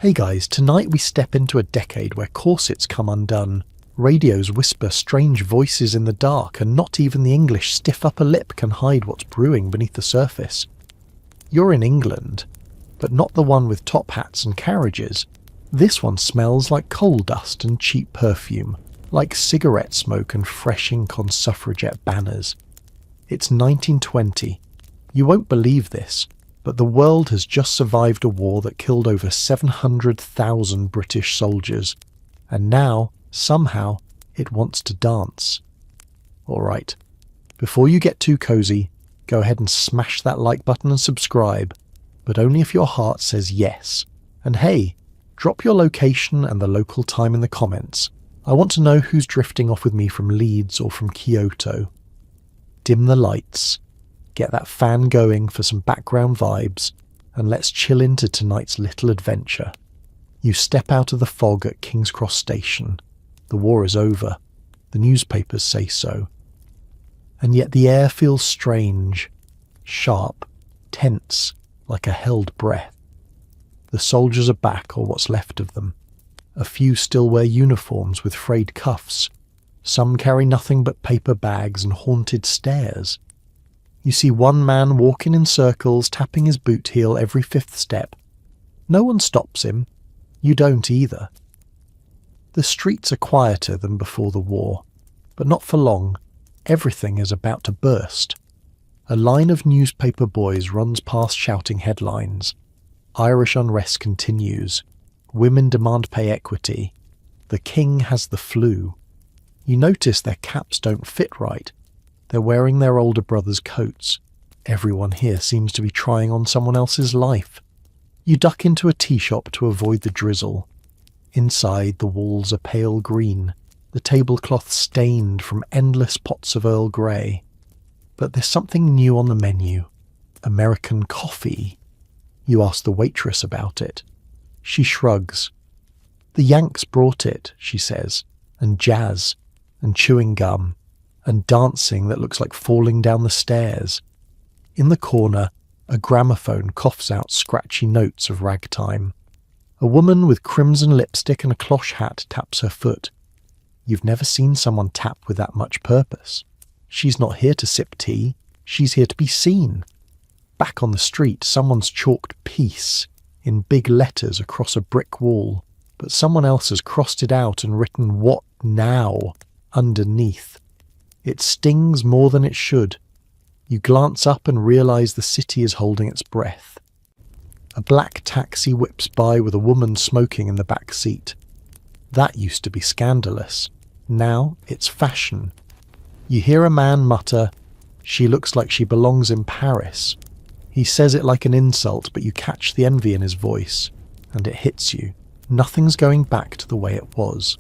Hey guys, tonight we step into a decade where corsets come undone, radios whisper strange voices in the dark, and not even the English stiff upper lip can hide what's brewing beneath the surface. You're in England, but not the one with top hats and carriages. This one smells like coal dust and cheap perfume, like cigarette smoke and fresh ink on suffragette banners. It's 1920. You won't believe this, but the world has just survived a war that killed over 700,000 British soldiers, and now, somehow, it wants to dance. Alright, before you get too cozy, go ahead and smash that like button and subscribe, but only if your heart says yes. And hey, drop your location and the local time in the comments. I want to know who's drifting off with me from Leeds or from Kyoto. Dim the lights. Get that fan going for some background vibes, and let's chill into tonight's little adventure. You step out of the fog at King's Cross Station. The war is over. The newspapers say so. And yet the air feels strange, sharp, tense, like a held breath. The soldiers are back, or what's left of them. A few still wear uniforms with frayed cuffs. Some carry nothing but paper bags and haunted stares. You see one man walking in circles, tapping his boot heel every fifth step. No one stops him. You don't either. The streets are quieter than before the war, but not for long. Everything is about to burst. A line of newspaper boys runs past shouting headlines. Irish unrest continues. Women demand pay equity. The king has the flu. You notice their caps don't fit right. They're wearing their older brother's coats. Everyone here seems to be trying on someone else's life. You duck into a tea shop to avoid the drizzle. Inside, the walls are pale green, the tablecloth stained from endless pots of Earl Grey. But there's something new on the menu. American coffee. You ask the waitress about it. She shrugs. The Yanks brought it, she says, and jazz, and chewing gum, and dancing that looks like falling down the stairs. In the corner, a gramophone coughs out scratchy notes of ragtime. A woman with crimson lipstick and a cloche hat taps her foot. You've never seen someone tap with that much purpose. She's not here to sip tea, she's here to be seen. Back on the street, someone's chalked peace in big letters across a brick wall, but someone else has crossed it out and written "What now?" underneath. It stings more than it should. You glance up and realise the city is holding its breath. A black taxi whips by with a woman smoking in the back seat. That used to be scandalous. Now it's fashion. You hear a man mutter, "She looks like she belongs in Paris." He says it like an insult, but you catch the envy in his voice, and it hits you. Nothing's going back to the way it was.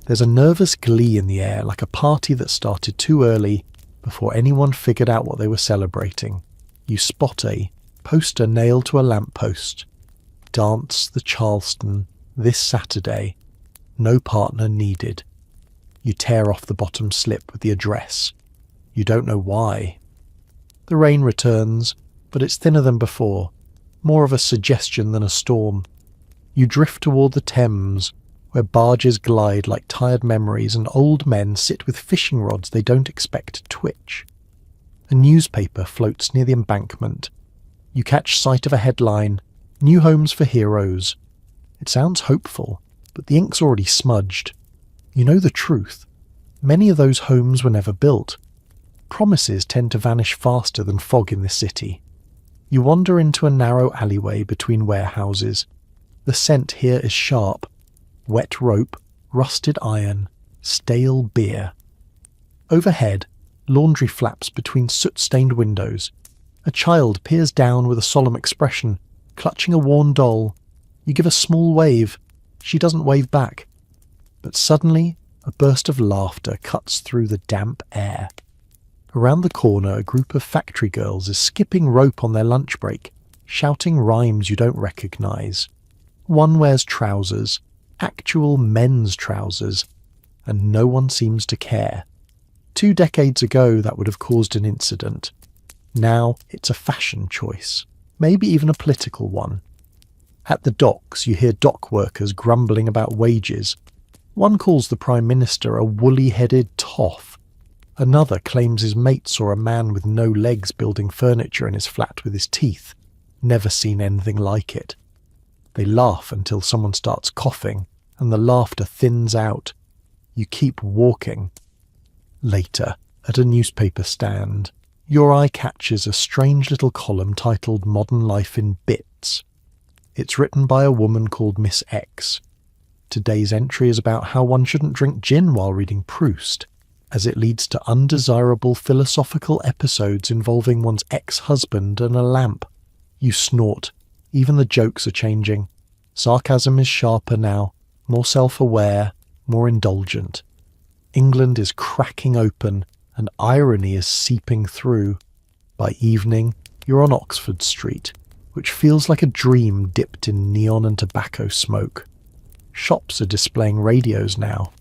There's a nervous glee in the air, like a party that started too early before anyone figured out what they were celebrating. You spot a poster nailed to a lamppost. Dance the Charleston this Saturday. No partner needed. You tear off the bottom slip with the address. You don't know why. The rain returns, but it's thinner than before, more of a suggestion than a storm. You drift toward the Thames, where barges glide like tired memories and old men sit with fishing rods they don't expect to twitch. A newspaper floats near the embankment. You catch sight of a headline, "New Homes for Heroes." It sounds hopeful, but the ink's already smudged. You know the truth. Many of those homes were never built. Promises tend to vanish faster than fog in this city. You wander into a narrow alleyway between warehouses. The scent here is sharp. Wet rope, rusted iron, stale beer. Overhead, laundry flaps between soot-stained windows. A child peers down with a solemn expression, clutching a worn doll. You give a small wave. She doesn't wave back. But suddenly, a burst of laughter cuts through the damp air. Around the corner, a group of factory girls is skipping rope on their lunch break, shouting rhymes you don't recognise. One wears trousers, actual men's trousers, and no one seems to care. 2 decades ago, that would have caused an incident. Now, it's a fashion choice, maybe even a political one. At the docks, you hear dock workers grumbling about wages. One calls the Prime Minister a woolly-headed toff. Another claims his mate saw a man with no legs building furniture in his flat with his teeth. Never seen anything like it. They laugh until someone starts coughing, and the laughter thins out. You keep walking. Later, at a newspaper stand, your eye catches a strange little column titled Modern Life in Bits. It's written by a woman called Miss X. Today's entry is about how one shouldn't drink gin while reading Proust, as it leads to undesirable philosophical episodes involving one's ex-husband and a lamp. You snort. Even the jokes are changing. Sarcasm is sharper now, more self-aware, more indulgent. England is cracking open, and irony is seeping through. By evening, you're on Oxford Street, which feels like a dream dipped in neon and tobacco smoke. Shops are displaying radios now,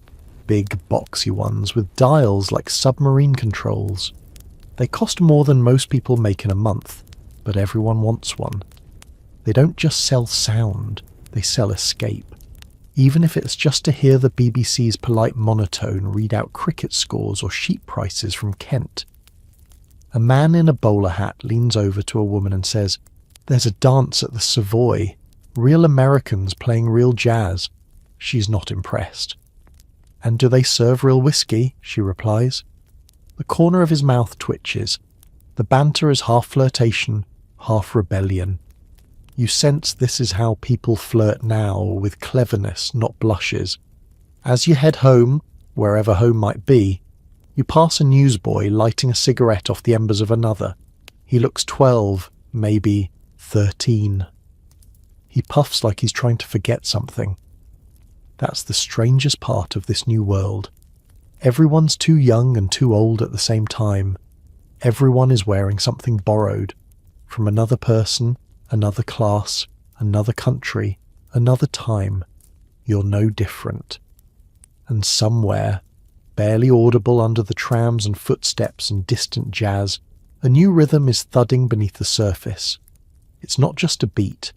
big boxy ones with dials like submarine controls. They cost more than most people make in a month, but everyone wants one. They don't just sell sound, they sell escape. Even if it's just to hear the BBC's polite monotone read out cricket scores or sheep prices from Kent. A man in a bowler hat leans over to a woman and says, "There's a dance at the Savoy. Real Americans playing real jazz." She's not impressed. "And do they serve real whiskey?" she replies. The corner of his mouth twitches. The banter is half flirtation, half rebellion. You sense this is how people flirt now, with cleverness, not blushes. As you head home, wherever home might be, you pass a newsboy lighting a cigarette off the embers of another. He looks 12, maybe 13. He puffs like he's trying to forget something. That's the strangest part of this new world. Everyone's too young and too old at the same time. Everyone is wearing something borrowed, from another person, another class, another country, another time. You're no different. And somewhere, barely audible under the trams and footsteps and distant jazz, a new rhythm is thudding beneath the surface. It's not just a beat,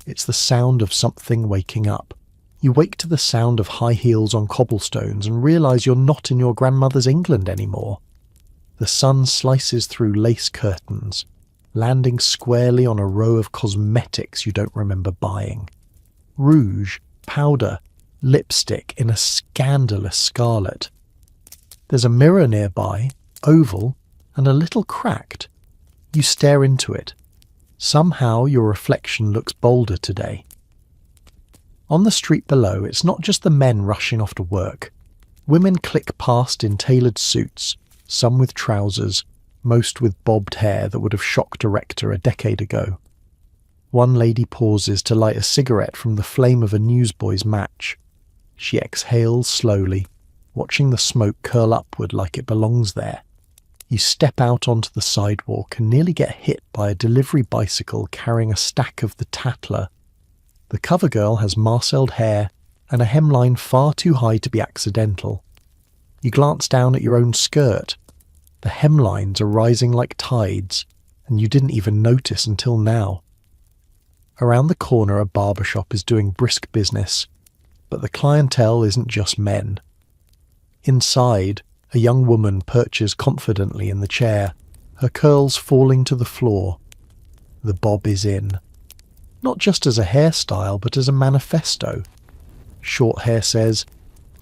it's the sound of something waking up. You wake to the sound of high heels on cobblestones and realise you're not in your grandmother's England anymore. The sun slices through lace curtains, landing squarely on a row of cosmetics you don't remember buying. Rouge, powder, lipstick in a scandalous scarlet. There's a mirror nearby, oval, and a little cracked. You stare into it. Somehow your reflection looks bolder today. On the street below, it's not just the men rushing off to work. Women click past in tailored suits, some with trousers, most with bobbed hair that would have shocked a rector a decade ago. One lady pauses to light a cigarette from the flame of a newsboy's match. She exhales slowly, watching the smoke curl upward like it belongs there. You step out onto the sidewalk and nearly get hit by a delivery bicycle carrying a stack of the Tatler. The cover girl has marcelled hair and a hemline far too high to be accidental. You glance down at your own skirt. The hemlines are rising like tides, and you didn't even notice until now. Around the corner, a barber shop is doing brisk business, but the clientele isn't just men. Inside, a young woman perches confidently in the chair, her curls falling to the floor. The bob is in. Not just as a hairstyle, but as a manifesto. Short hair says,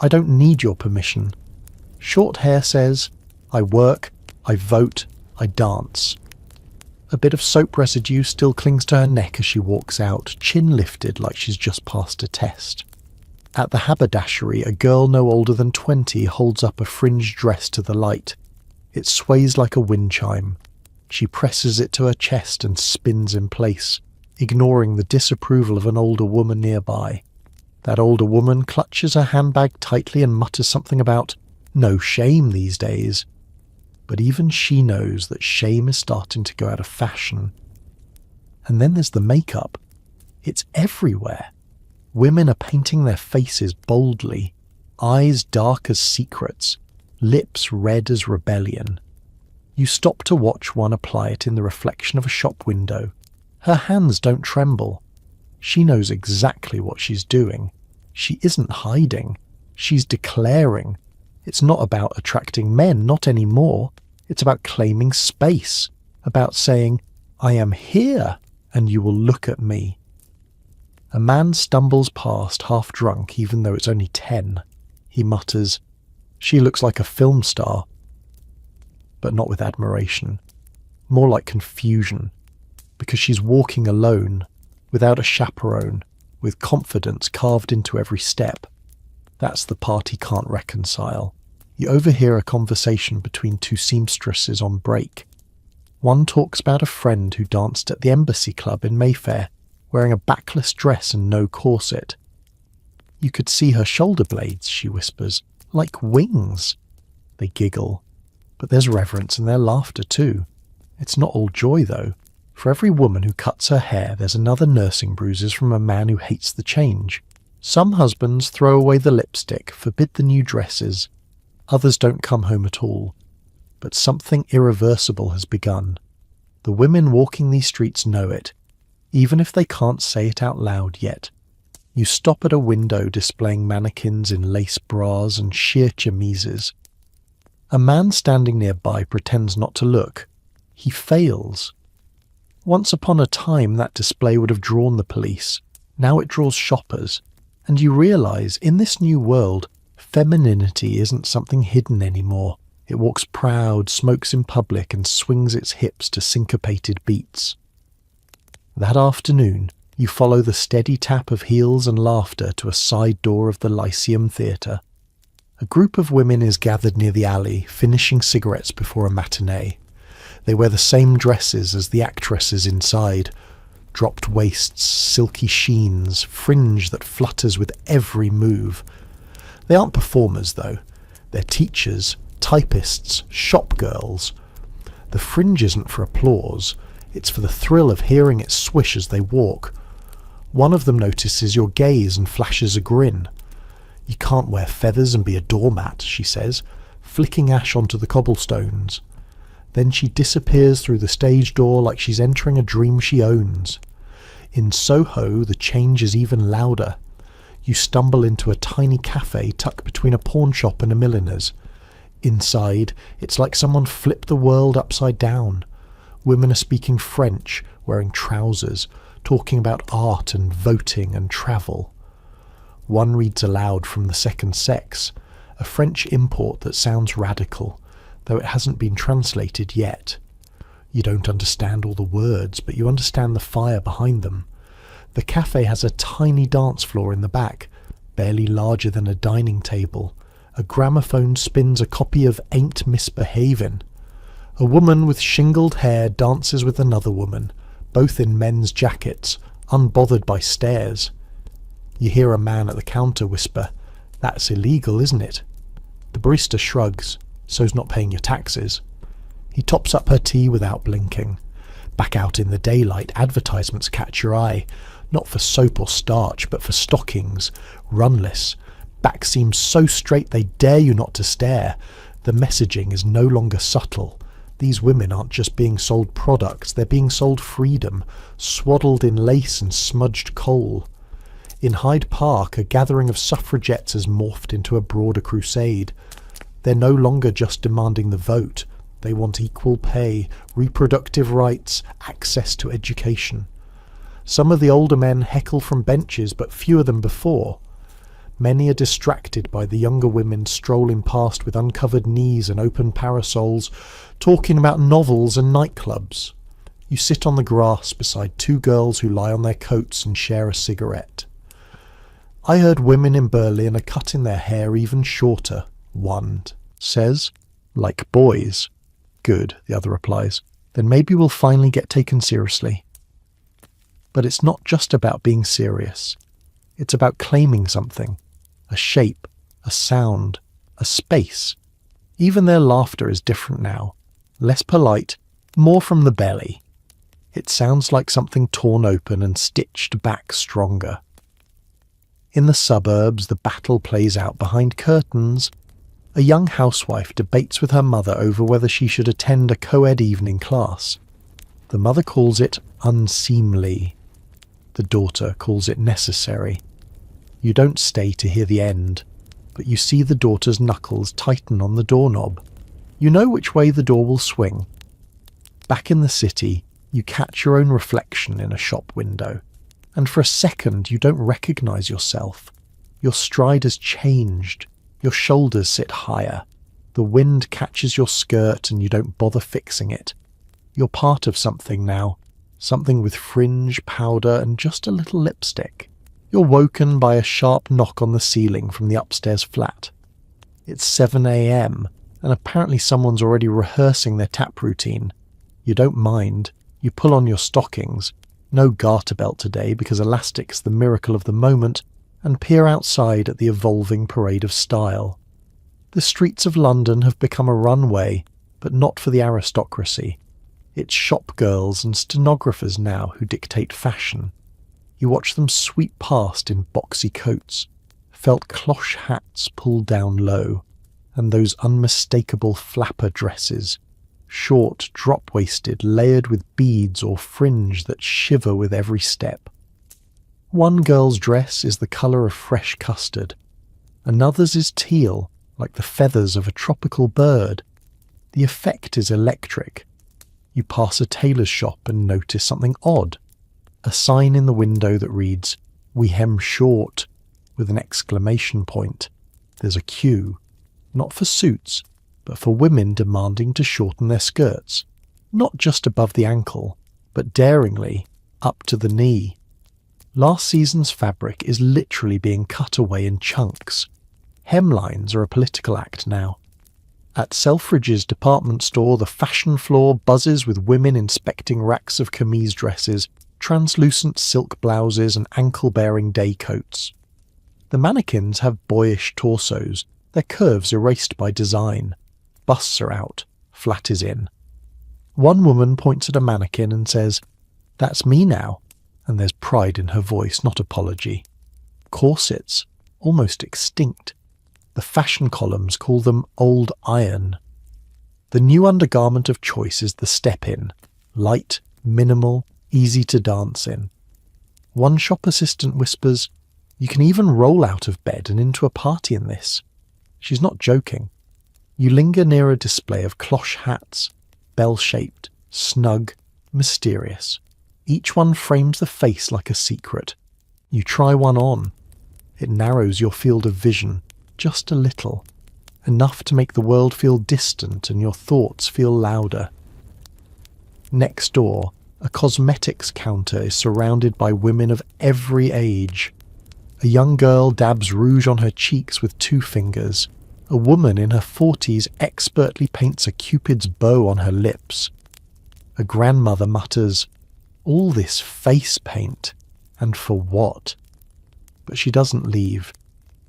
"I don't need your permission." Short hair says, "I work, I vote, I dance." A bit of soap residue still clings to her neck as she walks out, chin lifted like she's just passed a test. At the haberdashery, a girl no older than 20 holds up a fringed dress to the light. It sways like a wind chime. She presses it to her chest and spins in place, ignoring the disapproval of an older woman nearby. That older woman clutches her handbag tightly and mutters something about no shame these days. But even she knows that shame is starting to go out of fashion. And then there's the makeup. It's everywhere. Women are painting their faces boldly, eyes dark as secrets, lips red as rebellion. You stop to watch one apply it in the reflection of a shop window. Her hands don't tremble. She knows exactly what she's doing. She isn't hiding. She's declaring. It's not about attracting men, not anymore. It's about claiming space, about saying, I am here, and you will look at me. A man stumbles past half drunk even though it's only 10. He mutters, she looks like a film star. But not with admiration. More like confusion. Because she's walking alone, without a chaperone, with confidence carved into every step. That's the part he can't reconcile. You overhear a conversation between two seamstresses on break. One talks about a friend who danced at the Embassy Club in Mayfair, wearing a backless dress and no corset. You could see her shoulder blades, she whispers, like wings. They giggle, but there's reverence in their laughter too. It's not all joy though. For every woman who cuts her hair, there's another nursing bruises from a man who hates the change. Some husbands throw away the lipstick, forbid the new dresses. Others don't come home at all. But something irreversible has begun. The women walking these streets know it, even if they can't say it out loud yet. You stop at a window displaying mannequins in lace bras and sheer chemises. A man standing nearby pretends not to look. He fails. Once upon a time that display would have drawn the police. Now it draws shoppers. And you realise, in this new world, femininity isn't something hidden anymore. It walks proud, smokes in public, and swings its hips to syncopated beats. That afternoon, you follow the steady tap of heels and laughter to a side door of the Lyceum Theatre. A group of women is gathered near the alley, finishing cigarettes before a matinee. They wear the same dresses as the actresses inside. Dropped waists, silky sheens, fringe that flutters with every move. They aren't performers, though. They're teachers, typists, shop girls. The fringe isn't for applause. It's for the thrill of hearing it swish as they walk. One of them notices your gaze and flashes a grin. You can't wear feathers and be a doormat, she says, flicking ash onto the cobblestones. Then she disappears through the stage door like she's entering a dream she owns. In Soho, the change is even louder. You stumble into a tiny cafe tucked between a pawn shop and a milliner's. Inside, it's like someone flipped the world upside down. Women are speaking French, wearing trousers, talking about art and voting and travel. One reads aloud from The Second Sex, a French import that sounds radical, though it hasn't been translated yet. You don't understand all the words, but you understand the fire behind them. The cafe has a tiny dance floor in the back, barely larger than a dining table. A gramophone spins a copy of Ain't Misbehavin'. A woman with shingled hair dances with another woman, both in men's jackets, unbothered by stares. You hear a man at the counter whisper, "That's illegal, isn't it?" The barista shrugs, so's not paying your taxes. He tops up her tea without blinking. Back out in the daylight, advertisements catch your eye, not for soap or starch, but for stockings, runless. Back seams so straight they dare you not to stare. The messaging is no longer subtle. These women aren't just being sold products, they're being sold freedom, swaddled in lace and smudged coal. In Hyde Park, a gathering of suffragettes has morphed into a broader crusade. They're no longer just demanding the vote. They want equal pay, reproductive rights, access to education. Some of the older men heckle from benches, but fewer than before. Many are distracted by the younger women strolling past with uncovered knees and open parasols, talking about novels and nightclubs. You sit on the grass beside two girls who lie on their coats and share a cigarette. I heard women in Berlin are cutting their hair even shorter, one says. Like boys. Good, the other replies. Then maybe we'll finally get taken seriously. But it's not just about being serious. It's about claiming something. A shape, a sound, a space. Even their laughter is different now. Less polite, more from the belly. It sounds like something torn open and stitched back stronger. In the suburbs, the battle plays out behind curtains. A young housewife debates with her mother over whether she should attend a co-ed evening class. The mother calls it unseemly. The daughter calls it necessary. You don't stay to hear the end, but you see the daughter's knuckles tighten on the doorknob. You know which way the door will swing. Back in the city, you catch your own reflection in a shop window, and for a second you don't recognize yourself. Your stride has changed. Your shoulders sit higher. The wind catches your skirt and you don't bother fixing it. You're part of something now, something with fringe, powder, and just a little lipstick. You're woken by a sharp knock on the ceiling from the upstairs flat. It's 7 a.m, and apparently someone's already rehearsing their tap routine. You don't mind. You pull on your stockings, no garter belt today because elastic's the miracle of the moment, and peer outside at the evolving parade of style. The streets of London have become a runway, but not for the aristocracy. It's shop girls and stenographers now who dictate fashion. You watch them sweep past in boxy coats, felt cloche hats pulled down low, and those unmistakable flapper dresses, short, drop-waisted, layered with beads or fringe that shiver with every step. One girl's dress is the colour of fresh custard. Another's is teal, like the feathers of a tropical bird. The effect is electric. You pass a tailor's shop and notice something odd. A sign in the window that reads, "We hem short," with an exclamation point. There's a queue, not for suits, but for women demanding to shorten their skirts, not just above the ankle, but daringly up to the knee. Last season's fabric is literally being cut away in chunks. Hemlines are a political act now. At Selfridge's department store, the fashion floor buzzes with women inspecting racks of camise dresses, translucent silk blouses and ankle-bearing day coats. The mannequins have boyish torsos, their curves erased by design. Busts are out, flat is in. One woman points at a mannequin and says, "That's me now," and there's pride in her voice, not apology. Corsets, almost extinct. The fashion columns call them old iron. The new undergarment of choice is the step-in, light, minimal, easy to dance in. One shop assistant whispers, "You can even roll out of bed and into a party in this." She's not joking. You linger near a display of cloche hats, bell-shaped, snug, mysterious. Each one frames the face like a secret. You try one on. It narrows your field of vision, just a little. Enough to make the world feel distant and your thoughts feel louder. Next door, a cosmetics counter is surrounded by women of every age. A young girl dabs rouge on her cheeks with 2 fingers. A woman in her 40s expertly paints a cupid's bow on her lips. A grandmother mutters, "All this face paint, and for what?" But she doesn't leave.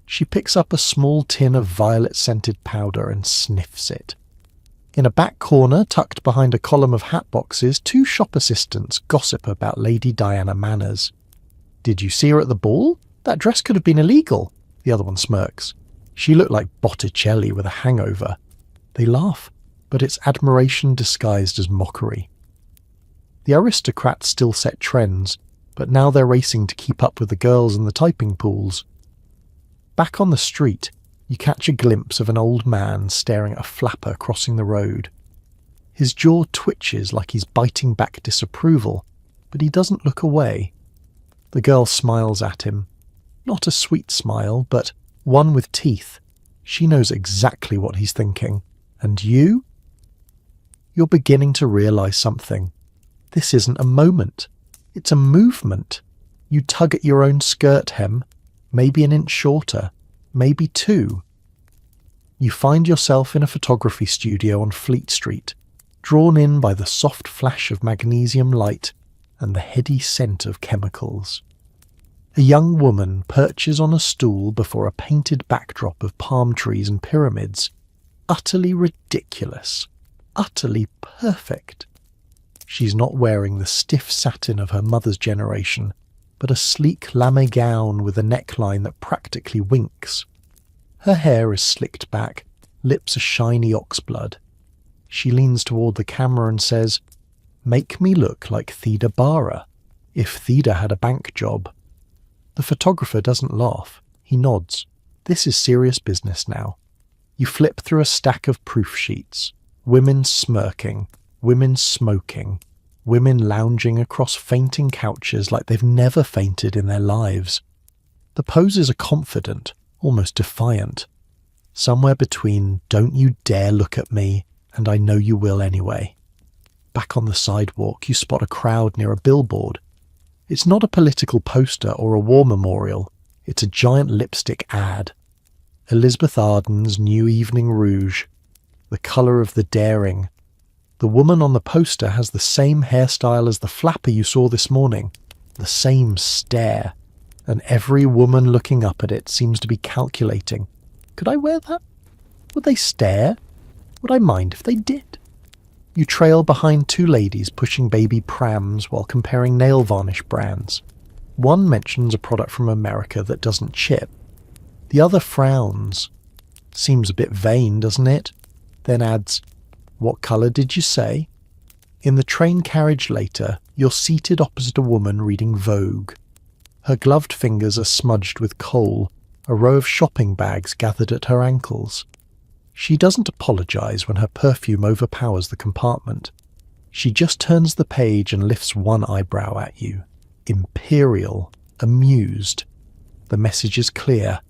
She picks up a small tin of violet-scented powder and sniffs it. In a back corner, tucked behind a column of hat boxes, 2 shop assistants gossip about Lady Diana Manners. "Did you see her at the ball? That dress could have been illegal." The other one smirks. "She looked like Botticelli with a hangover." They laugh, but it's admiration disguised as mockery. The aristocrats still set trends, but now they're racing to keep up with the girls in the typing pools. Back on the street, you catch a glimpse of an old man staring at a flapper crossing the road. His jaw twitches like he's biting back disapproval, but he doesn't look away. The girl smiles at him. Not a sweet smile, but one with teeth. She knows exactly what he's thinking. And you? You're beginning to realise something. This isn't a moment. It's a movement. You tug at your own skirt hem, maybe an inch shorter, maybe 2. You find yourself in a photography studio on Fleet Street, drawn in by the soft flash of magnesium light and the heady scent of chemicals. A young woman perches on a stool before a painted backdrop of palm trees and pyramids. Utterly ridiculous. Utterly perfect. She's not wearing the stiff satin of her mother's generation, but a sleek lame gown with a neckline that practically winks. Her hair is slicked back, lips are shiny oxblood. She leans toward the camera and says, "Make me look like Theda Bara." If Theda had a bank job. The photographer doesn't laugh. He nods. This is serious business now. You flip through a stack of proof sheets. Women smirking, women smoking, women lounging across fainting couches like they've never fainted in their lives. The poses are confident, almost defiant. Somewhere between "don't you dare look at me" and "I know you will anyway." Back on the sidewalk, you spot a crowd near a billboard. It's not a political poster or a war memorial. It's a giant lipstick ad. Elizabeth Arden's new evening rouge. The colour of the daring. The woman on the poster has the same hairstyle as the flapper you saw this morning. The same stare. And every woman looking up at it seems to be calculating. Could I wear that? Would they stare? Would I mind if they did? You trail behind two ladies pushing baby prams while comparing nail varnish brands. One mentions a product from America that doesn't chip. The other frowns. Seems a bit vain, doesn't it? Then adds, "What colour did you say?" In the train carriage later, you're seated opposite a woman reading Vogue. Her gloved fingers are smudged with coal, a row of shopping bags gathered at her ankles. She doesn't apologise when her perfume overpowers the compartment. She just turns the page and lifts one eyebrow at you. Imperial, amused. The message is clear.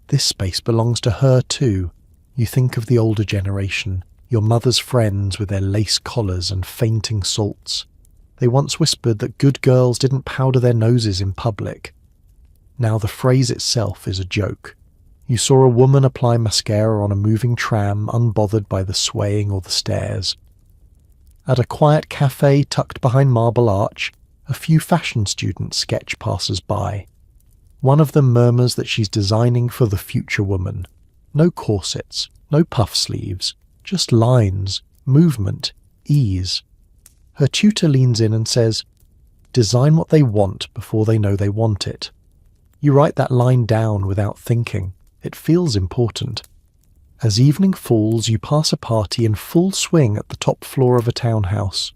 This space belongs to her too. You think of the older generation, your mother's friends with their lace collars and fainting salts. They once whispered that good girls didn't powder their noses in public. Now the phrase itself is a joke. You saw a woman apply mascara on a moving tram, unbothered by the swaying or the stairs. At a quiet cafe tucked behind Marble Arch, a few fashion students sketch passers-by. One of them murmurs that she's designing for the future woman. No corsets, no puff sleeves, just lines, movement, ease. Her tutor leans in and says, "Design what they want before they know they want it." You write that line down without thinking. It feels important. As evening falls, you pass a party in full swing at the top floor of a townhouse.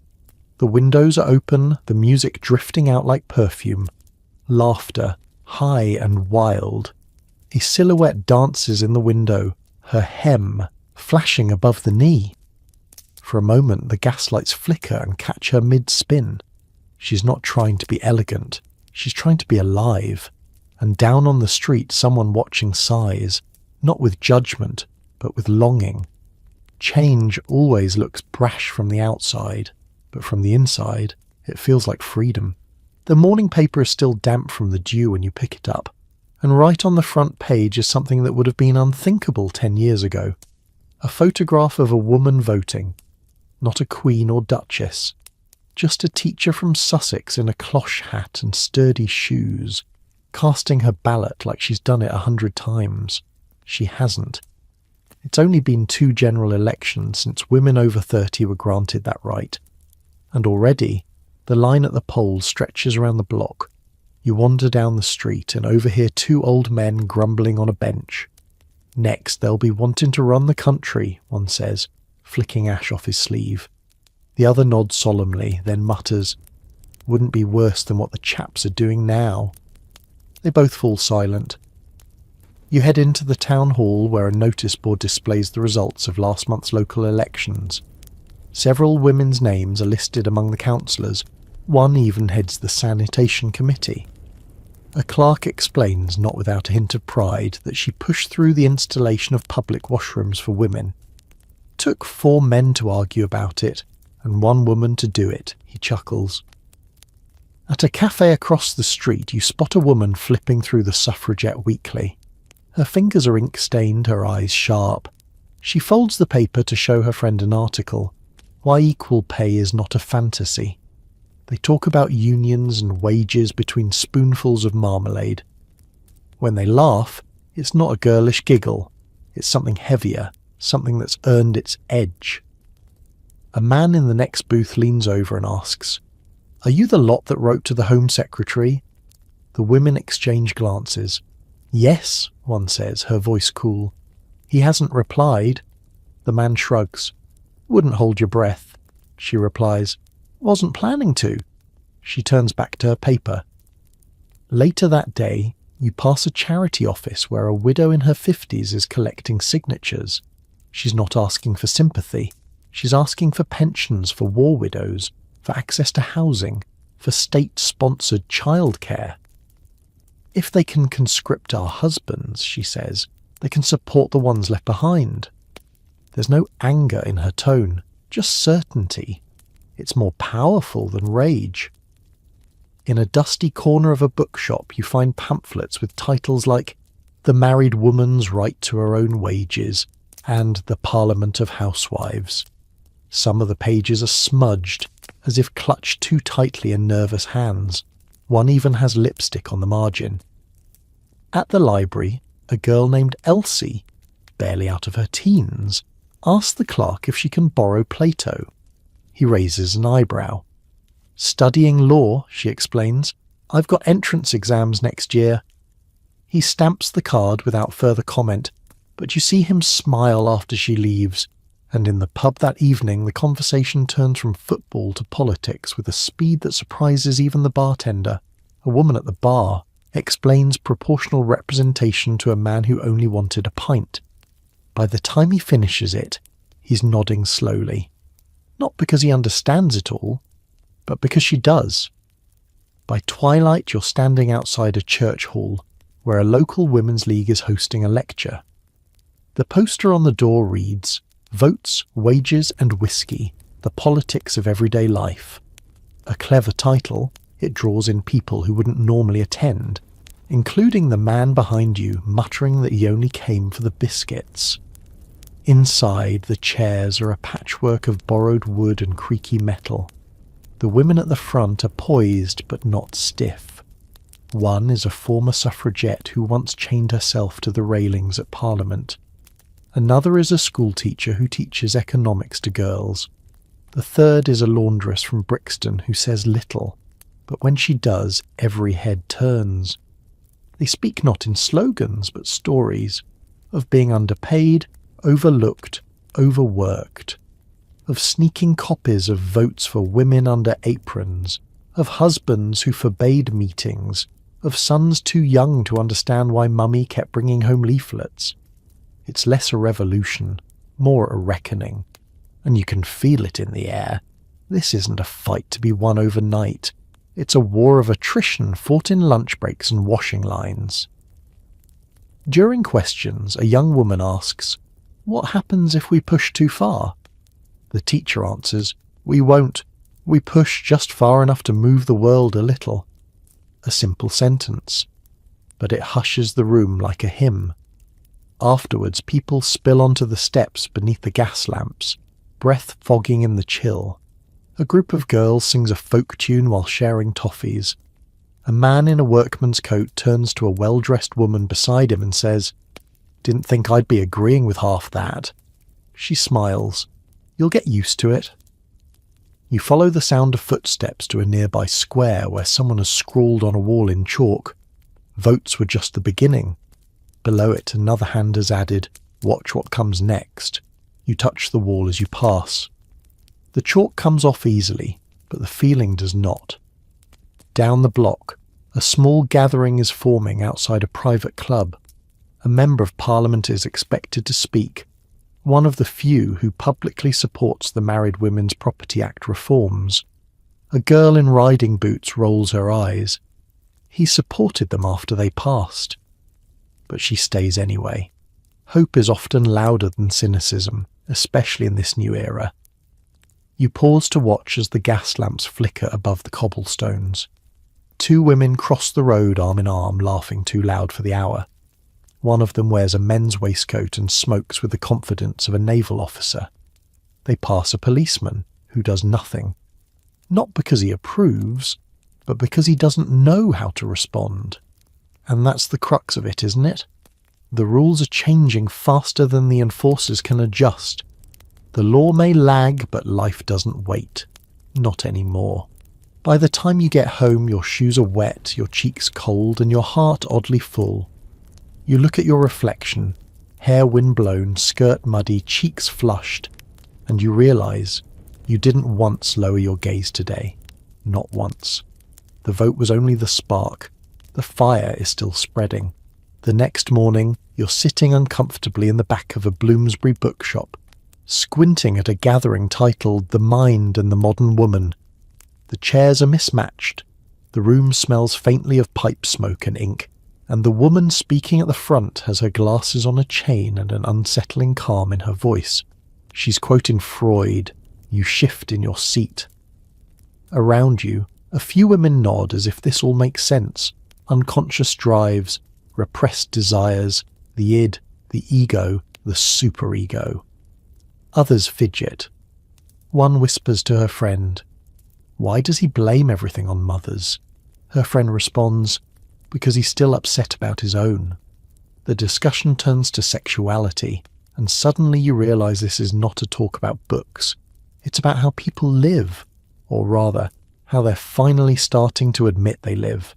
The windows are open, the music drifting out like perfume. Laughter, high and wild. A silhouette dances in the window, her hem flashing above the knee. For a moment, the gaslights flicker and catch her mid-spin. She's not trying to be elegant. She's trying to be alive. And down on the street, someone watching sighs, not with judgment, but with longing. Change always looks brash from the outside, but from the inside, it feels like freedom. The morning paper is still damp from the dew when you pick it up, and right on the front page is something that would have been unthinkable 10 years ago. A photograph of a woman voting. Not a queen or duchess. Just a teacher from Sussex in a cloche hat and sturdy shoes, casting her ballot like she's done it 100 times. She hasn't. It's only been 2 general elections since women over 30 were granted that right. And already, the line at the polls stretches around the block. You wander down the street and overhear 2 old men grumbling on a bench. Next, they'll be wanting to run the country, one says, flicking ash off his sleeve. The other nods solemnly, then mutters, "Wouldn't be worse than what the chaps are doing now." They both fall silent. You head into the town hall where a notice board displays the results of last month's local elections. Several women's names are listed among the councillors. One even heads the sanitation committee. A clerk explains, not without a hint of pride, that she pushed through the installation of public washrooms for women. Took 4 men to argue about it, and 1 woman to do it, he chuckles. At a cafe across the street, you spot a woman flipping through the Suffragette Weekly. Her fingers are ink-stained, her eyes sharp. She folds the paper to show her friend an article. Why equal pay is not a fantasy. They talk about unions and wages between spoonfuls of marmalade. When they laugh, it's not a girlish giggle. It's something heavier, something that's earned its edge. A man in the next booth leans over and asks, "Are you the lot that wrote to the Home Secretary?" The women exchange glances. "Yes," one says, her voice cool. "He hasn't replied." The man shrugs. "Wouldn't hold your breath." She replies, "Wasn't planning to." She turns back to her paper. Later that day, you pass a charity office where a widow in her 50s is collecting signatures. She's not asking for sympathy. She's asking for pensions for war widows, for access to housing, for state-sponsored childcare. If they can conscript our husbands, she says, they can support the ones left behind. There's no anger in her tone, just certainty. It's more powerful than rage. In a dusty corner of a bookshop, you find pamphlets with titles like The Married Woman's Right to Her Own Wages and The Parliament of Housewives. Some of the pages are smudged, as if clutched too tightly in nervous hands. One even has lipstick on the margin. At the library, a girl named Elsie, barely out of her teens, asks the clerk if she can borrow Plato. He raises an eyebrow. "Studying law," she explains. "I've got entrance exams next year." He stamps the card without further comment, but you see him smile after she leaves, and in the pub that evening the conversation turns from football to politics with a speed that surprises even the bartender. A woman at the bar explains proportional representation to a man who only wanted a pint. By the time he finishes it, he's nodding slowly. Not because he understands it all, but because she does. By twilight, you're standing outside a church hall, where a local women's league is hosting a lecture. The poster on the door reads, "Votes, Wages and Whiskey, the Politics of Everyday Life." A clever title, it draws in people who wouldn't normally attend, including the man behind you muttering that he only came for the biscuits. Inside, the chairs are a patchwork of borrowed wood and creaky metal. The women at the front are poised but not stiff. One is a former suffragette who once chained herself to the railings at Parliament. Another is a schoolteacher who teaches economics to girls. The third is a laundress from Brixton who says little, but when she does, every head turns. They speak not in slogans but stories, of being underpaid, overlooked, overworked, of sneaking copies of votes for women under aprons, of husbands who forbade meetings, of sons too young to understand why mummy kept bringing home leaflets. It's less a revolution, more a reckoning, and you can feel it in the air. This isn't a fight to be won overnight. It's a war of attrition fought in lunch breaks and washing lines. During questions, a young woman asks, "What happens if we push too far?" The teacher answers, "We won't. We push just far enough to move the world a little." A simple sentence, but it hushes the room like a hymn. Afterwards, people spill onto the steps beneath the gas lamps, breath fogging in the chill. A group of girls sings a folk tune while sharing toffees. A man in a workman's coat turns to a well-dressed woman beside him and says, "Didn't think I'd be agreeing with half that." She smiles. "You'll get used to it." You follow the sound of footsteps to a nearby square where someone has scrawled on a wall in chalk, "Votes were just the beginning." Below it, another hand has added, "Watch what comes next." You touch the wall as you pass. The chalk comes off easily, but the feeling does not. Down the block, a small gathering is forming outside a private club. A member of Parliament is expected to speak, one of the few who publicly supports the Married Women's Property Act reforms. A girl in riding boots rolls her eyes. He supported them after they passed. But she stays anyway. Hope is often louder than cynicism, especially in this new era. You pause to watch as the gas lamps flicker above the cobblestones. Two women cross the road arm in arm, laughing too loud for the hour. One of them wears a men's waistcoat and smokes with the confidence of a naval officer. They pass a policeman who does nothing. Not because he approves, but because he doesn't know how to respond. And that's the crux of it, isn't it? The rules are changing faster than the enforcers can adjust. The law may lag, but life doesn't wait. Not anymore. By the time you get home, your shoes are wet, your cheeks cold, and your heart oddly full. You look at your reflection, hair windblown, skirt muddy, cheeks flushed, and you realise you didn't once lower your gaze today. Not once. The vote was only the spark. The fire is still spreading. The next morning, you're sitting uncomfortably in the back of a Bloomsbury bookshop, squinting at a gathering titled The Mind and the Modern Woman. The chairs are mismatched. The room smells faintly of pipe smoke and ink, and the woman speaking at the front has her glasses on a chain and an unsettling calm in her voice. She's quoting Freud. You shift in your seat. Around you, a few women nod as if this all makes sense. Unconscious drives, repressed desires, the id, the ego, the superego. Others fidget. One whispers to her friend, "Why does he blame everything on mothers?" Her friend responds, "Because he's still upset about his own." The discussion turns to sexuality, and suddenly you realise this is not a talk about books. It's about how people live, or rather, how they're finally starting to admit they live.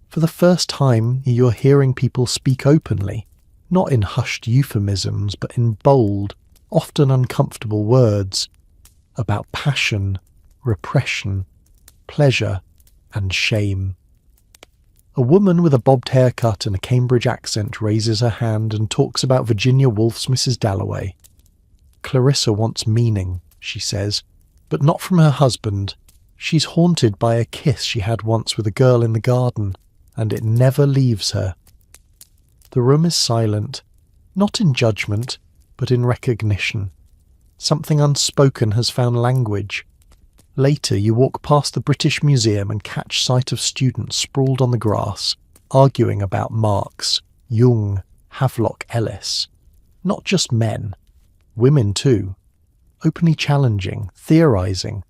For the first time, you're hearing people speak openly, not in hushed euphemisms, but in bold, often uncomfortable words, about passion, repression, pleasure, and shame. A woman with a bobbed haircut and a Cambridge accent raises her hand and talks about Virginia Woolf's Mrs. Dalloway. Clarissa wants meaning, she says, but not from her husband. She's haunted by a kiss she had once with a girl in the garden, and it never leaves her. The room is silent, not in judgment, but in recognition. Something unspoken has found language. Later, you walk past the British Museum and catch sight of students sprawled on the grass, arguing about Marx, Jung, Havelock Ellis. Not just men, women too. Openly challenging, theorising,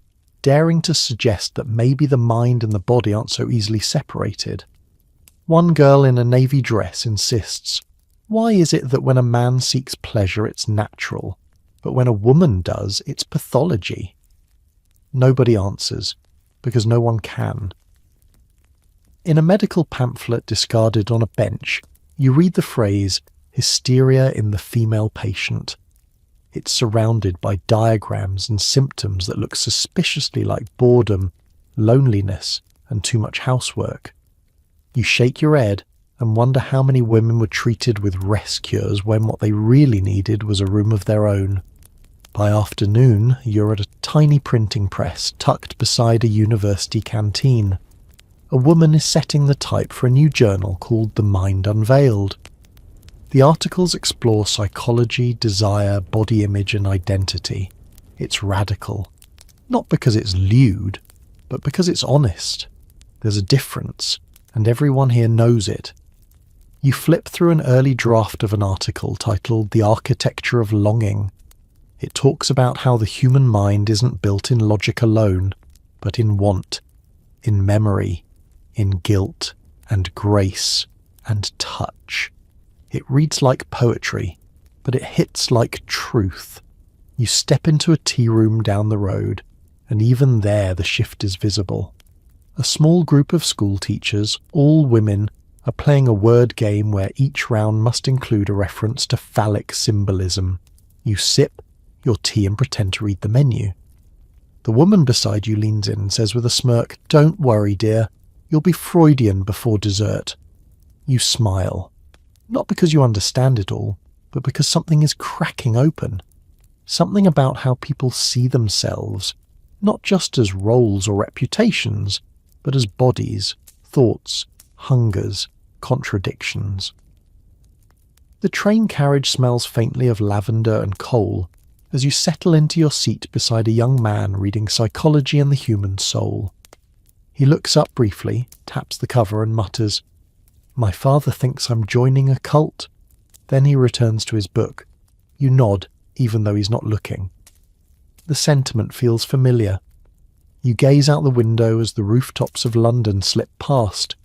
daring to suggest that maybe the mind and the body aren't so easily separated. One girl in a navy dress insists, "Why is it that when a man seeks pleasure it's natural, but when a woman does it's pathology?" Nobody answers, because no one can. In a medical pamphlet discarded on a bench, you read the phrase, "hysteria in the female patient." It's surrounded by diagrams and symptoms that look suspiciously like boredom, loneliness, and too much housework. You shake your head and wonder how many women were treated with rest cures when what they really needed was a room of their own. By afternoon, you're at a tiny printing press tucked beside a university canteen. A woman is setting the type for a new journal called The Mind Unveiled. The articles explore psychology, desire, body image and identity. It's radical. Not because it's lewd, but because it's honest. There's a difference, and everyone here knows it. You flip through an early draft of an article titled The Architecture of Longing. It talks about how the human mind isn't built in logic alone, but in want, in memory, in guilt, and grace, and touch. It reads like poetry, but it hits like truth. You step into a tea room down the road, and even there the shift is visible. A small group of school teachers, all women, are playing a word game where each round must include a reference to phallic symbolism. You sip your tea and pretend to read the menu. The woman beside you leans in and says with a smirk, "Don't worry, dear, you'll be Freudian before dessert." You smile. Not because you understand it all, but because something is cracking open. Something about how people see themselves, not just as roles or reputations, but as bodies, thoughts, hungers, contradictions. The train carriage smells faintly of lavender and coal as you settle into your seat beside a young man reading Psychology and the Human Soul. He looks up briefly, taps the cover and mutters, "My father thinks I'm joining a cult." Then he returns to his book. You nod, even though he's not looking. The sentiment feels familiar. You gaze out the window as the rooftops of London slip past,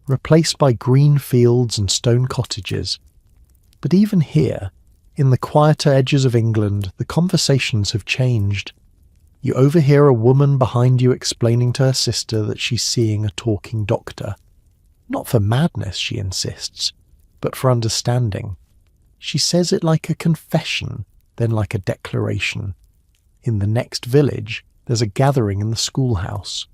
replaced by green fields and stone cottages. But even here, in the quieter edges of England, the conversations have changed. You overhear a woman behind you explaining to her sister that she's seeing a talking doctor. Not for madness, she insists, but for understanding. She says it like a confession, then like a declaration. In the next village, there's a gathering in the schoolhouse.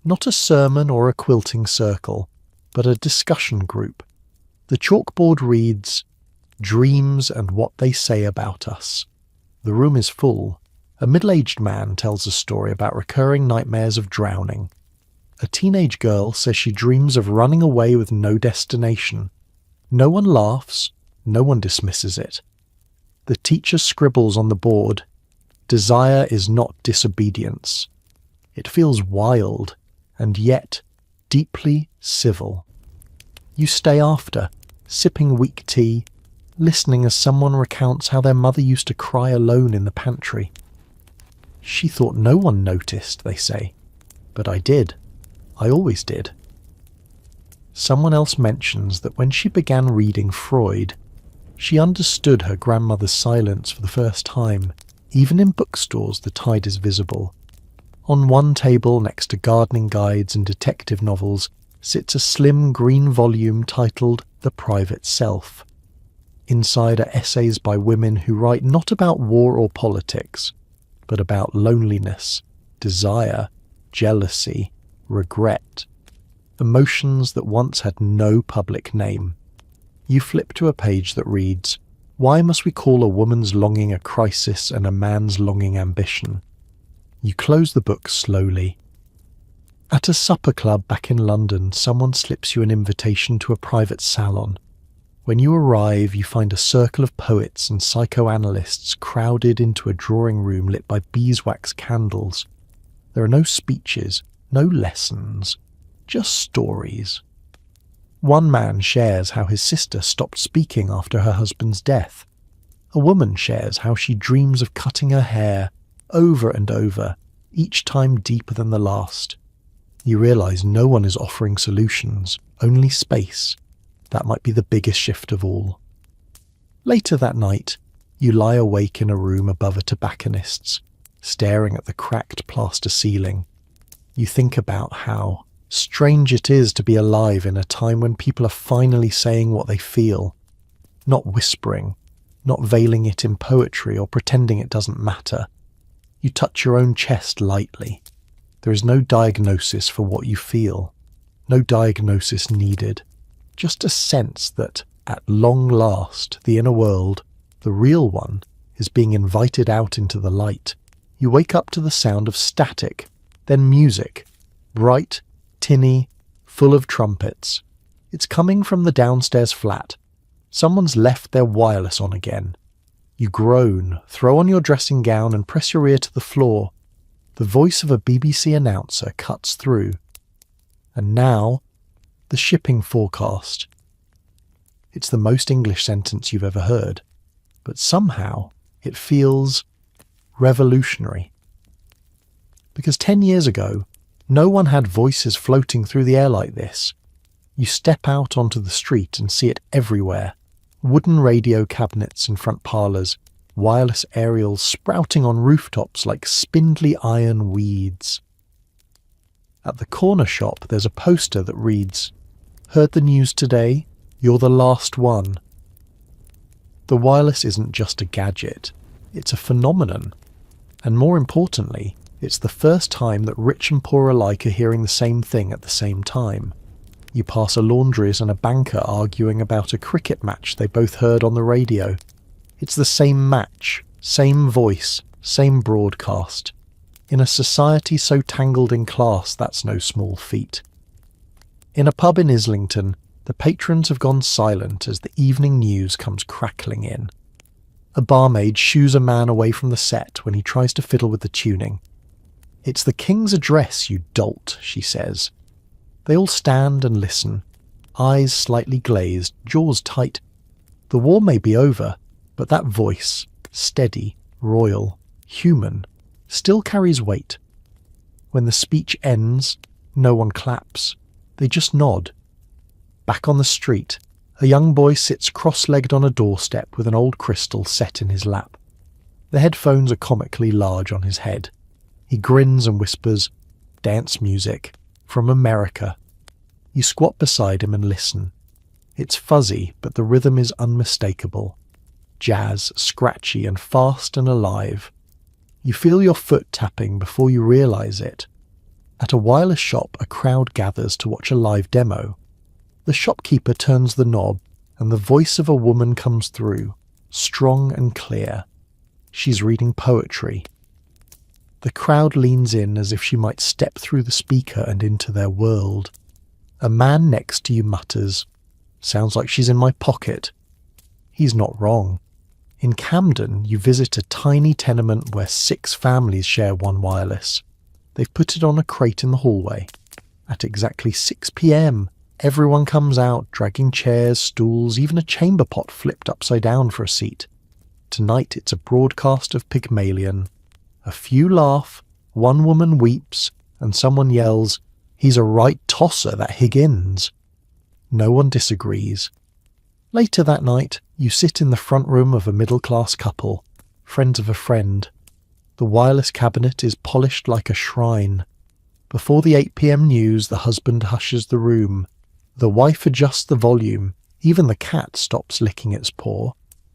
Not a sermon or a quilting circle, but a discussion group. The chalkboard reads, "Dreams and What They Say About Us." The room is full. A middle-aged man tells a story about recurring nightmares of drowning. A teenage girl says she dreams of running away with no destination. No one laughs, no one dismisses it. The teacher scribbles on the board, "Desire is not disobedience." It feels wild, and yet deeply civil. You stay after, sipping weak tea, listening as someone recounts how their mother used to cry alone in the pantry. "She thought no one noticed," they say. "But I did. I always did." Someone else mentions that when she began reading Freud, she understood her grandmother's silence for the first time. Even in bookstores, the tide is visible. On one table, next to gardening guides and detective novels, sits a slim green volume titled The Private Self. Inside are essays by women who write not about war or politics, but about loneliness, desire, jealousy, regret, emotions that once had no public name. You flip to a page that reads, "Why must we call a woman's longing a crisis and a man's longing ambition?" You close the book slowly. At a supper club back in London, someone slips you an invitation to a private salon. When you arrive, you find a circle of poets and psychoanalysts crowded into a drawing room lit by beeswax candles. There are no speeches, no lessons, just stories. One man shares how his sister stopped speaking after her husband's death. A woman shares how she dreams of cutting her hair over and over, each time deeper than the last. You realize no one is offering solutions, only space. That might be the biggest shift of all. Later that night, you lie awake in a room above a tobacconist's, staring at the cracked plaster ceiling. You think about how strange it is to be alive in a time when people are finally saying what they feel, not whispering, not veiling it in poetry or pretending it doesn't matter. You touch your own chest lightly. There is no diagnosis for what you feel, no diagnosis needed. Just a sense that, at long last, the inner world, the real one, is being invited out into the light. You wake up to the sound of static, then music, bright, tinny, full of trumpets. It's coming from the downstairs flat. Someone's left their wireless on again. You groan, throw on your dressing gown and press your ear to the floor. The voice of a BBC announcer cuts through. And now, the shipping forecast. It's the most English sentence you've ever heard, but somehow it feels revolutionary. Because 10 years ago, no one had voices floating through the air like this. You step out onto the street and see it everywhere. Wooden radio cabinets in front parlours, wireless aerials sprouting on rooftops like spindly iron weeds. At the corner shop, there's a poster that reads, "Heard the news today? You're the last one." The wireless isn't just a gadget, it's a phenomenon. And more importantly, it's the first time that rich and poor alike are hearing the same thing at the same time. You pass a laundress and a banker arguing about a cricket match they both heard on the radio. It's the same match, same voice, same broadcast. In a society so tangled in class, that's no small feat. In a pub in Islington, the patrons have gone silent as the evening news comes crackling in. A barmaid shoos a man away from the set when he tries to fiddle with the tuning. "It's the King's address, you dolt," she says. They all stand and listen, eyes slightly glazed, jaws tight. The war may be over, but that voice, steady, royal, human, still carries weight. When the speech ends, no one claps. They just nod. Back on the street, a young boy sits cross-legged on a doorstep with an old crystal set in his lap. The headphones are comically large on his head. He grins and whispers, "Dance music, from America." You squat beside him and listen. It's fuzzy, but the rhythm is unmistakable. Jazz, scratchy and fast and alive. You feel your foot tapping before you realise it. At a wireless shop, a crowd gathers to watch a live demo. The shopkeeper turns the knob, and the voice of a woman comes through, strong and clear. She's reading poetry. The crowd leans in as if she might step through the speaker and into their world. A man next to you mutters, "Sounds like she's in my pocket." He's not wrong. In Camden, you visit a tiny tenement where 6 families share one wireless. They've put it on a crate in the hallway. At exactly 6 p.m, everyone comes out, dragging chairs, stools, even a chamber pot flipped upside down for a seat. Tonight it's a broadcast of Pygmalion. A few laugh, one woman weeps, and someone yells, "He's a right tosser, that Higgins." No one disagrees. Later that night, you sit in the front room of a middle-class couple, friends of a friend. The wireless cabinet is polished like a shrine. Before the 8 p.m. news, the husband hushes the room. The wife adjusts the volume. Even the cat stops licking its paw.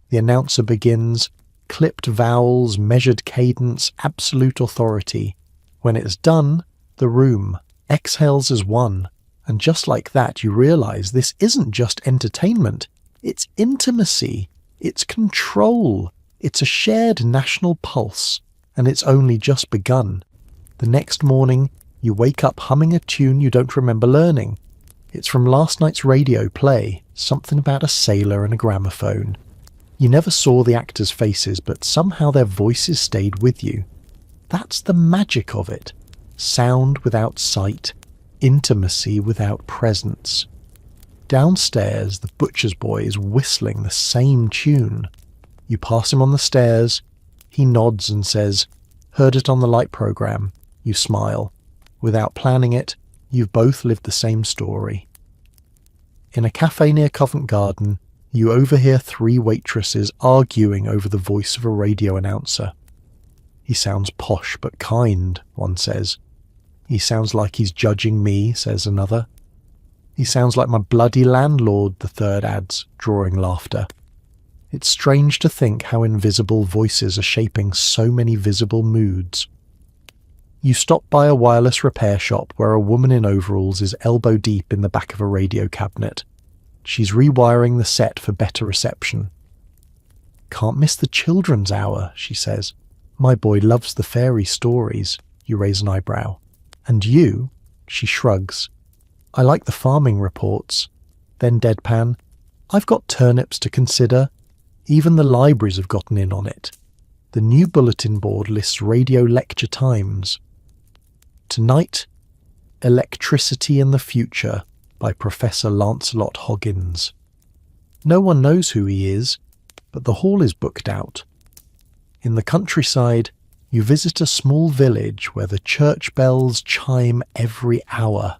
The announcer begins, clipped vowels, measured cadence, absolute authority. When it's done, the room exhales as one. And just like that, you realize this isn't just entertainment. It's intimacy. It's control. It's a shared national pulse. And it's only just begun. The next morning, you wake up humming a tune you don't remember learning. It's from last night's radio play, something about a sailor and a gramophone. You never saw the actors' faces, but somehow their voices stayed with you. That's the magic of it. Sound without sight, intimacy without presence. Downstairs, the butcher's boy is whistling the same tune. You pass him on the stairs. He nods and says, "Heard it on the light program." You smile. Without planning it, you've both lived the same story. In a cafe near Covent Garden, you overhear 3 waitresses arguing over the voice of a radio announcer. "He sounds posh but kind," one says. "He sounds like he's judging me," says another. "He sounds like my bloody landlord," the third adds, drawing laughter. It's strange to think how invisible voices are shaping so many visible moods. You stop by a wireless repair shop where a woman in overalls is elbow deep in the back of a radio cabinet. She's rewiring the set for better reception. "Can't miss the children's hour," she says. "My boy loves the fairy stories." You raise an eyebrow. "And you?" She shrugs. "I like the farming reports." Then deadpan, "I've got turnips to consider." Even the libraries have gotten in on it. The new bulletin board lists radio lecture times. Tonight, Electricity in the Future by Professor Lancelot Hoggins. No one knows who he is, but the hall is booked out. In the countryside, you visit a small village where the church bells chime every hour.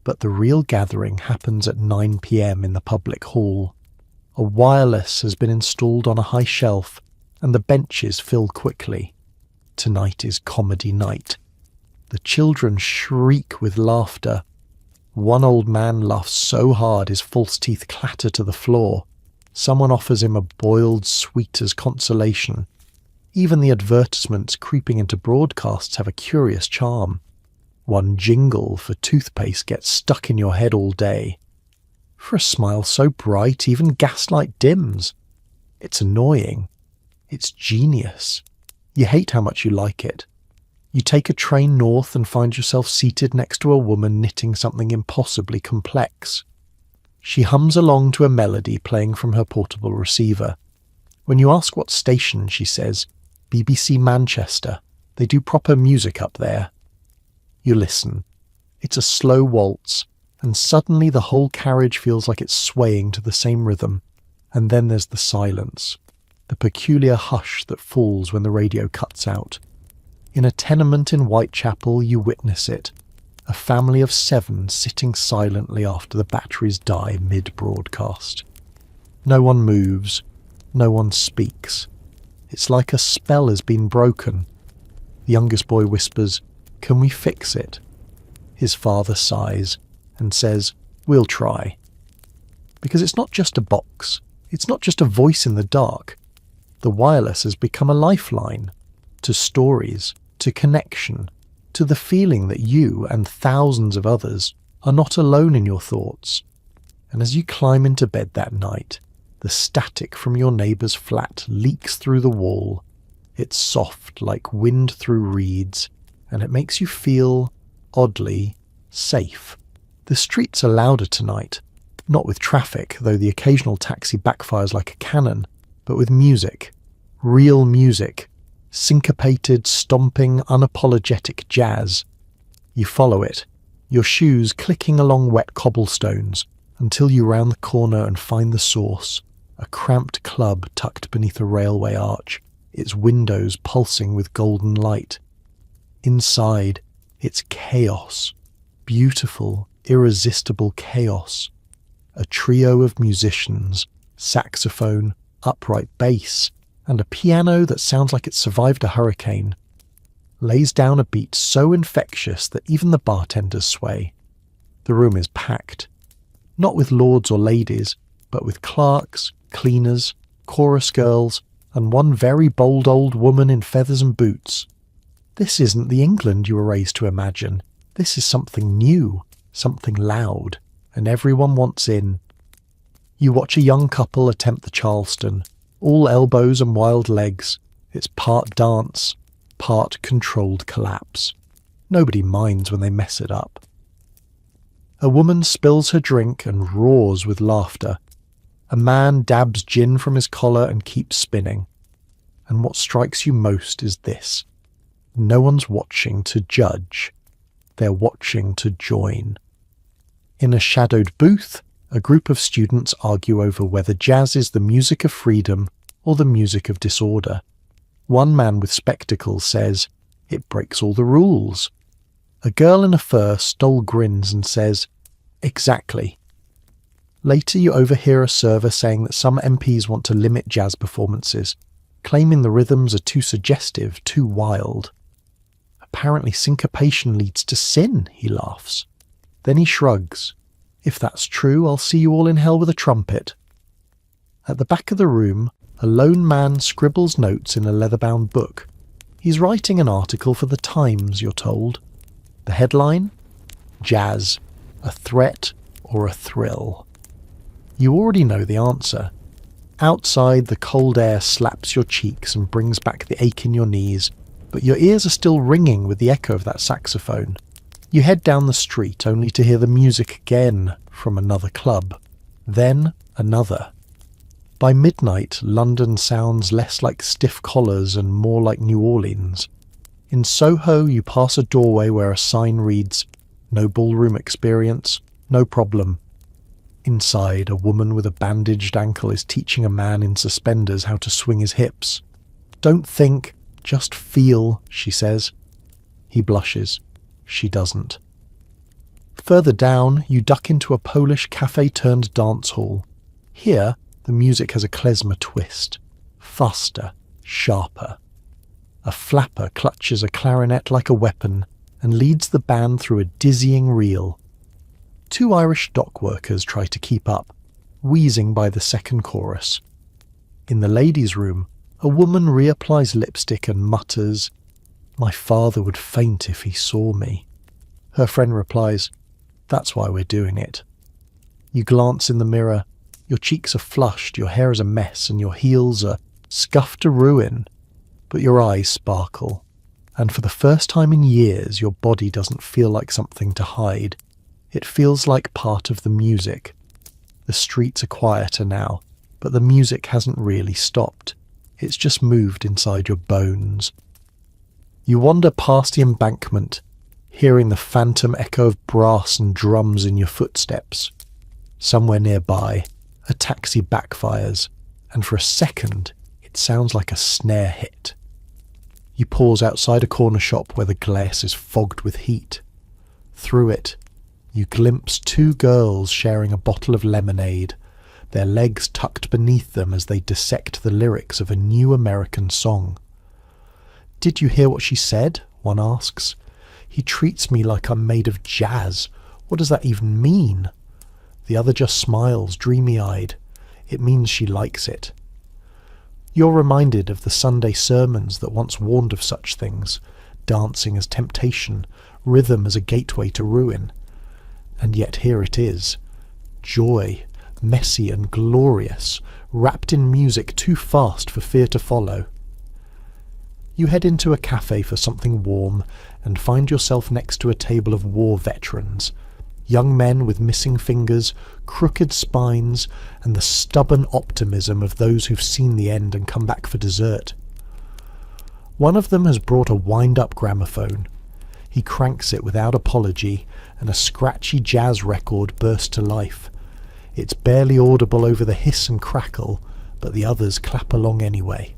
But the real gathering happens at 9 p.m. in the public hall. A wireless has been installed on a high shelf, and the benches fill quickly. Tonight is comedy night. The children shriek with laughter. One old man laughs so hard his false teeth clatter to the floor. Someone offers him a boiled sweet as consolation. Even the advertisements creeping into broadcasts have a curious charm. One jingle for toothpaste gets stuck in your head all day. For a smile so bright, even gaslight dims. It's annoying. It's genius. You hate how much you like it. You take a train north and find yourself seated next to a woman knitting something impossibly complex. She hums along to a melody playing from her portable receiver. When you ask what station, she says, "BBC Manchester. They do proper music up there." You listen. It's a slow waltz, and suddenly the whole carriage feels like it's swaying to the same rhythm. And then there's the silence, the peculiar hush that falls when the radio cuts out. In a tenement in Whitechapel, you witness it. A family of 7 sitting silently after the batteries die mid-broadcast. No one moves. No one speaks. It's like a spell has been broken. The youngest boy whispers, "Can we fix it?" His father sighs and says, "We'll try." Because it's not just a box. It's not just a voice in the dark. The wireless has become a lifeline to stories, to connection, to to the feeling that you and thousands of others are not alone in your thoughts. And as you climb into bed that night, the static from your neighbour's flat leaks through the wall. It's soft like wind through reeds, and it makes you feel, oddly, safe. The streets are louder tonight, not with traffic, though the occasional taxi backfires like a cannon, but with music. Real music. Syncopated, stomping, unapologetic jazz. You follow it, your shoes clicking along wet cobblestones, until you round the corner and find the source, a cramped club tucked beneath a railway arch, its windows pulsing with golden light. Inside, it's chaos. Beautiful, irresistible chaos. A trio of musicians, saxophone, upright bass, and a piano that sounds like it survived a hurricane, lays down a beat so infectious that even the bartenders sway. The room is packed, not with lords or ladies, but with clerks, cleaners, chorus girls, and one very bold old woman in feathers and boots. This isn't the England you were raised to imagine. This is something new, something loud, and everyone wants in. You watch a young couple attempt the Charleston, all elbows and wild legs. It's part dance, part controlled collapse. Nobody minds when they mess it up. A woman spills her drink and roars with laughter. A man dabs gin from his collar and keeps spinning. And what strikes you most is this. No one's watching to judge. They're watching to join. In a shadowed booth, a group of students argue over whether jazz is the music of freedom or the music of disorder. One man with spectacles says, "It breaks all the rules." A girl in a fur stole grins and says, "Exactly." Later you overhear a server saying that some MPs want to limit jazz performances, claiming the rhythms are too suggestive, too wild. Apparently syncopation leads to sin, he laughs. Then he shrugs. If that's true, I'll see you all in hell with a trumpet. At the back of the room, a lone man scribbles notes in a leather-bound book. He's writing an article for the Times, you're told. The headline? Jazz. A threat or a thrill? You already know the answer. Outside, the cold air slaps your cheeks and brings back the ache in your knees, but your ears are still ringing with the echo of that saxophone. You head down the street only to hear the music again from another club. Then another. By midnight, London sounds less like stiff collars and more like New Orleans. In Soho, you pass a doorway where a sign reads, "No ballroom experience, no problem." Inside, a woman with a bandaged ankle is teaching a man in suspenders how to swing his hips. "Don't think, just feel," she says. He blushes. She doesn't. Further down, you duck into a Polish cafe-turned-dance hall. Here, the music has a klezmer twist. Faster, sharper. A flapper clutches a clarinet like a weapon and leads the band through a dizzying reel. Two Irish dock workers try to keep up, wheezing by the second chorus. In the ladies' room, a woman reapplies lipstick and mutters, "My father would faint if he saw me." Her friend replies, "That's why we're doing it." You glance in the mirror. Your cheeks are flushed, your hair is a mess, and your heels are scuffed to ruin. But your eyes sparkle, and for the first time in years your body doesn't feel like something to hide. It feels like part of the music. The streets are quieter now, but the music hasn't really stopped. It's just moved inside your bones. You wander past the embankment, hearing the phantom echo of brass and drums in your footsteps. Somewhere nearby, a taxi backfires, and for a second, it sounds like a snare hit. You pause outside a corner shop where the glass is fogged with heat. Through it, you glimpse two girls sharing a bottle of lemonade, their legs tucked beneath them as they dissect the lyrics of a new American song. "Did you hear what she said?" one asks. "He treats me like I'm made of jazz. What does that even mean?" The other just smiles, dreamy-eyed. It means she likes it. You're reminded of the Sunday sermons that once warned of such things. dancing as temptation, rhythm as a gateway to ruin. And yet here it is. Joy, messy and glorious, wrapped in music too fast for fear to follow. You head into a cafe for something warm and find yourself next to a table of war veterans, young men with missing fingers, crooked spines, and the stubborn optimism of those who've seen the end and come back for dessert. One of them has brought a wind-up gramophone. He cranks it without apology, and a scratchy jazz record bursts to life. It's barely audible over the hiss and crackle, but the others clap along anyway.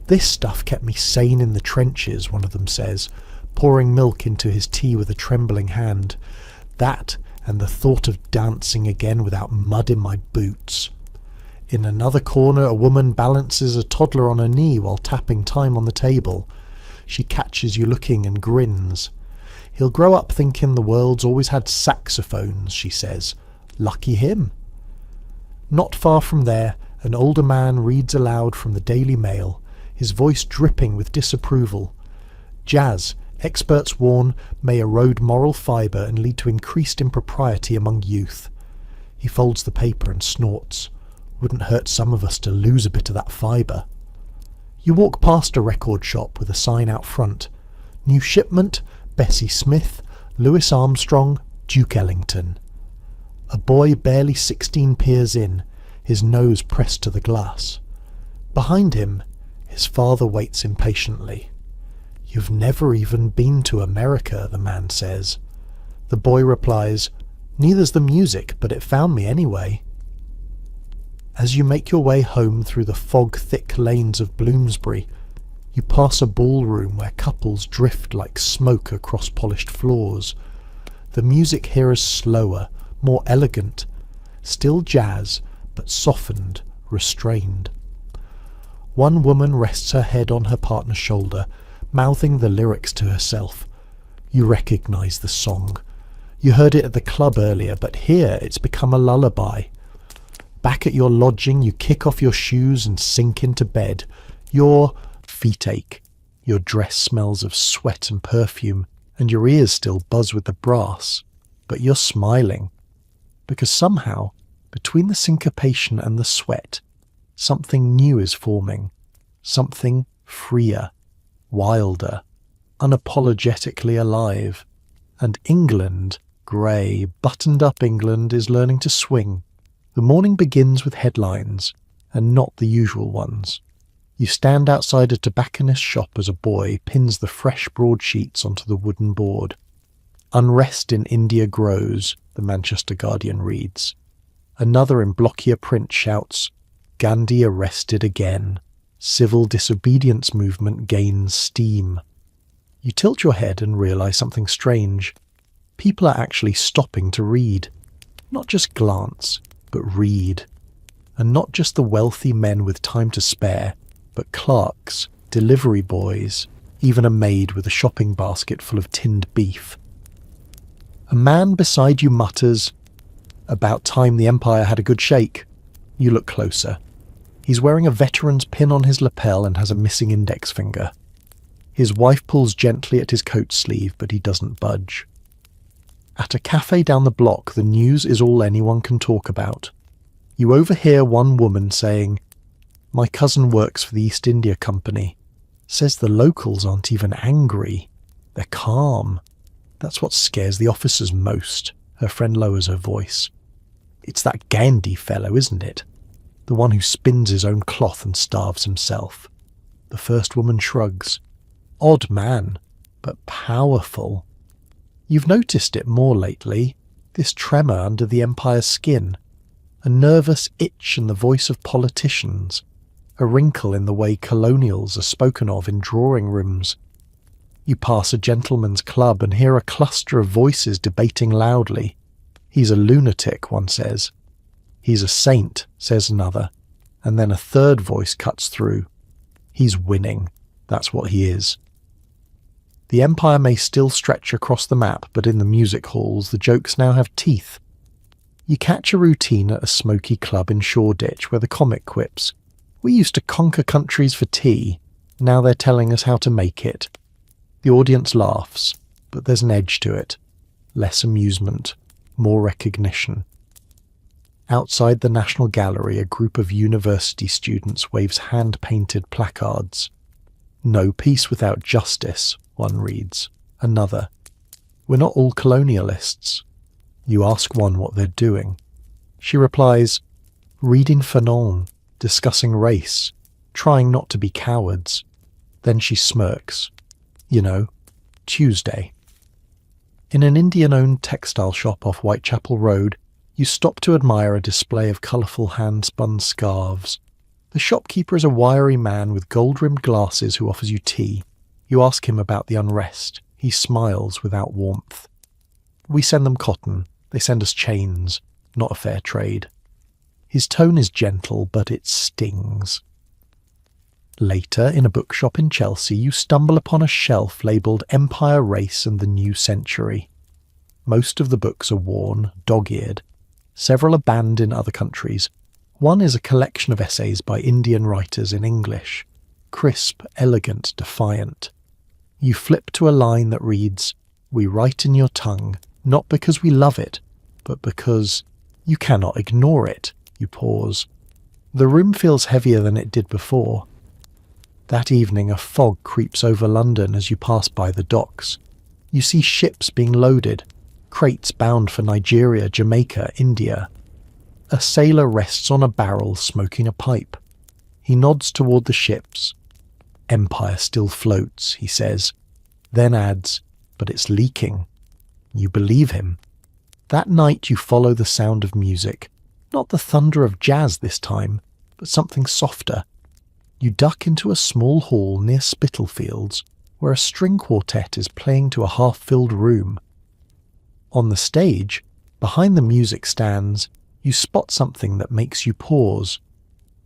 "This stuff kept me sane in the trenches," one of them says, pouring milk into his tea with a trembling hand. "That and the thought of dancing again without mud in my boots." In another corner, a woman balances a toddler on her knee while tapping time on the table. She catches you looking and grins. "He'll grow up thinking the world's always had saxophones," she says. "Lucky him." Not far from there, an older man reads aloud from the Daily Mail, his voice dripping with disapproval. "Jazz, experts warn, may erode moral fibre and lead to increased impropriety among youth." He folds the paper and snorts. "Wouldn't hurt some of us to lose a bit of that fibre." You walk past a record shop with a sign out front. "New shipment, Bessie Smith, Louis Armstrong, Duke Ellington." A boy barely 16 peers in, his nose pressed to the glass. Behind him, his father waits impatiently. "You've never even been to America," the man says. The boy replies, "Neither's the music, but it found me anyway." As you make your way home through the fog-thick lanes of Bloomsbury, you pass a ballroom where couples drift like smoke across polished floors. The music here is slower, more elegant, still jazz, but softened, restrained. One woman rests her head on her partner's shoulder, mouthing the lyrics to herself. You recognize the song. You heard it at the club earlier, but here it's become a lullaby. Back at your lodging, you kick off your shoes and sink into bed. Your feet ache. Your dress smells of sweat and perfume, and your ears still buzz with the brass. But you're smiling, because somehow, between the syncopation and the sweat, something new is forming. Something freer, wilder, unapologetically alive. And England, grey, buttoned-up England, is learning to swing. The morning begins with headlines, and not the usual ones. You stand outside a tobacconist's shop as a boy pins the fresh broadsheets onto the wooden board. "Unrest in India grows," the Manchester Guardian reads. Another in blockier print shouts, "Gandhi arrested again. Civil disobedience movement gains steam." You tilt your head and realise something strange. People are actually stopping to read. Not just glance, but read. And not just the wealthy men with time to spare, but clerks, delivery boys, even a maid with a shopping basket full of tinned beef. A man beside you mutters, "About time the Empire had a good shake." You look closer. He's wearing a veteran's pin on his lapel and has a missing index finger. His wife pulls gently at his coat sleeve, but he doesn't budge. At a cafe down the block, the news is all anyone can talk about. You overhear one woman saying, "My cousin works for the East India Company. Says the locals aren't even angry. They're calm. That's what scares the officers most." Her friend lowers her voice. "It's that Gandhi fellow, isn't it? The one who spins his own cloth and starves himself." The first woman shrugs. "Odd man, but powerful." You've noticed it more lately, this tremor under the Empire's skin, a nervous itch in the voice of politicians, a wrinkle in the way colonials are spoken of in drawing rooms. You pass a gentleman's club and hear a cluster of voices debating loudly. "He's a lunatic," one says. "He's a saint," says another, and then a third voice cuts through. "He's winning. That's what he is." The Empire may still stretch across the map, but in the music halls the jokes now have teeth. You catch a routine at a smoky club in Shoreditch where the comic quips, "We used to conquer countries for tea, now they're telling us how to make it." The audience laughs, but there's an edge to it. Less amusement, more recognition. Outside the National Gallery, a group of university students waves hand-painted placards. "No peace without justice," one reads. Another, "We're not all colonialists." You ask one what they're doing. She replies, "Reading Fanon, discussing race, trying not to be cowards." Then she smirks. You know, Tuesday. In an Indian-owned textile shop off Whitechapel Road, you stop to admire a display of colourful hand-spun scarves. The shopkeeper is a wiry man with gold-rimmed glasses who offers you tea. You ask him about the unrest. He smiles without warmth. "We send them cotton. They send us chains. Not a fair trade." His tone is gentle, but it stings. Later, in a bookshop in Chelsea, you stumble upon a shelf labelled Empire, Race and the New Century. Most of the books are worn, dog-eared. Several are banned in other countries. One is a collection of essays by Indian writers in English. Crisp, elegant, defiant. You flip to a line that reads, "We write in your tongue, not because we love it, but because you cannot ignore it." You pause. The room feels heavier than it did before. That evening, a fog creeps over London as you pass by the docks. You see ships being loaded, crates bound for Nigeria, Jamaica, India. A sailor rests on a barrel smoking a pipe. He nods toward the ships. "Empire still floats," he says, then adds, "but it's leaking." You believe him. That night you follow the sound of music, not the thunder of jazz this time, but something softer. You duck into a small hall near Spitalfields, where a string quartet is playing to a half-filled room. On the stage, behind the music stands, you spot something that makes you pause.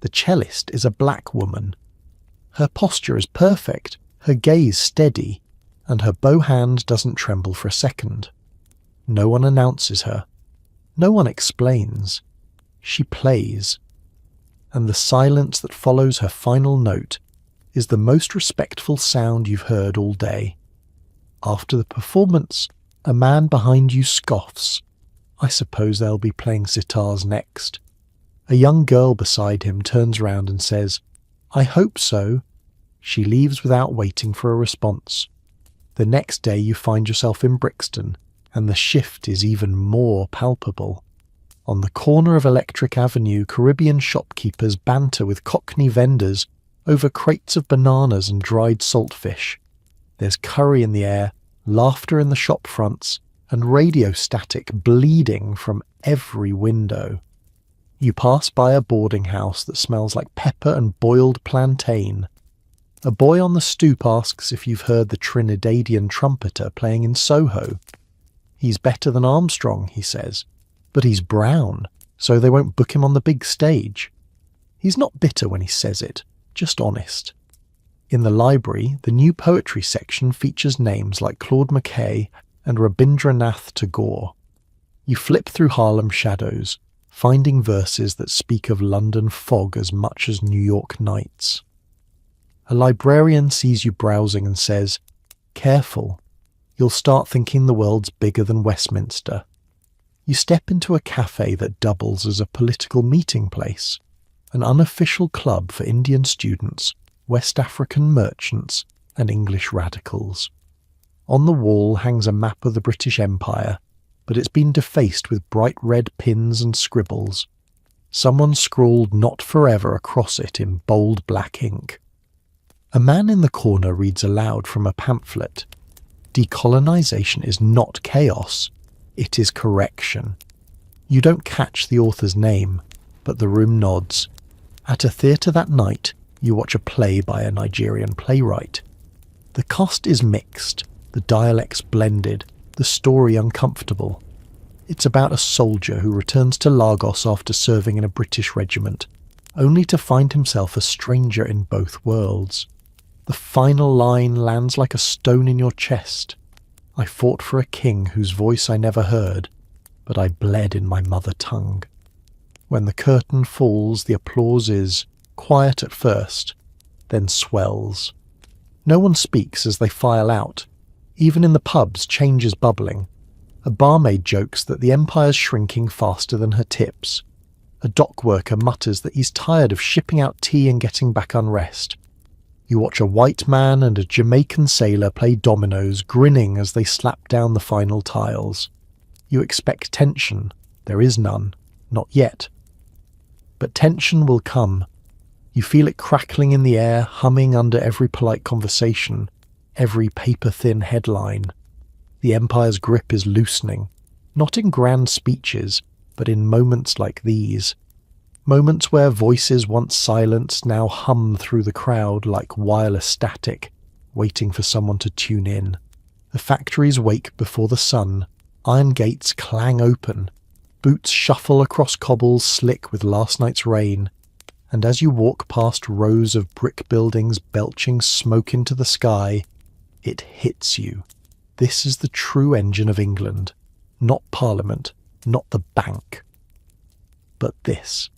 The cellist is a black woman. Her posture is perfect, her gaze steady, and her bow hand doesn't tremble for a second. No one announces her. No one explains. She plays. And the silence that follows her final note is the most respectful sound you've heard all day. After the performance, a man behind you scoffs. I suppose they'll be playing sitars next. A young girl beside him turns round and says, "I hope so." She leaves without waiting for a response. The next day you find yourself in Brixton, and the shift is even more palpable. On the corner of Electric Avenue, Caribbean shopkeepers banter with Cockney vendors over crates of bananas and dried saltfish. There's curry in the air, laughter in the shop fronts, and radio static bleeding from every window. You pass by a boarding house that smells like pepper and boiled plantain. A boy on the stoop asks if you've heard the Trinidadian trumpeter playing in Soho. "He's better than Armstrong," he says, "but he's brown, so they won't book him on the big stage." He's not bitter when he says it, just honest. In the library, the new poetry section features names like Claude McKay and Rabindranath Tagore. You flip through Harlem shadows, finding verses that speak of London fog as much as New York nights. A librarian sees you browsing and says, "Careful, you'll start thinking the world's bigger than Westminster." You step into a cafe that doubles as a political meeting place, an unofficial club for Indian students, West African merchants, and English radicals. On the wall hangs a map of the British Empire, but it's been defaced with bright red pins and scribbles. Someone scrawled "Not Forever" across it in bold black ink. A man in the corner reads aloud from a pamphlet. "Decolonization is not chaos, it is correction." You don't catch the author's name, but the room nods. At a theatre that night, you watch a play by a Nigerian playwright. The cast is mixed, the dialects blended, the story uncomfortable. It's about a soldier who returns to Lagos after serving in a British regiment, only to find himself a stranger in both worlds. The final line lands like a stone in your chest. "I fought for a king whose voice I never heard, but I bled in my mother tongue." When the curtain falls, the applause is quiet at first, then swells. No one speaks as they file out, Even in the pubs, change is bubbling. A barmaid jokes that the empire's shrinking faster than her tips. A dock worker mutters that he's tired of shipping out tea and getting back unrest. You watch a white man and a Jamaican sailor play dominoes, grinning as they slap down the final tiles. You expect tension. There is none. Not yet. But tension will come. You feel it crackling in the air, humming under every polite conversation, every paper-thin headline. The empire's grip is loosening, not in grand speeches, but in moments like these. Moments where voices once silenced now hum through the crowd like wireless static, waiting for someone to tune in. The factories wake before the sun, iron gates clang open, boots shuffle across cobbles slick with last night's rain, and as you walk past rows of brick buildings belching smoke into the sky, it hits you. This is the true engine of England. Not Parliament, not the bank. But this.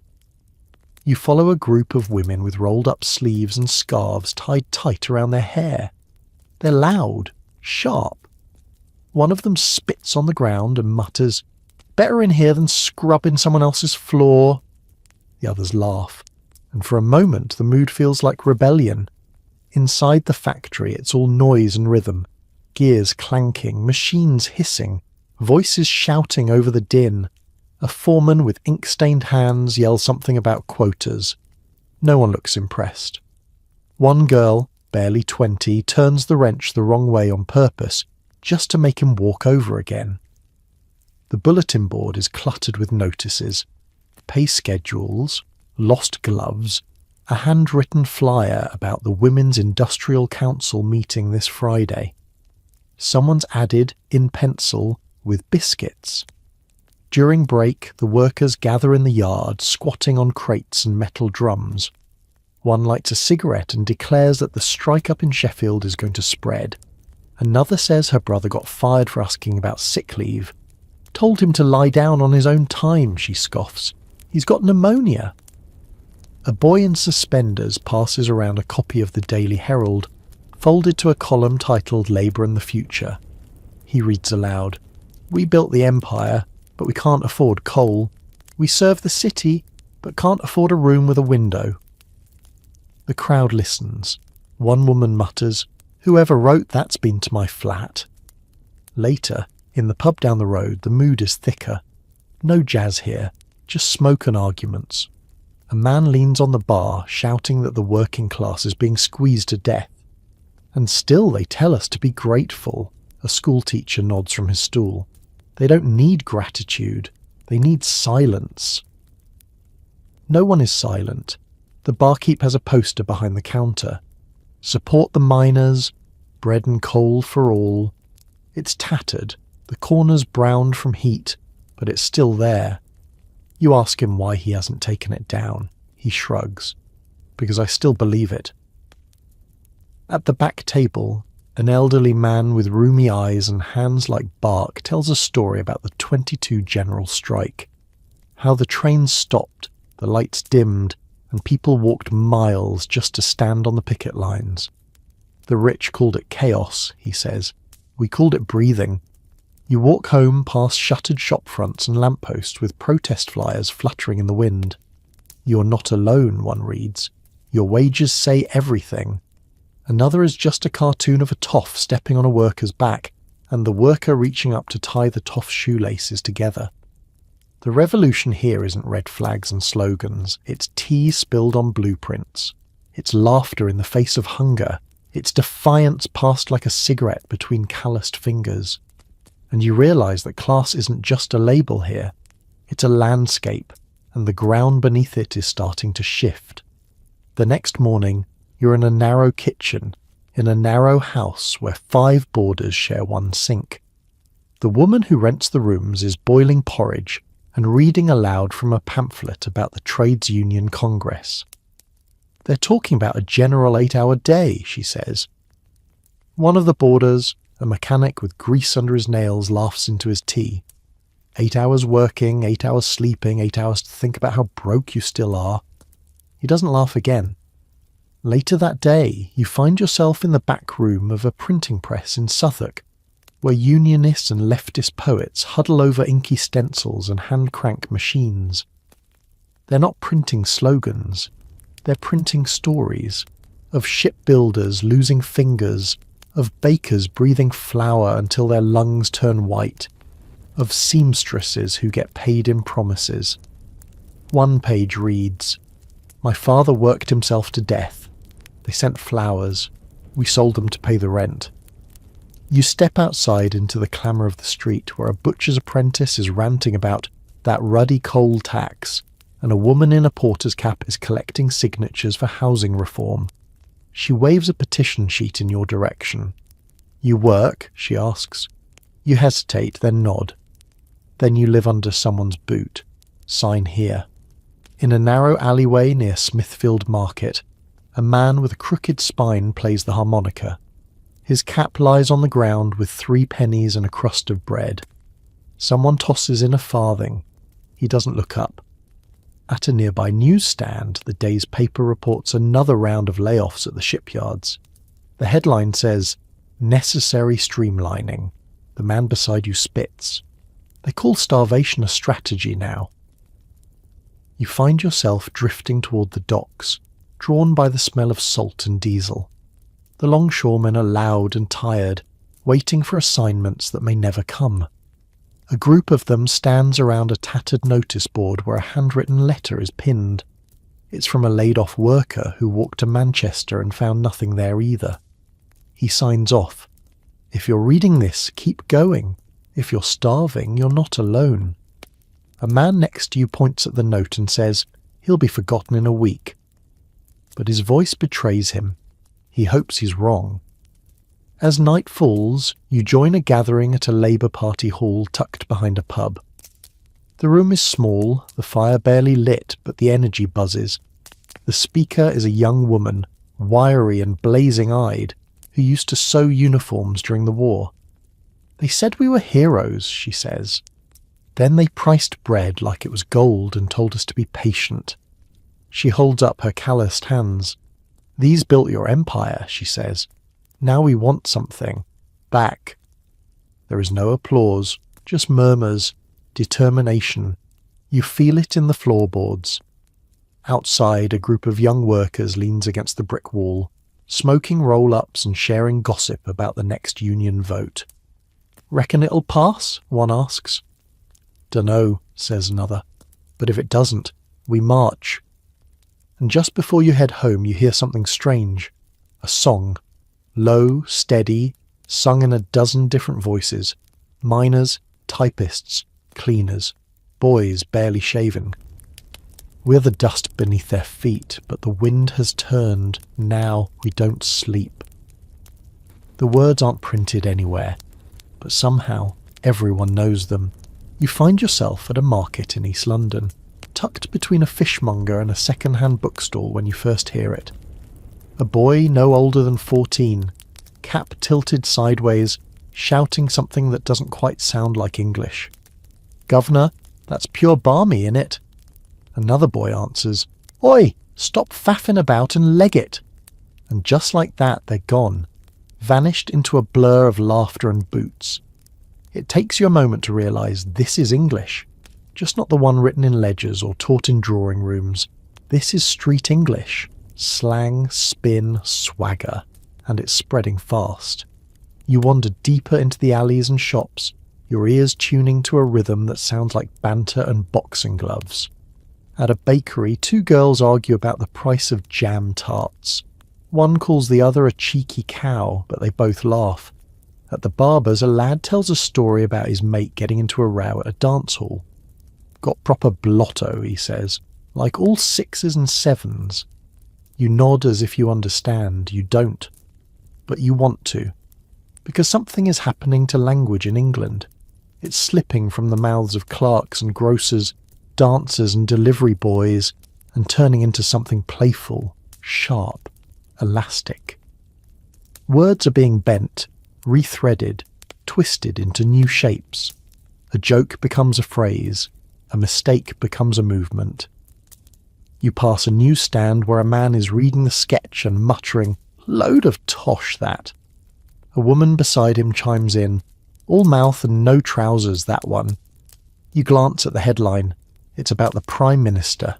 You follow a group of women with rolled-up sleeves and scarves tied tight around their hair. They're loud, sharp. One of them spits on the ground and mutters, "Better in here than scrubbing someone else's floor." The others laugh, and for a moment the mood feels like rebellion. Inside the factory it's all noise and rhythm, gears clanking, machines hissing, voices shouting over the din. A foreman with ink-stained hands yells something about quotas. No one looks impressed. One girl, barely 20, turns the wrench the wrong way on purpose, just to make him walk over again. The bulletin board is cluttered with notices, pay schedules, lost gloves, a handwritten flyer about the Women's Industrial Council meeting this Friday. Someone's added, in pencil, with biscuits. During break, the workers gather in the yard, squatting on crates and metal drums. One lights a cigarette and declares that the strike up in Sheffield is going to spread. Another says her brother got fired for asking about sick leave. Told him to lie down on his own time, she scoffs. He's got pneumonia. A boy in suspenders passes around a copy of the Daily Herald, folded to a column titled Labour and the Future. He reads aloud, "We built the empire, but we can't afford coal. We serve the city, but can't afford a room with a window." The crowd listens. One woman mutters, "Whoever wrote that's been to my flat." Later, in the pub down the road, the mood is thicker. No jazz here, just smoke and arguments. A man leans on the bar, shouting that the working class is being squeezed to death. And still they tell us to be grateful, a schoolteacher nods from his stool. They don't need gratitude, they need silence. No one is silent. The barkeep has a poster behind the counter. Support the miners, bread and coal for all. It's tattered, the corners browned from heat, but it's still there. You ask him why he hasn't taken it down. He shrugs. Because I still believe it. At the back table, an elderly man with rheumy eyes and hands like bark tells a story about the 22 general strike. How the trains stopped, the lights dimmed, and people walked miles just to stand on the picket lines. The rich called it chaos, he says. We called it breathing. You walk home past shuttered shop fronts and lampposts with protest flyers fluttering in the wind. You're not alone, one reads. Your wages say everything. Another is just a cartoon of a toff stepping on a worker's back, and the worker reaching up to tie the toff's shoelaces together. The revolution here isn't red flags and slogans, it's tea spilled on blueprints. It's laughter in the face of hunger. It's defiance passed like a cigarette between calloused fingers. And you realise that class isn't just a label here. It's a landscape, and the ground beneath it is starting to shift. The next morning, you're in a narrow kitchen, in a narrow house where 5 boarders share one sink. The woman who rents the rooms is boiling porridge and reading aloud from a pamphlet about the Trades Union Congress. They're talking about a general 8-hour day, she says. One of the boarders, a mechanic with grease under his nails, laughs into his tea. 8 hours working, 8 hours sleeping, 8 hours to think about how broke you still are. He doesn't laugh again. Later that day, you find yourself in the back room of a printing press in Southwark, where unionists and leftist poets huddle over inky stencils and hand-crank machines. They're not printing slogans, they're printing stories of shipbuilders losing fingers, of bakers breathing flour until their lungs turn white, of seamstresses who get paid in promises. One page reads, "My father worked himself to death. They sent flowers. We sold them to pay the rent." You step outside into the clamour of the street, where a butcher's apprentice is ranting about that ruddy coal tax, and a woman in a porter's cap is collecting signatures for housing reform. She waves a petition sheet in your direction. "You work?" she asks. You hesitate, then nod. Then you live under someone's boot. Sign here. In a narrow alleyway near Smithfield Market, a man with a crooked spine plays the harmonica. His cap lies on the ground with 3 pennies and a crust of bread. Someone tosses in a farthing. He doesn't look up. At a nearby newsstand, the day's paper reports another round of layoffs at the shipyards. The headline says, "Necessary streamlining." The man beside you spits. They call starvation a strategy now. You find yourself drifting toward the docks, drawn by the smell of salt and diesel. The longshoremen are loud and tired, waiting for assignments that may never come. A group of them stands around a tattered notice board where a handwritten letter is pinned. It's from a laid-off worker who walked to Manchester and found nothing there either. He signs off. If you're reading this, keep going. If you're starving, you're not alone. A man next to you points at the note and says, "He'll be forgotten in a week." But his voice betrays him. He hopes he's wrong. As night falls, you join a gathering at a Labour Party hall tucked behind a pub. The room is small, the fire barely lit, but the energy buzzes. The speaker is a young woman, wiry and blazing-eyed, who used to sew uniforms during the war. "They said we were heroes," she says. Then they priced bread like it was gold and told us to be patient. She holds up her calloused hands. "These built your empire," she says. "Now we want something. Back." There is no applause, just murmurs, determination. You feel it in the floorboards. Outside, a group of young workers leans against the brick wall, smoking roll-ups and sharing gossip about the next union vote. "Reckon it'll pass?" one asks. "Dunno," says another. "But if it doesn't, we march." And just before you head home, you hear something strange. A song. Low, steady, sung in a dozen different voices. Miners, typists, cleaners, boys barely shaven. We're the dust beneath their feet, but the wind has turned. Now we don't sleep. The words aren't printed anywhere, but somehow everyone knows them. You find yourself at a market in East London, tucked between a fishmonger and a second-hand bookstall when you first hear it. A boy no older than 14, cap tilted sideways, shouting something that doesn't quite sound like English. "Governor, that's pure barmy, innit?" Another boy answers, "Oi, stop faffing about and leg it." And just like that, they're gone, vanished into a blur of laughter and boots. It takes you a moment to realise this is English, just not the one written in ledgers or taught in drawing rooms. This is street English, slang, spin, swagger, and it's spreading fast. You wander deeper into the alleys and shops, your ears tuning to a rhythm that sounds like banter and boxing gloves. At a bakery, 2 girls argue about the price of jam tarts. One calls the other a cheeky cow, but they both laugh. At the barber's, a lad tells a story about his mate getting into a row at a dance hall. "Got proper blotto," he says, "like all 6s and 7s. You nod as if you understand. You don't. But you want to. Because something is happening to language in England. It's slipping from the mouths of clerks and grocers, dancers and delivery boys, and turning into something playful, sharp, elastic. Words are being bent, rethreaded, twisted into new shapes. A joke becomes a phrase. A mistake becomes a movement. You pass a newsstand where a man is reading the sketch and muttering, "Load of tosh, that." A woman beside him chimes in, "All mouth and no trousers, that one." You glance at the headline. It's about the Prime Minister.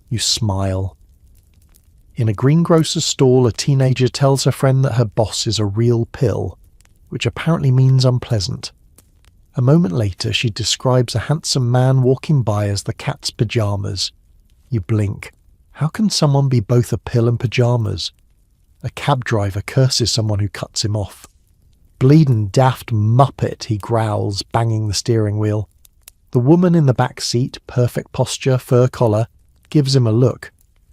You smile. In a greengrocer's stall, a teenager tells her friend that her boss is a real pill, which apparently means unpleasant. A moment later, she describes a handsome man walking by as the cat's pyjamas. You blink. How can someone be both a pill and pyjamas? A cab driver curses someone who cuts him off. "Bleedin' daft muppet," he growls, banging the steering wheel. The woman in the back seat, perfect posture, fur collar, gives him a look.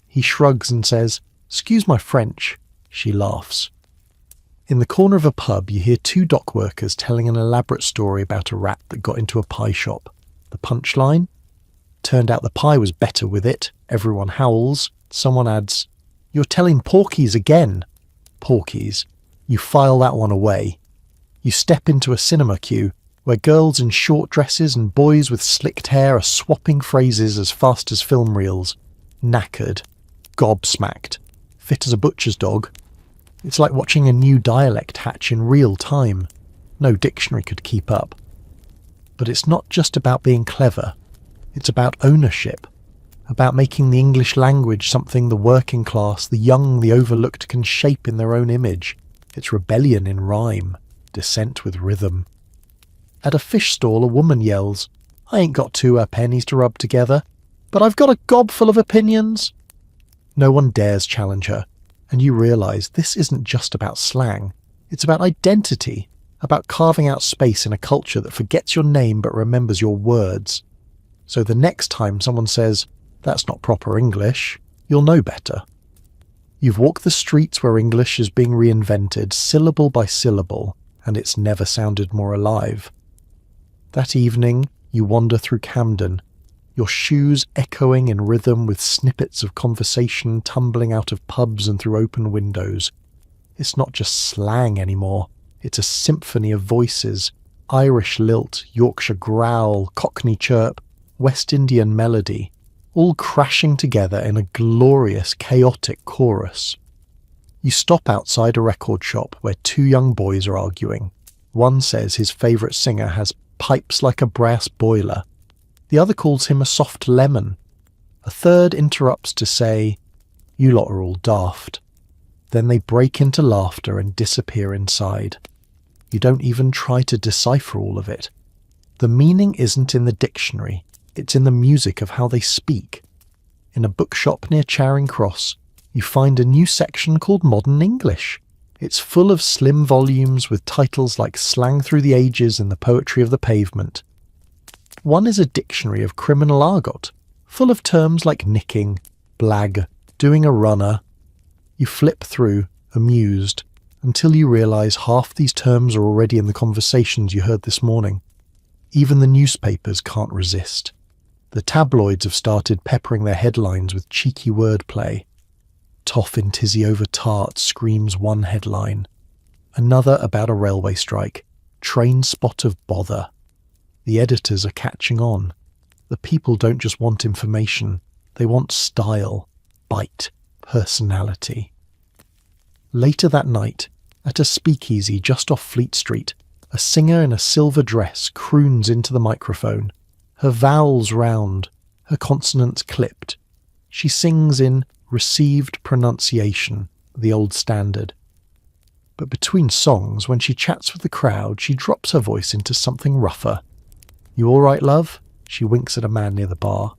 He shrugs and says, "Excuse my French." She laughs. In the corner of a pub, you hear two dock workers telling an elaborate story about a rat that got into a pie shop. The punchline? Turned out the pie was better with it. Everyone howls. Someone adds, "You're telling porkies again." Porkies. You file that one away. You step into a cinema queue where girls in short dresses and boys with slicked hair are swapping phrases as fast as film reels. Knackered. Gobsmacked. Fit as a butcher's dog. It's like watching a new dialect hatch in real time. No dictionary could keep up. But it's not just about being clever. It's about ownership. About making the English language something the working class, the young, the overlooked can shape in their own image. It's rebellion in rhyme. Dissent with rhythm. At a fish stall, a woman yells, "I ain't got two pennies to rub together, but I've got a gob full of opinions." No one dares challenge her, and you realise this isn't just about slang. It's about identity, about carving out space in a culture that forgets your name but remembers your words. So the next time someone says, "That's not proper English," you'll know better. You've walked the streets where English is being reinvented, syllable by syllable, and it's never sounded more alive. That evening, you wander through Camden, your shoes echoing in rhythm with snippets of conversation tumbling out of pubs and through open windows. It's not just slang anymore. It's a symphony of voices, Irish lilt, Yorkshire growl, Cockney chirp, West Indian melody, all crashing together in a glorious, chaotic chorus. You stop outside a record shop where two young boys are arguing. One says his favourite singer has pipes like a brass boiler. The other calls him a soft lemon. A third interrupts to say, "You lot are all daft." Then they break into laughter and disappear inside. You don't even try to decipher all of it. The meaning isn't in the dictionary, it's in the music of how they speak. In a bookshop near Charing Cross, you find a new section called Modern English. It's full of slim volumes with titles like Slang Through the Ages and The Poetry of the Pavement. One is a dictionary of criminal argot, full of terms like nicking, blag, doing a runner. You flip through, amused, until you realise half these terms are already in the conversations you heard this morning. Even the newspapers can't resist. The tabloids have started peppering their headlines with cheeky wordplay. Toff in tizzy over tart screams one headline. Another about a railway strike. Train spot of bother. The editors are catching on. The people don't just want information. They want style, bite, personality. Later that night, at a speakeasy just off Fleet Street, a singer in a silver dress croons into the microphone. Her vowels round, her consonants clipped. She sings in received pronunciation, the old standard. But between songs, when she chats with the crowd, she drops her voice into something rougher. "You all right, love?" She winks at a man near the bar.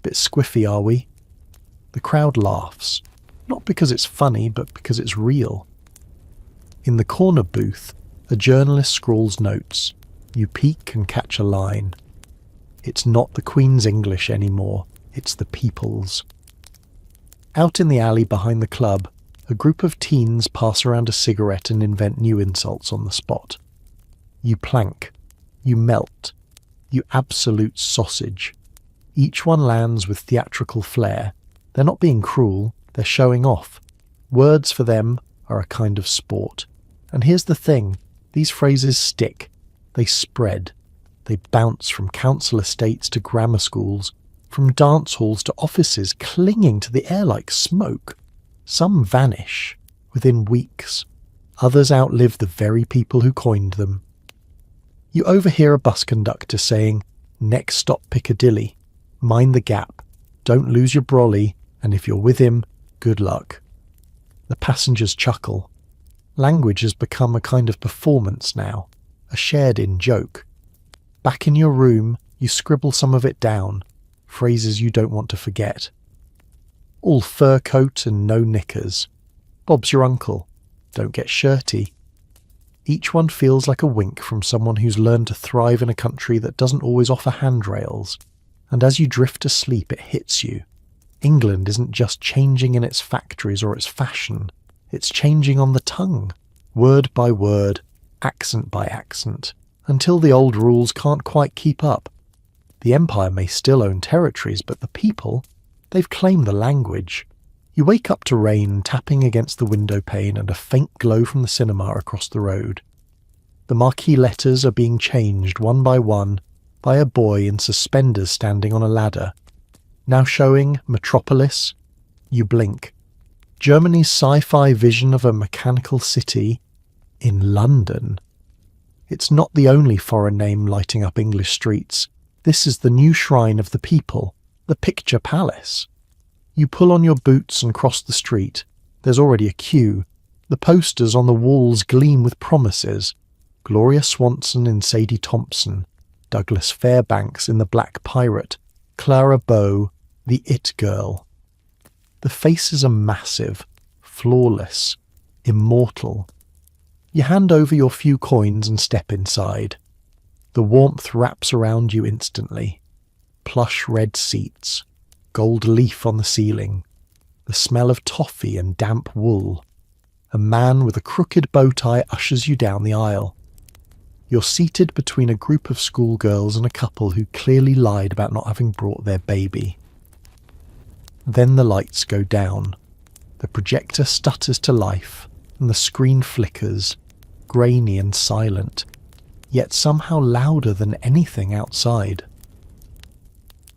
"Bit squiffy, are we?" The crowd laughs, not because it's funny, but because it's real. In the corner booth, a journalist scrawls notes. You peek and catch a line. It's not the Queen's English anymore, it's the people's. Out in the alley behind the club, a group of teens pass around a cigarette and invent new insults on the spot. You plank. You melt. You absolute sausage. Each one lands with theatrical flair. They're not being cruel, they're showing off. Words for them are a kind of sport. And here's the thing, these phrases stick. They spread. They bounce from council estates to grammar schools, from dance halls to offices clinging to the air like smoke. Some vanish within weeks. Others outlive the very people who coined them. You overhear a bus conductor saying, "Next stop Piccadilly. Mind the gap. Don't lose your brolly, and if you're with him, good luck." The passengers chuckle. Language has become a kind of performance now, a shared-in joke. Back in your room, you scribble some of it down, phrases you don't want to forget. All fur coat and no knickers. Bob's your uncle. Don't get shirty. Each one feels like a wink from someone who's learned to thrive in a country that doesn't always offer handrails. And as you drift to sleep, it hits you. England isn't just changing in its factories or its fashion. It's changing on the tongue, word by word, accent by accent, until the old rules can't quite keep up. The empire may still own territories, but the people, they've claimed the language. You wake up to rain tapping against the window pane and a faint glow from the cinema across the road. The marquee letters are being changed one by a boy in suspenders standing on a ladder. Now showing Metropolis. You blink. Germany's sci-fi vision of a mechanical city in London. It's not the only foreign name lighting up English streets. This is the new shrine of the people, the Picture Palace. You pull on your boots and cross the street. There's already a queue. The posters on the walls gleam with promises. Gloria Swanson in Sadie Thompson, Douglas Fairbanks in The Black Pirate, Clara Bow, the It Girl. The faces are massive, flawless, immortal. You hand over your few coins and step inside. The warmth wraps around you instantly. Plush red seats, gold leaf on the ceiling, the smell of toffee and damp wool. A man with a crooked bow tie ushers you down the aisle. You're seated between a group of schoolgirls and a couple who clearly lied about not having brought their baby. Then the lights go down. The projector stutters to life, and the screen flickers, grainy and silent, yet somehow louder than anything outside.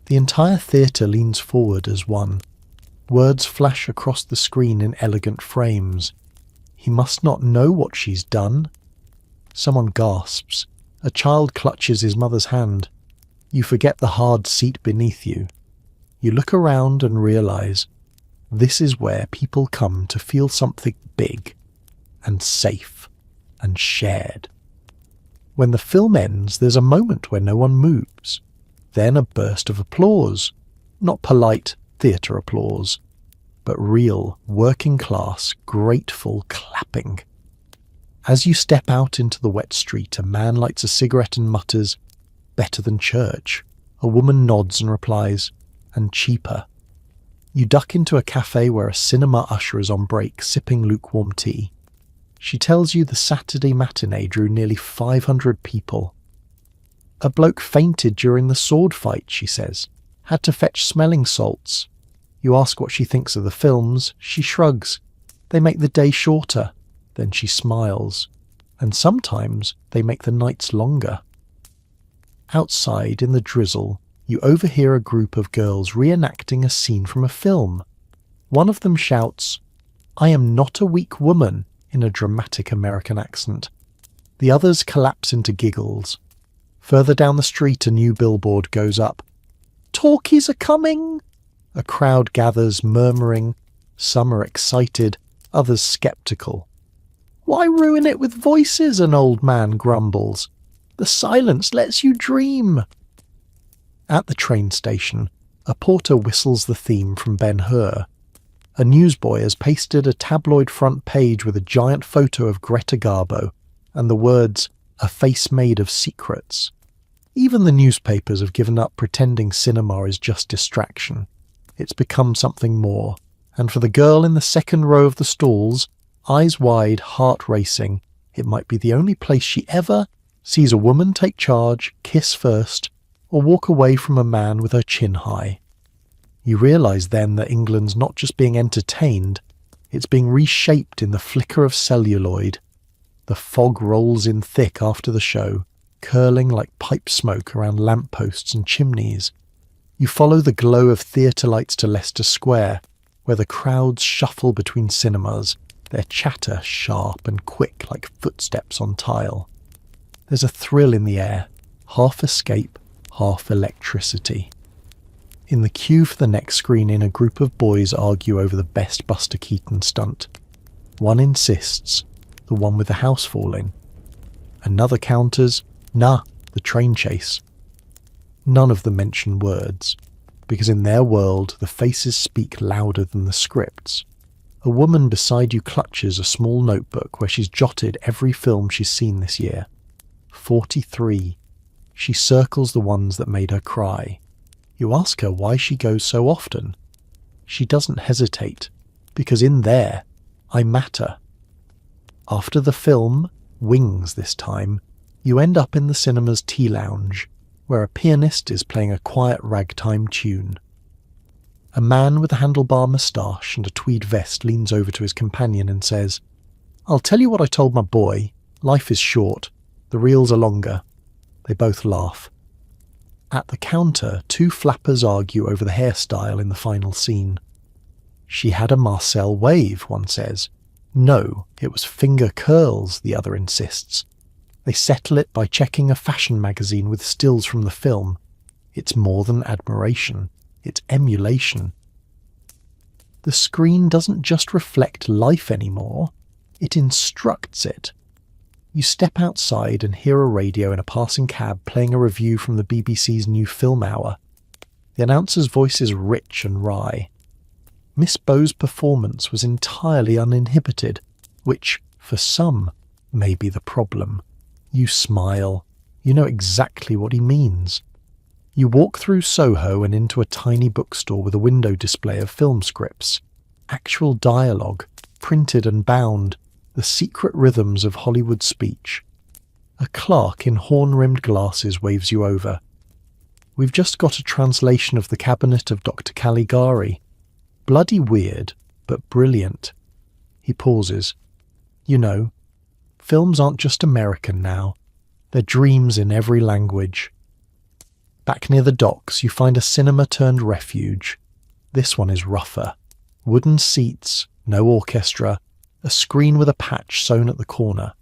The entire theatre leans forward as one. Words flash across the screen in elegant frames. He must not know what she's done. Someone gasps. A child clutches his mother's hand. You forget the hard seat beneath you. You look around and realise this is where people come to feel something big and safe and shared. When the film ends, there's a moment where no one moves. Then a burst of applause. Not polite theatre applause, but real, working-class, grateful clapping. As you step out into the wet street, a man lights a cigarette and mutters, "Better than church." A woman nods and replies, "And cheaper." You duck into a cafe where a cinema usher is on break, sipping lukewarm tea. She tells you the Saturday matinee drew nearly 500 people. "A bloke fainted during the sword fight," she says. "Had to fetch smelling salts." You ask what she thinks of the films. She shrugs. They make the day shorter. Then she smiles. And sometimes they make the nights longer. Outside, in the drizzle, you overhear a group of girls reenacting a scene from a film. One of them shouts, "I am not a weak woman," in a dramatic American accent. The others collapse into giggles. Further down the street, a new billboard goes up. "Talkies are coming!" A crowd gathers, murmuring. Some are excited, others sceptical. "Why ruin it with voices?" an old man grumbles. "The silence lets you dream." At the train station, a porter whistles the theme from Ben-Hur. A newsboy has pasted a tabloid front page with a giant photo of Greta Garbo and the words, "A face made of secrets." Even the newspapers have given up pretending cinema is just distraction. It's become something more, and for the girl in the second row of the stalls, eyes wide, heart racing, it might be the only place she ever sees a woman take charge, kiss first, or walk away from a man with her chin high. You realise then that England's not just being entertained, it's being reshaped in the flicker of celluloid. The fog rolls in thick after the show, curling like pipe smoke around lampposts and chimneys. You follow the glow of theatre lights to Leicester Square, where the crowds shuffle between cinemas, their chatter sharp and quick like footsteps on tile. There's a thrill in the air, half escape, half electricity. In the queue for the next screening, a group of boys argue over the best Buster Keaton stunt. One insists, the one with the house falling. Another counters, nah, the train chase. None of them mention words, because in their world the faces speak louder than the scripts. A woman beside you clutches a small notebook where she's jotted every film she's seen this year. 43. She circles the ones that made her cry. You ask her why she goes so often. She doesn't hesitate, because in there, I matter. After the film, Wings this time, you end up in the cinema's tea lounge, where a pianist is playing a quiet ragtime tune. A man with a handlebar moustache and a tweed vest leans over to his companion and says, "I'll tell you what I told my boy. Life is short. The reels are longer." They both laugh. At the counter, two flappers argue over the hairstyle in the final scene. "She had a Marcel wave," one says. "No, it was finger curls," the other insists. They settle it by checking a fashion magazine with stills from the film. It's more than admiration. It's emulation. The screen doesn't just reflect life anymore. It instructs it. You step outside and hear a radio in a passing cab playing a review from the BBC's new film hour. The announcer's voice is rich and wry. Miss Bow's performance was entirely uninhibited, which, for some, may be the problem. You smile. You know exactly what he means. You walk through Soho and into a tiny bookstore with a window display of film scripts. Actual dialogue, printed and bound, the secret rhythms of Hollywood speech. A clerk in horn-rimmed glasses waves you over. "We've just got a translation of the Cabinet of Dr. Caligari. Bloody weird, but brilliant." He pauses. "You know, films aren't just American now. They're dreams in every language." Back near the docks, you find a cinema-turned-refuge. This one is rougher. Wooden seats, no orchestra, a screen with a patch sewn at the corner.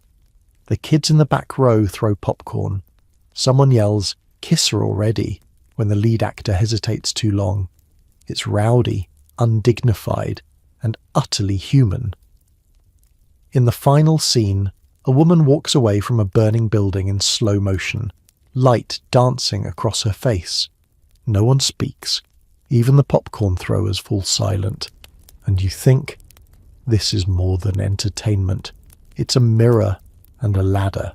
The kids in the back row throw popcorn. Someone yells, "Kiss her already," when the lead actor hesitates too long. It's rowdy, undignified, and utterly human. In the final scene, a woman walks away from a burning building in slow motion, light dancing across her face. No one speaks. Even the popcorn throwers fall silent. And you think, this is more than entertainment. It's a mirror and a ladder.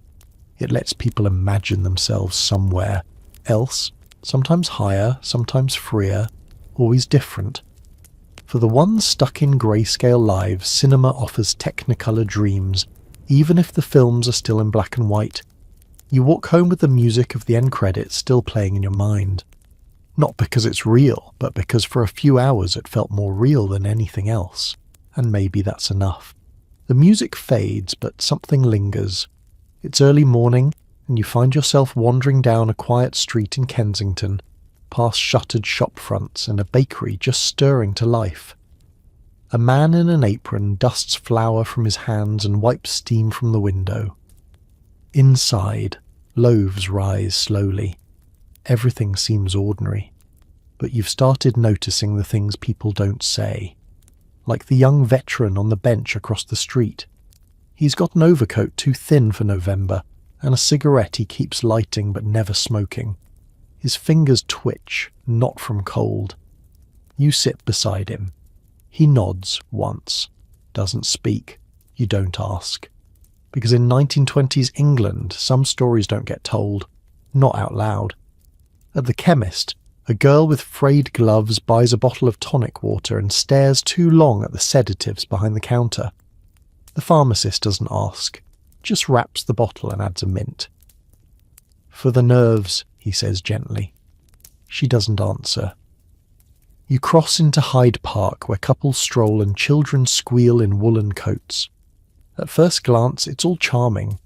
It lets people imagine themselves somewhere else, sometimes higher, sometimes freer, always different. For the ones stuck in grayscale lives, cinema offers technicolor dreams, even if the films are still in black and white. You walk home with the music of the end credits still playing in your mind. Not because it's real, but because for a few hours it felt more real than anything else. And maybe that's enough. The music fades, but something lingers. It's early morning, and you find yourself wandering down a quiet street in Kensington, past shuttered shop fronts and a bakery just stirring to life. A man in an apron dusts flour from his hands and wipes steam from the window. Inside, loaves rise slowly. Everything seems ordinary, but you've started noticing the things people don't say. Like the young veteran on the bench across the street. He's got an overcoat too thin for November, and a cigarette he keeps lighting but never smoking. His fingers twitch, not from cold. You sit beside him. He nods once, doesn't speak. You don't ask. Because in 1920s England, some stories don't get told, not out loud. At the chemist, a girl with frayed gloves buys a bottle of tonic water and stares too long at the sedatives behind the counter. The pharmacist doesn't ask, just wraps the bottle and adds a mint. "For the nerves," he says gently. She doesn't answer. You cross into Hyde Park, where couples stroll and children squeal in woolen coats. At first glance, it's all charming,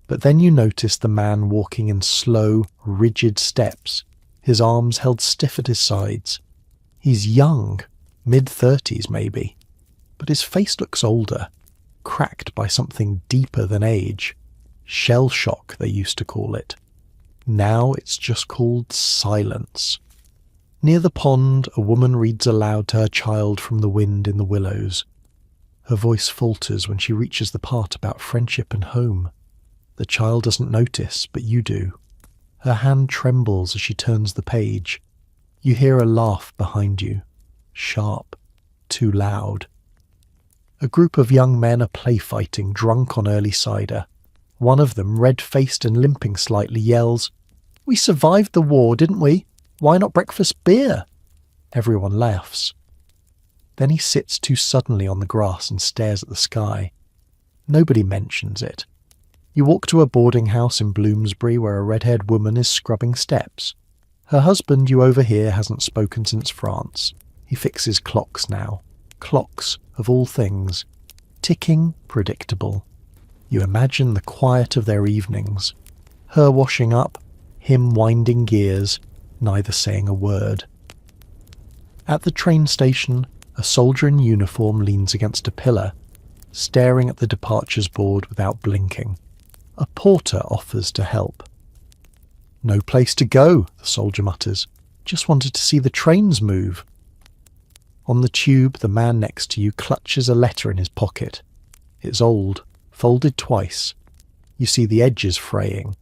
but then you notice the man walking in slow, rigid steps. his arms held stiff at his sides. He's young, mid-30s maybe, but his face looks older, cracked by something deeper than age. Shell shock, they used to call it. Now it's just called silence. Near the pond, a woman reads aloud to her child from the wind in the willows. Her voice falters when she reaches the part about friendship and home. The child doesn't notice, but you do. Her hand trembles as she turns the page. You hear a laugh behind you. Sharp. Too loud. A group of young men are play-fighting, drunk on early cider. One of them, red-faced and limping slightly, yells, "We survived the war, didn't we? Why not breakfast beer?" Everyone laughs. Then he sits too suddenly on the grass and stares at the sky. Nobody mentions it. You walk to a boarding house in Bloomsbury where a red-haired woman is scrubbing steps. Her husband, you overhear, hasn't spoken since France. He fixes clocks now. Clocks, of all things. Ticking, predictable. You imagine the quiet of their evenings. Her washing up, him winding gears, neither saying a word. At the train station, a soldier in uniform leans against a pillar, staring at the departures board without blinking. A porter offers to help. "No place to go," the soldier mutters. "Just wanted to see the trains move." On the tube, the man next to you clutches a letter in his pocket. It's old, folded twice. You see the edges fraying.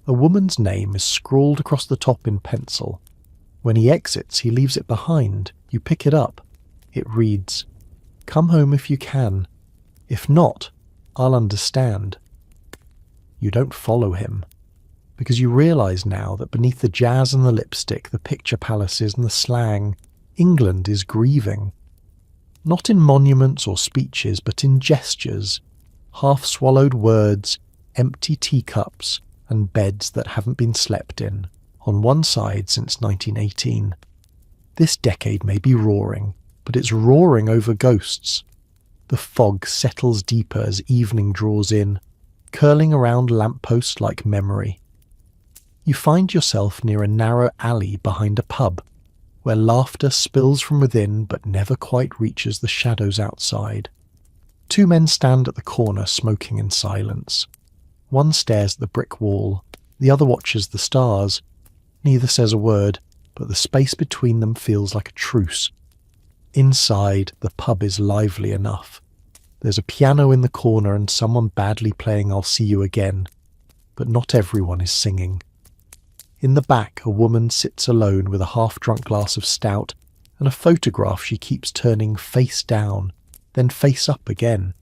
A woman's name is scrawled across the top in pencil. When he exits, he leaves it behind. You pick it up. It reads, "Come home if you can. If not, I'll understand." You don't follow him, because you realise now that beneath the jazz and the lipstick, the picture palaces and the slang, England is grieving. Not in monuments or speeches, but in gestures, half-swallowed words, empty teacups, and beds that haven't been slept in, on one side since 1918. This decade may be roaring, but it's roaring over ghosts. The fog settles deeper as evening draws in, curling around lampposts like memory. You find yourself near a narrow alley behind a pub, where laughter spills from within but never quite reaches the shadows outside. Two men stand at the corner smoking in silence. One stares at the brick wall, the other watches the stars. Neither says a word, but the space between them feels like a truce. Inside, the pub is lively enough. There's a piano in the corner and someone badly playing "I'll See You Again," but not everyone is singing. In the back, a woman sits alone with a half-drunk glass of stout and a photograph she keeps turning face down, then face up again.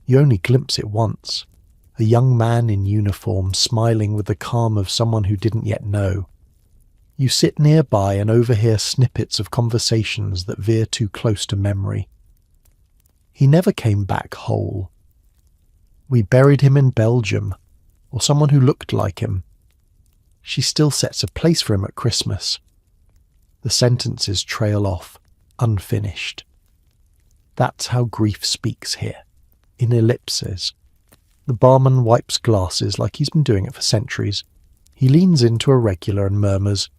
You only glimpse it once. A young man in uniform smiling with the calm of someone who didn't yet know. You sit nearby and overhear snippets of conversations that veer too close to memory. He never came back whole. We buried him in Belgium, or someone who looked like him. She still sets a place for him at Christmas. The sentences trail off, unfinished. That's how grief speaks here, in ellipses. The barman wipes glasses like he's been doing it for centuries. He leans into a regular and murmurs,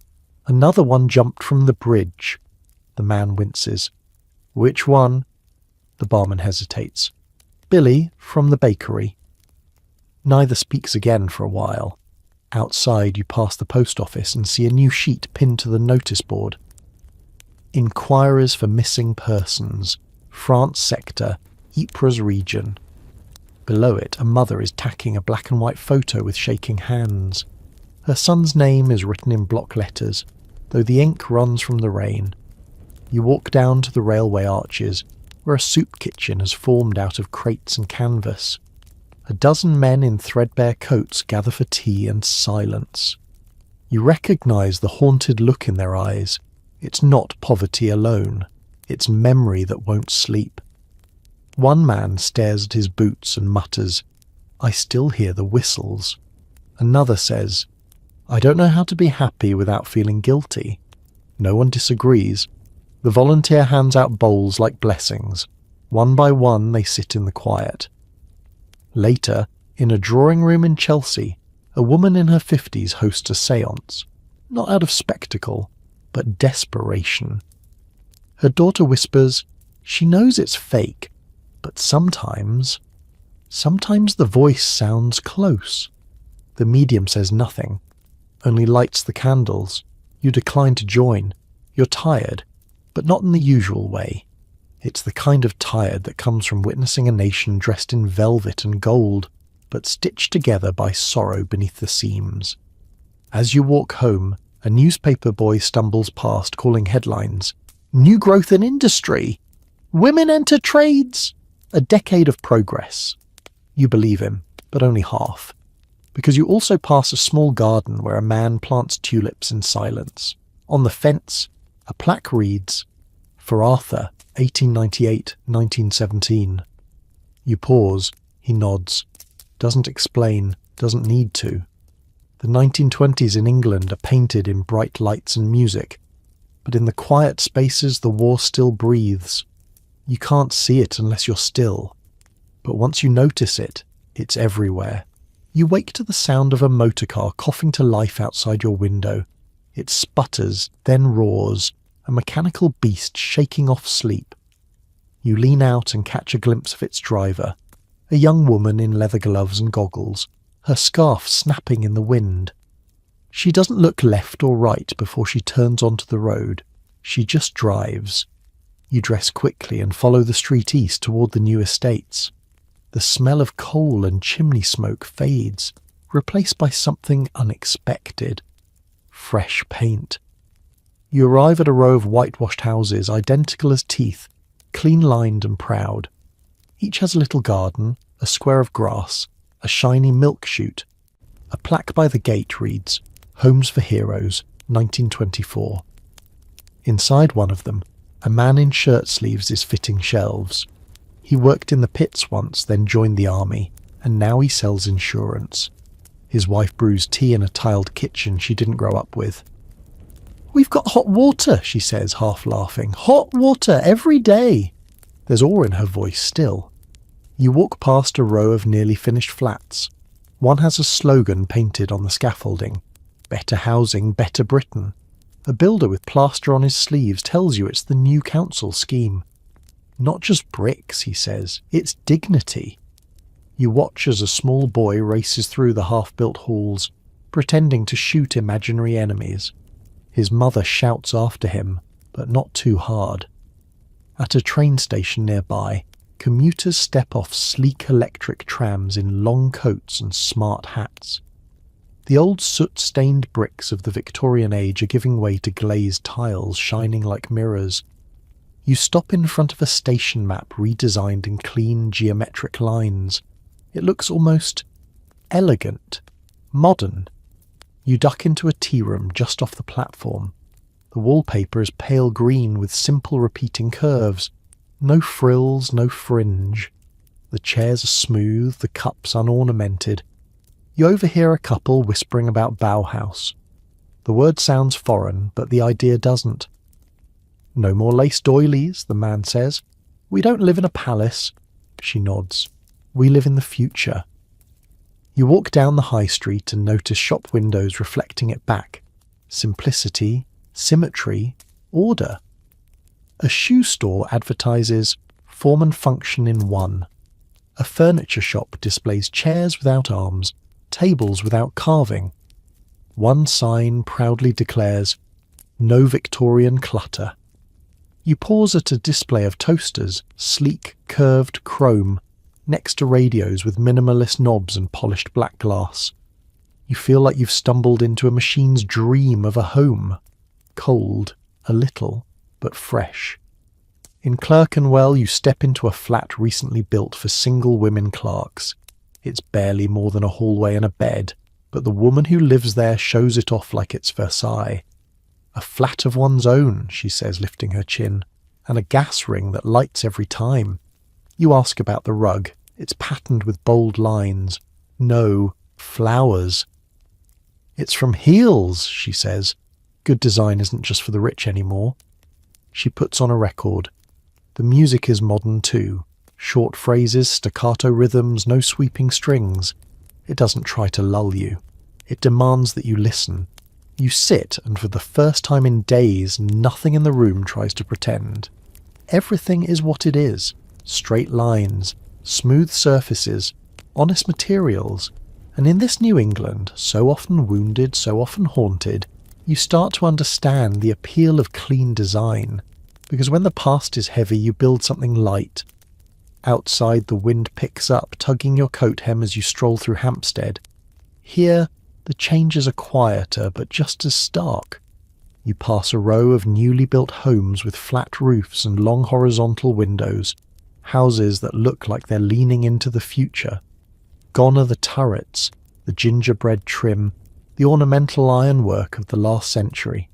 "Another one jumped from the bridge." The man winces. "Which one?" The barman hesitates. "Billy, from the bakery." Neither speaks again for a while. Outside, you pass the post office and see a new sheet pinned to the notice board. "Inquirers for missing persons, France sector, Ypres region." Below it, a mother is tacking a black and white photo with shaking hands. Her son's name is written in block letters, though the ink runs from the rain. You walk down to the railway arches, where a soup kitchen has formed out of crates and canvas. A dozen men in threadbare coats gather for tea and silence. You recognise the haunted look in their eyes. It's not poverty alone. It's memory that won't sleep. One man stares at his boots and mutters, "I still hear the whistles." Another says, "I don't know how to be happy without feeling guilty." No one disagrees. The volunteer hands out bowls like blessings. One by one they sit in the quiet. Later, in a drawing room in Chelsea, a woman in her 50s hosts a séance. not out of spectacle, but desperation. Her daughter whispers, she knows it's fake, but sometimes the voice sounds close. The medium says nothing, only lights the candles. You decline to join. You're tired, but not in the usual way. It's the kind of tired that comes from witnessing a nation dressed in velvet and gold, but stitched together by sorrow beneath the seams. As you walk home, a newspaper boy stumbles past calling headlines, "New growth in industry! Women enter trades! A decade of progress." You believe him, but only half, because you also pass a small garden where a man plants tulips in silence. On the fence, a plaque reads, "For Arthur, 1898-1917. You pause, he nods, doesn't explain, doesn't need to. The 1920s in England are painted in bright lights and music, but in the quiet spaces the war still breathes. You can't see it unless you're still, but once you notice it, it's everywhere. You wake to the sound of a motorcar coughing to life outside your window. It sputters, then roars, a mechanical beast shaking off sleep. You lean out and catch a glimpse of its driver, a young woman in leather gloves and goggles, her scarf snapping in the wind. She doesn't look left or right before she turns onto the road. She just drives. You dress quickly and follow the street east toward the new estates. The smell of coal and chimney smoke fades, replaced by something unexpected. Fresh paint. You arrive at a row of whitewashed houses, identical as teeth, clean-lined and proud. Each has a little garden, a square of grass, a shiny milk chute. A plaque by the gate reads, "Homes for Heroes, 1924. Inside one of them, a man in shirt sleeves is fitting shelves. He worked in the pits once, then joined the army, and now he sells insurance. His wife brews tea in a tiled kitchen she didn't grow up with. "We've got hot water," she says, half laughing. "Hot water every day." There's awe in her voice still. You walk past a row of nearly finished flats. One has a slogan painted on the scaffolding, "Better housing, better Britain." A builder with plaster on his sleeves tells you it's the new council scheme. "Not just bricks," he says, "it's dignity." You watch as a small boy races through the half-built halls, pretending to shoot imaginary enemies. His mother shouts after him, but not too hard. At a train station nearby, commuters step off sleek electric trams in long coats and smart hats. The old soot-stained bricks of the Victorian age are giving way to glazed tiles shining like mirrors. You stop in front of a station map redesigned in clean geometric lines. It looks almost elegant, modern. You duck into a tea room just off the platform. The wallpaper is pale green with simple repeating curves. No frills, no fringe. The chairs are smooth, the cups unornamented. You overhear a couple whispering about Bauhaus. The word sounds foreign, but the idea doesn't. "No more lace doilies," the man says. "We don't live in a palace." She nods. "We live in the future." You walk down the high street and notice shop windows reflecting it back. Simplicity, symmetry, order. A shoe store advertises "form and function in one." A furniture shop displays chairs without arms, tables without carving. One sign proudly declares, "No Victorian clutter." You pause at a display of toasters, sleek, curved chrome, next to radios with minimalist knobs and polished black glass. You feel like you've stumbled into a machine's dream of a home. Cold, a little, but fresh. In Clerkenwell, you step into a flat recently built for single women clerks. It's barely more than a hallway and a bed, but the woman who lives there shows it off like it's Versailles. "A flat of one's own," she says, lifting her chin, "and a gas ring that lights every time." You ask about the rug. It's patterned with bold lines. No, flowers. "It's from Heels," she says. Good design isn't just for the rich anymore. She puts on a record. The music is modern too. Short phrases, staccato rhythms, no sweeping strings. It doesn't try to lull you. It demands that you listen. You sit, and for the first time in days, nothing in the room tries to pretend. Everything is what it is. Straight lines, smooth surfaces, honest materials. And in this New England, so often wounded, so often haunted, you start to understand the appeal of clean design. Because when the past is heavy, you build something light. Outside, the wind picks up, tugging your coat hem as you stroll through Hampstead. Here, the changes are quieter, but just as stark. You pass a row of newly built homes with flat roofs and long horizontal windows, houses that look like they're leaning into the future. Gone are the turrets, the gingerbread trim, the ornamental ironwork of the last century.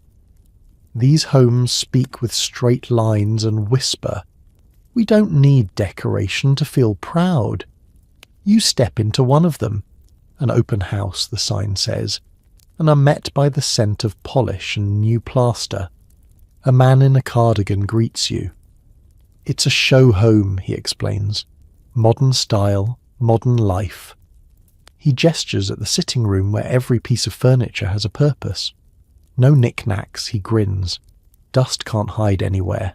These homes speak with straight lines and whisper, "We don't need decoration to feel proud." You step into one of them, an open house, the sign says, and are met by the scent of polish and new plaster. A man in a cardigan greets you. It's a show home, he explains. Modern style, modern life. He gestures at the sitting room where every piece of furniture has a purpose. No knickknacks, he grins. Dust can't hide anywhere.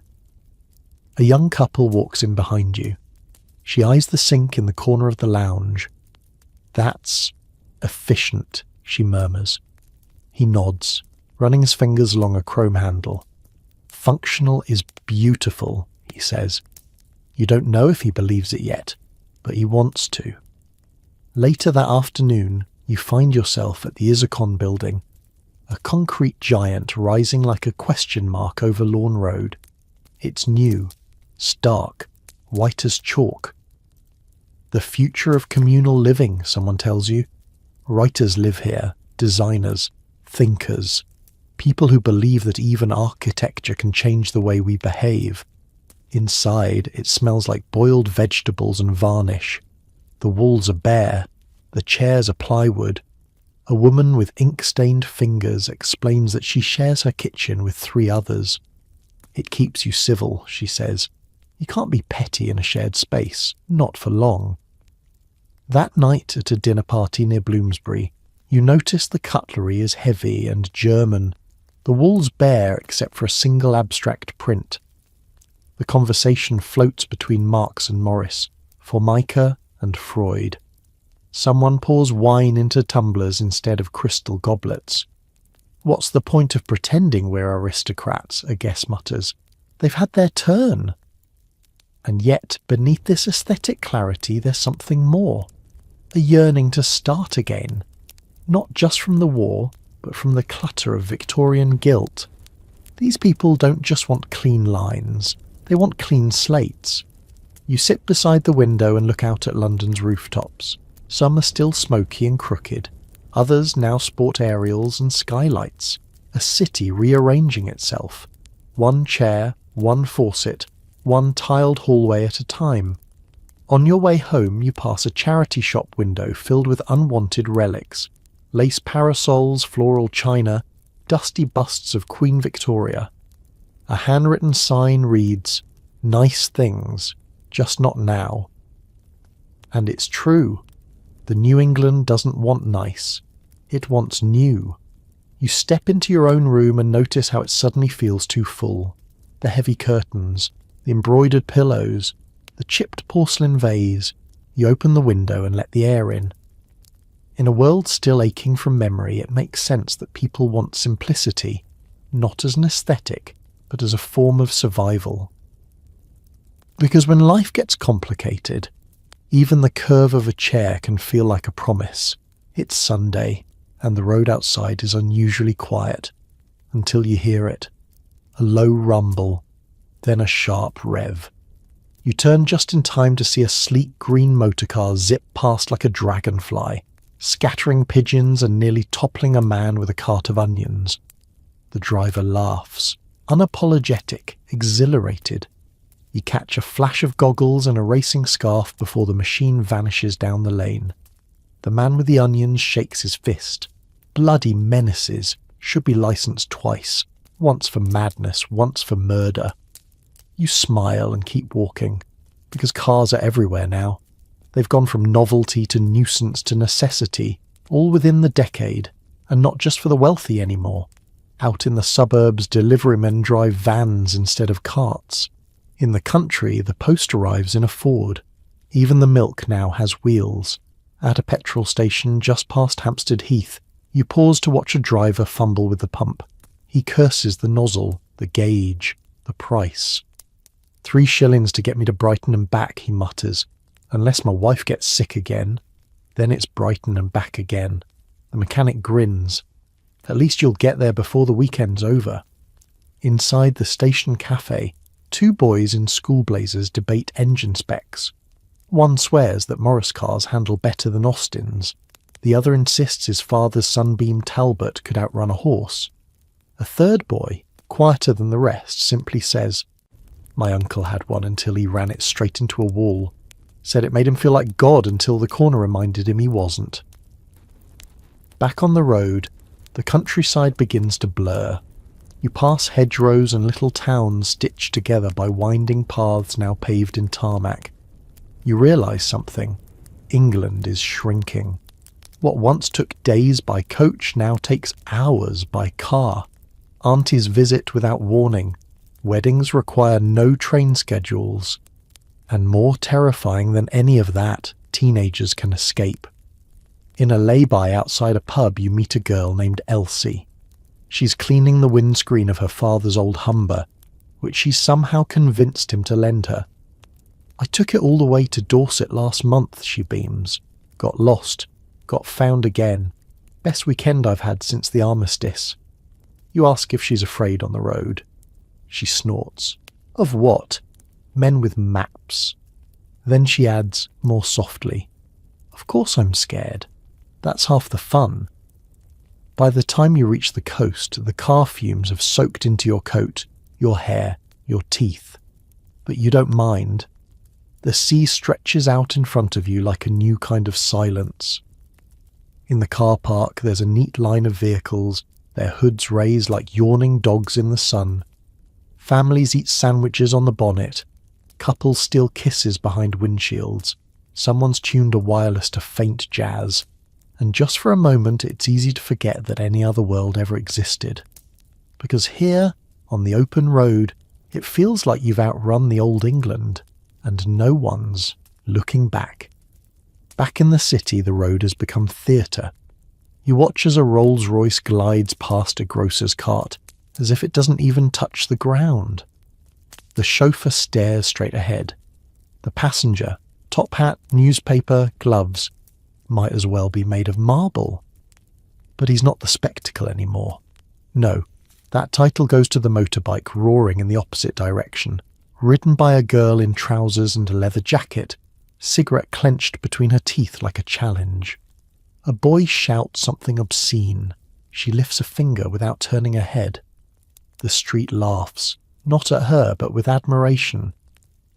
A young couple walks in behind you. She eyes the sink in the corner of the lounge. "That's efficient," she murmurs. He nods, running his fingers along a chrome handle. "Functional is beautiful," he says. You don't know if he believes it yet, but he wants to. Later that afternoon, you find yourself at the Isakon building, a concrete giant rising like a question mark over Lawn Road. It's new, stark, white as chalk. The future of communal living, someone tells you. Writers live here, designers, thinkers, people who believe that even architecture can change the way we behave. Inside, it smells like boiled vegetables and varnish. The walls are bare, the chairs are plywood. A woman with ink-stained fingers explains that she shares her kitchen with 3 others. "It keeps you civil," she says. "You can't be petty in a shared space, not for long." That night at a dinner party near Bloomsbury, you notice the cutlery is heavy and German, the walls bare except for a single abstract print. The conversation floats between Marx and Morris, Formica and Freud. Someone pours wine into tumblers instead of crystal goblets. "What's the point of pretending we're aristocrats?" a guest mutters. "They've had their turn." And yet, beneath this aesthetic clarity, there's something more. A yearning to start again. Not just from the war, but from the clutter of Victorian guilt. These people don't just want clean lines, they want clean slates. You sit beside the window and look out at London's rooftops. Some are still smoky and crooked, others now sport aerials and skylights. A city rearranging itself. One chair, one faucet, one tiled hallway at a time. On your way home, you pass a charity shop window filled with unwanted relics. Lace parasols, floral china, dusty busts of Queen Victoria. A handwritten sign reads, "Nice things, just not now." And it's true. The New England doesn't want nice. It wants new. You step into your own room and notice how it suddenly feels too full. The heavy curtains, the embroidered pillows, the chipped porcelain vase. You open the window and let the air in. In a world still aching from memory, it makes sense that people want simplicity, not as an aesthetic, but as a form of survival. Because when life gets complicated, even the curve of a chair can feel like a promise. It's Sunday, and the road outside is unusually quiet, until you hear it. A low rumble, then a sharp rev. You turn just in time to see a sleek green motorcar zip past like a dragonfly, scattering pigeons and nearly toppling a man with a cart of onions. The driver laughs, unapologetic, exhilarated. You catch a flash of goggles and a racing scarf before the machine vanishes down the lane. The man with the onions shakes his fist. Bloody menaces, should be licensed twice, once for madness, once for murder. You smile and keep walking, because cars are everywhere now. They've gone from novelty to nuisance to necessity, all within the decade, And not just for the wealthy anymore. Out in the suburbs, deliverymen drive vans instead of carts. In the country, the post arrives in a Ford. Even the milk now has wheels. At a petrol station just past Hampstead Heath, you pause to watch a driver fumble with the pump. He curses the nozzle, the gauge, the price. 3 shillings to get me to Brighton and back, he mutters. Unless my wife gets sick again. Then it's Brighton and back again. The mechanic grins. At least you'll get there before the weekend's over. Inside the station cafe, 2 boys in school blazers debate engine specs. One swears that Morris cars handle better than Austin's. The other insists his father's Sunbeam Talbot could outrun a horse. A third boy, quieter than the rest, simply says, "My uncle had one until he ran it straight into a wall. Said it made him feel like God until the corner reminded him he wasn't." Back on the road, the countryside begins to blur. You pass hedgerows and little towns stitched together by winding paths now paved in tarmac. You realise something. England is shrinking. What once took days by coach now takes hours by car. Aunties visit without warning. Weddings require no train schedules. And more terrifying than any of that, teenagers can escape. In a lay-by outside a pub, you meet a girl named Elsie. She's cleaning the windscreen of her father's old Humber, which she's somehow convinced him to lend her. "I took it all the way to Dorset last month," she beams. "Got lost. Got found again. Best weekend I've had since the armistice." You ask if she's afraid on the road. She snorts. "Of what?" "Men with maps." Then she adds, more softly, "Of course I'm scared. That's half the fun." By the time you reach the coast, the car fumes have soaked into your coat, your hair, your teeth. But you don't mind. The sea stretches out in front of you like a new kind of silence. In the car park, there's a neat line of vehicles, their hoods raised like yawning dogs in the sun. Families eat sandwiches on the bonnet. Couples steal kisses behind windshields. Someone's tuned a wireless to faint jazz. And just for a moment, it's easy to forget that any other world ever existed. Because here, on the open road, it feels like you've outrun the old England, and no one's looking back. Back in the city, the road has become theatre. You watch as a Rolls-Royce glides past a grocer's cart, as if it doesn't even touch the ground. The chauffeur stares straight ahead. The passenger, top hat, newspaper, gloves, might as well be made of marble. But he's not the spectacle anymore. No, that title goes to the motorbike roaring in the opposite direction, ridden by a girl in trousers and a leather jacket, cigarette clenched between her teeth like a challenge. A boy shouts something obscene. She lifts a finger without turning her head. The street laughs, not at her, but with admiration.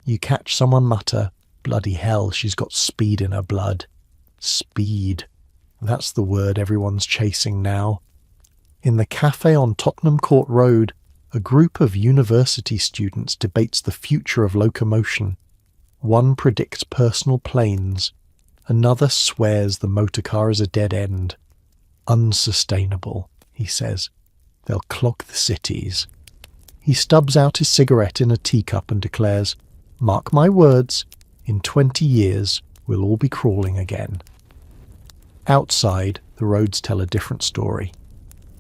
You catch someone mutter, "Bloody hell, she's got speed in her blood." Speed. That's the word everyone's chasing now. In the cafe on Tottenham Court Road, a group of university students debates the future of locomotion. One predicts personal planes. Another swears the motorcar is a dead end. "Unsustainable," he says. "They'll clog the cities." He stubs out his cigarette in a teacup and declares, "Mark my words, in 20 years we'll all be crawling again." Outside, the roads tell a different story.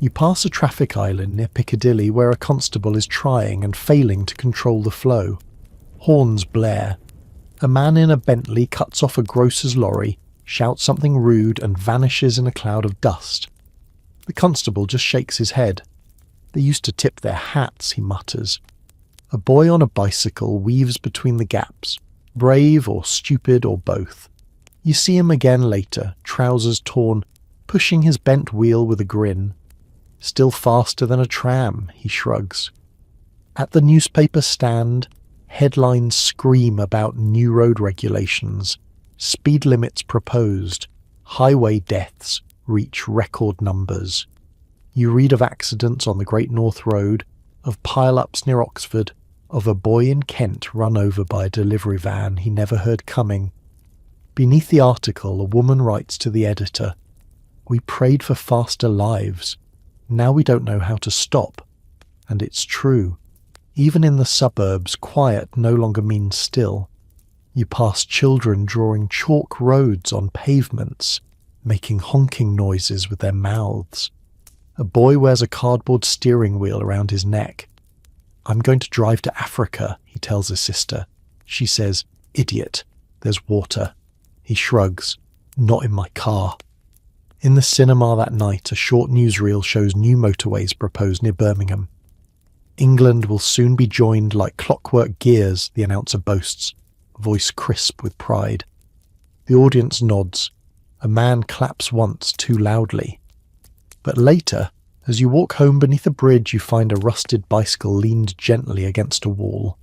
You pass a traffic island near Piccadilly where a constable is trying and failing to control the flow. Horns blare. A man in a Bentley cuts off a grocer's lorry, shouts something rude and vanishes in a cloud of dust. The constable just shakes his head. "They used to tip their hats," he mutters. A boy on a bicycle weaves between the gaps, brave or stupid or both. You see him again later, trousers torn, pushing his bent wheel with a grin. "Still faster than a tram," he shrugs. At the newspaper stand, headlines scream about new road regulations, speed limits proposed, highway deaths reach record numbers. You read of accidents on the Great North Road, of pile-ups near Oxford, of a boy in Kent run over by a delivery van he never heard coming. Beneath the article, a woman writes to the editor, We prayed for faster lives. Now we don't know how to stop. And it's true. Even in the suburbs, quiet no longer means still. You pass children drawing chalk roads on pavements, making honking noises with their mouths. A boy wears a cardboard steering wheel around his neck. "I'm going to drive to Africa," he tells his sister. She says, "Idiot, there's water." He shrugs, "Not in my car." In the cinema that night, a short newsreel shows new motorways proposed near Birmingham. "England will soon be joined like clockwork gears," the announcer boasts, voice crisp with pride. The audience nods. A man claps once too loudly. But later, as you walk home beneath a bridge, you find a rusted bicycle leaned gently against a wall.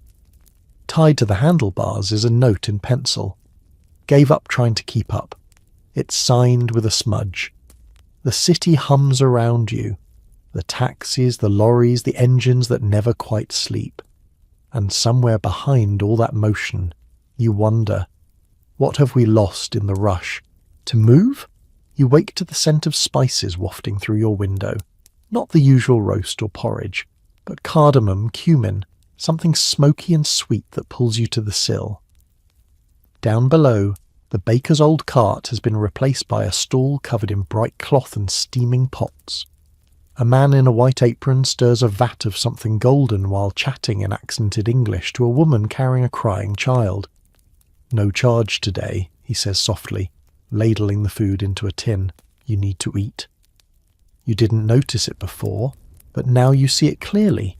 Tied to the handlebars is a note in pencil. "Gave up trying to keep up." It's signed with a smudge. The city hums around you. The taxis, the lorries, the engines that never quite sleep. And somewhere behind all that motion, you wonder, what have we lost in the rush? To move? You wake to the scent of spices wafting through your window. Not the usual roast or porridge, but cardamom, cumin, something smoky and sweet that pulls you to the sill. Down below, the baker's old cart has been replaced by a stall covered in bright cloth and steaming pots. A man in a white apron stirs a vat of something golden while chatting in accented English to a woman carrying a crying child. "No charge today," he says softly, ladling the food into a tin. "You need to eat." You didn't notice it before, but now you see it clearly.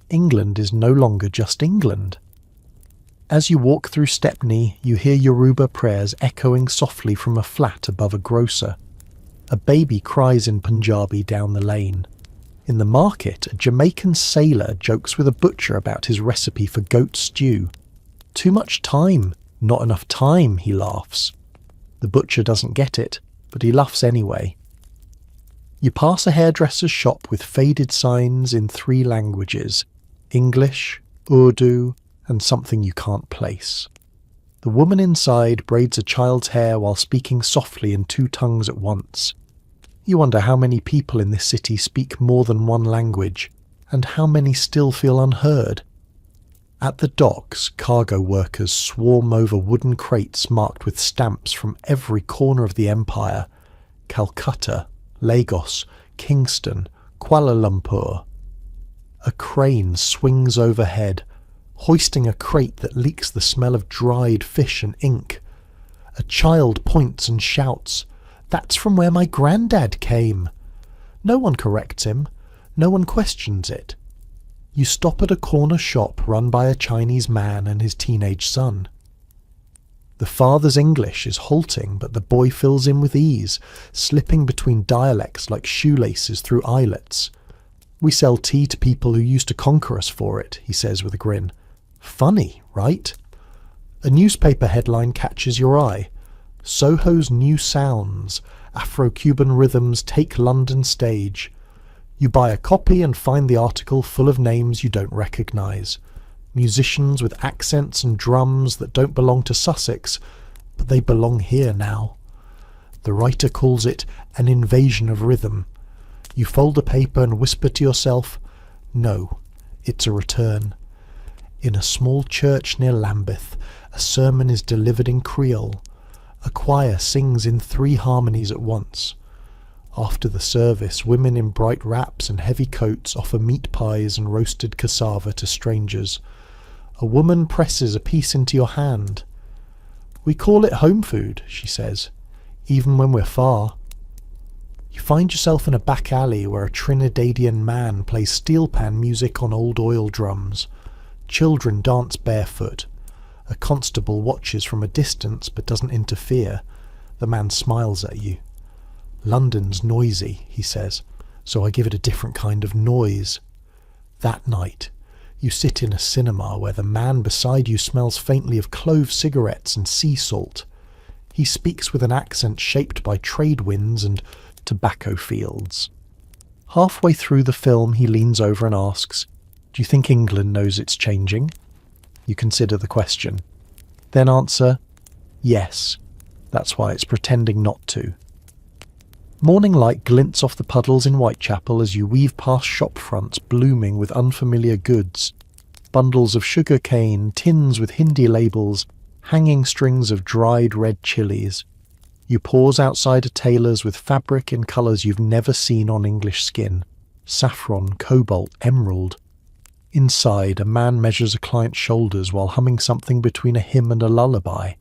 England is no longer just England. As you walk through Stepney, you hear Yoruba prayers echoing softly from a flat above a grocer. A baby cries in Punjabi down the lane. In the market, a Jamaican sailor jokes with a butcher about his recipe for goat stew. "Too much time, not enough time," he laughs. The butcher doesn't get it, but he laughs anyway. You pass a hairdresser's shop with faded signs in 3 languages: English, Urdu, and something you can't place. The woman inside braids a child's hair while speaking softly in 2 tongues at once. You wonder how many people in this city speak more than 1 language, and how many still feel unheard. At the docks, cargo workers swarm over wooden crates marked with stamps from every corner of the empire: Calcutta, Lagos, Kingston, Kuala Lumpur. A crane swings overhead, hoisting a crate that leaks the smell of dried fish and ink. A child points and shouts, "That's from where my granddad came." No one corrects him. No one questions it. You stop at a corner shop run by a Chinese man and his teenage son. The father's English is halting, but the boy fills in with ease, slipping between dialects like shoelaces through eyelets. "We sell tea to people who used to conquer us for it," he says with a grin. Funny, right? A newspaper headline catches your eye. "Soho's new sounds. Afro-Cuban rhythms take London stage." You buy a copy and find the article full of names you don't recognise. Musicians with accents and drums that don't belong to Sussex, but they belong here now. The writer calls it an invasion of rhythm. You fold the paper and whisper to yourself, "No, it's a return." In a small church near Lambeth, a sermon is delivered in Creole. A choir sings in 3 harmonies at once. After the service, women in bright wraps and heavy coats offer meat pies and roasted cassava to strangers. A woman presses a piece into your hand. "We call it home food," she says, "even when we're far." You find yourself in a back alley where a Trinidadian man plays steel pan music on old oil drums. Children dance barefoot. A constable watches from a distance but doesn't interfere. The man smiles at you. "London's noisy," he says, "so I give it a different kind of noise." That night, you sit in a cinema where the man beside you smells faintly of clove cigarettes and sea salt. He speaks with an accent shaped by trade winds and tobacco fields. Halfway through the film, he leans over and asks, "Do you think England knows it's changing?" You consider the question. Then answer, "Yes. That's why it's pretending not to." Morning light glints off the puddles in Whitechapel as you weave past shop fronts blooming with unfamiliar goods. Bundles of sugar cane, tins with Hindi labels, hanging strings of dried red chilies. You pause outside a tailor's with fabric in colours you've never seen on English skin. Saffron, cobalt, emerald. Inside, a man measures a client's shoulders while humming something between a hymn and a lullaby.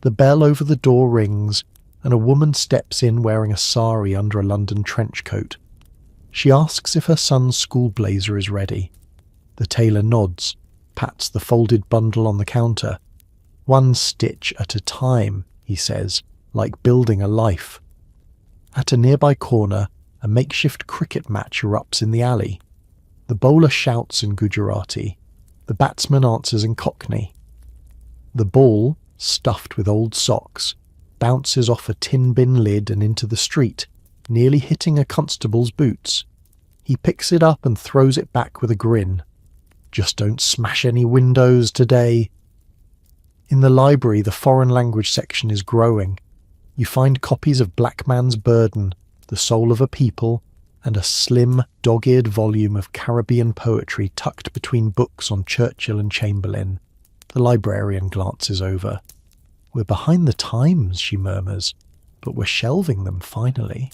The bell over the door rings, and a woman steps in wearing a sari under a London trench coat. She asks if her son's school blazer is ready. The tailor nods, pats the folded bundle on the counter. "One stitch at a time," he says, like building a life. At a nearby corner, a makeshift cricket match erupts in the alley. The bowler shouts in Gujarati. The batsman answers in Cockney. The ball, stuffed with old socks, bounces off a tin bin lid and into the street, nearly hitting a constable's boots. He picks it up and throws it back with a grin. "Just don't smash any windows today." In the library, the foreign language section is growing. You find copies of Black Man's Burden, The Soul of a People, and a slim, dog-eared volume of Caribbean poetry tucked between books on Churchill and Chamberlain. The librarian glances over. "We're behind the times," she murmurs, "but we're shelving them finally."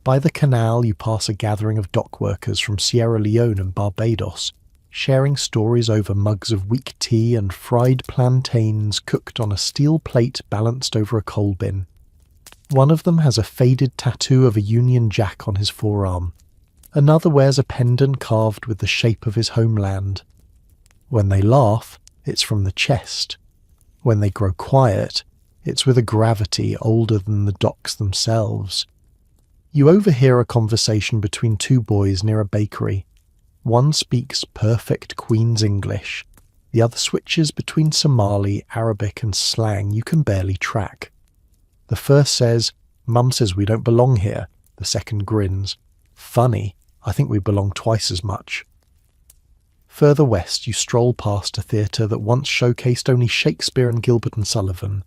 By the canal, you pass a gathering of dock workers from Sierra Leone and Barbados, sharing stories over mugs of weak tea and fried plantains cooked on a steel plate balanced over a coal bin. One of them has a faded tattoo of a Union Jack on his forearm. Another wears a pendant carved with the shape of his homeland. When they laugh, it's from the chest. When they grow quiet, it's with a gravity older than the docks themselves. You overhear a conversation between two boys near a bakery. One speaks perfect Queen's English. The other switches between Somali, Arabic and slang you can barely track. The first says, "Mum says we don't belong here." The second grins. "Funny, I think we belong twice as much." Further west, you stroll past a theatre that once showcased only Shakespeare and Gilbert and Sullivan.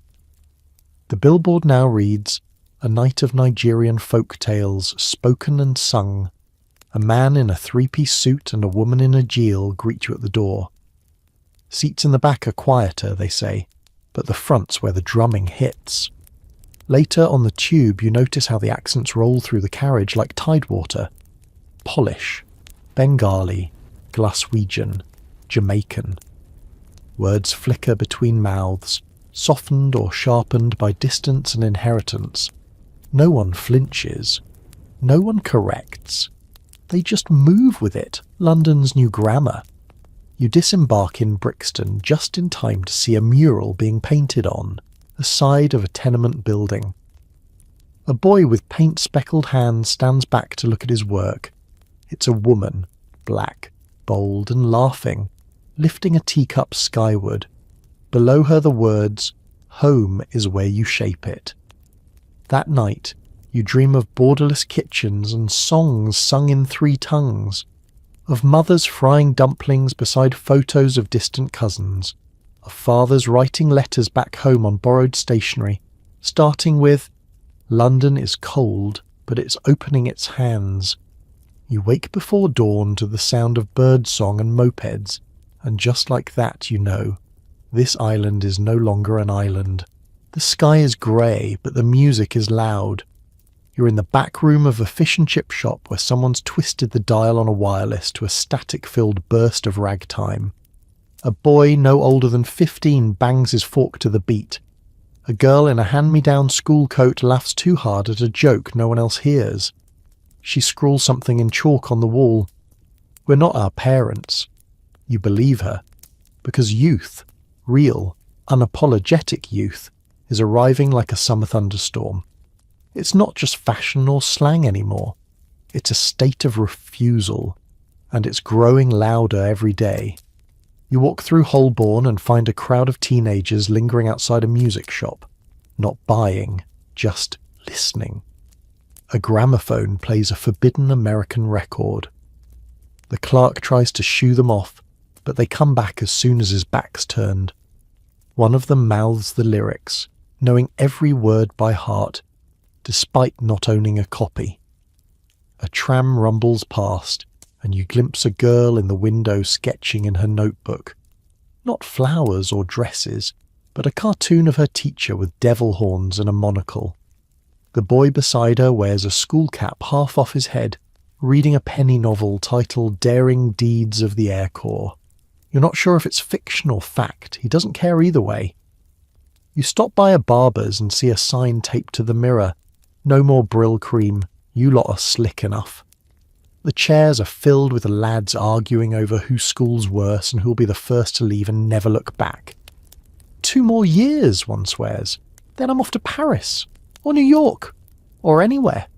The billboard now reads, "A night of Nigerian folk tales, spoken and sung." A man in a three-piece suit and a woman in a jeel greet you at the door. Seats in the back are quieter, they say, but the front's where the drumming hits. Later on the tube, you notice how the accents roll through the carriage like tidewater. Polish, Bengali, Glaswegian, Jamaican. Words flicker between mouths, softened or sharpened by distance and inheritance. No one flinches. No one corrects. They just move with it, London's new grammar. You disembark in Brixton just in time to see a mural being painted on the side of a tenement building. A boy with paint-speckled hands stands back to look at his work. It's a woman, black, bold and laughing, lifting a teacup skyward. Below her the words, "Home is where you shape it." That night, you dream of borderless kitchens and songs sung in 3 tongues, of mothers frying dumplings beside photos of distant cousins, of fathers writing letters back home on borrowed stationery, starting with, "London is cold, but it's opening its hands." You wake before dawn to the sound of birdsong and mopeds, and just like that you know, this island is no longer an island. The sky is grey, but the music is loud. You're in the back room of a fish and chip shop where someone's twisted the dial on a wireless to a static-filled burst of ragtime. A boy no older than 15 bangs his fork to the beat. A girl in a hand-me-down school coat laughs too hard at a joke no one else hears. She scrawls something in chalk on the wall. "We're not our parents." You believe her, because youth, real, unapologetic youth, is arriving like a summer thunderstorm. It's not just fashion or slang anymore. It's a state of refusal, and it's growing louder every day. You walk through Holborn and find a crowd of teenagers lingering outside a music shop, not buying, just listening. A gramophone plays a forbidden American record. The clerk tries to shoo them off, but they come back as soon as his back's turned. One of them mouths the lyrics, knowing every word by heart, despite not owning a copy. A tram rumbles past, and you glimpse a girl in the window sketching in her notebook. Not flowers or dresses, but a cartoon of her teacher with devil horns and a monocle. The boy beside her wears a school cap half off his head, reading a penny novel titled Daring Deeds of the Air Corps. You're not sure if it's fiction or fact. He doesn't care either way. You stop by a barber's and see a sign taped to the mirror. No more Brill cream. You lot are slick enough. The chairs are filled with lads arguing over whose school's worse and who'll be the first to leave and never look back. 2 more years, one swears. Then I'm off to Paris, or New York, or anywhere.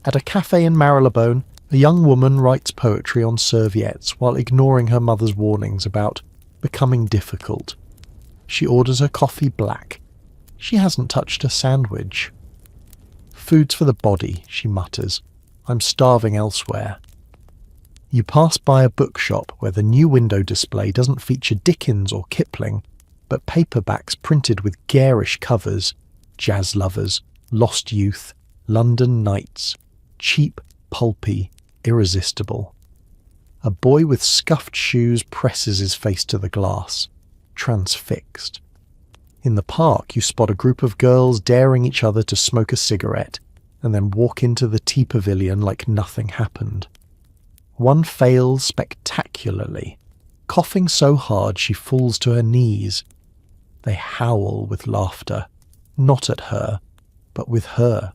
At a cafe in Marylebone, a young woman writes poetry on serviettes while ignoring her mother's warnings about becoming difficult. She orders her coffee black. She hasn't touched a sandwich. Food's for the body, she mutters. I'm starving elsewhere. You pass by a bookshop where the new window display doesn't feature Dickens or Kipling, but paperbacks printed with garish covers: Jazz Lovers, Lost Youth, London Nights, cheap, pulpy, irresistible. A boy with scuffed shoes presses his face to the glass, transfixed. In the park, you spot a group of girls daring each other to smoke a cigarette and then walk into the tea pavilion like nothing happened. One fails spectacularly, coughing so hard she falls to her knees. They howl with laughter, not at her, but with her.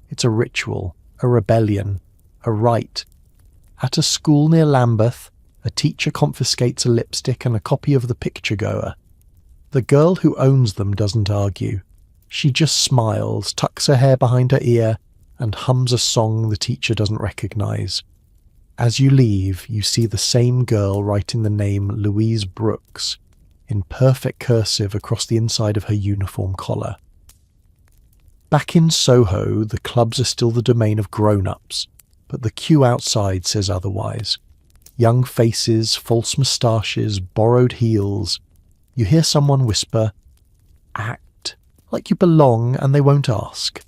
It's a ritual, a rebellion, a rite. At a school near Lambeth, a teacher confiscates a lipstick and a copy of The Picture Goer. The girl who owns them doesn't argue. She just smiles, tucks her hair behind her ear, and hums a song the teacher doesn't recognise. As you leave, you see the same girl writing the name Louise Brooks in perfect cursive across the inside of her uniform collar. Back in Soho, the clubs are still the domain of grown-ups, but the queue outside says otherwise. Young faces, false moustaches, borrowed heels. You hear someone whisper, "Act like you belong and they won't ask."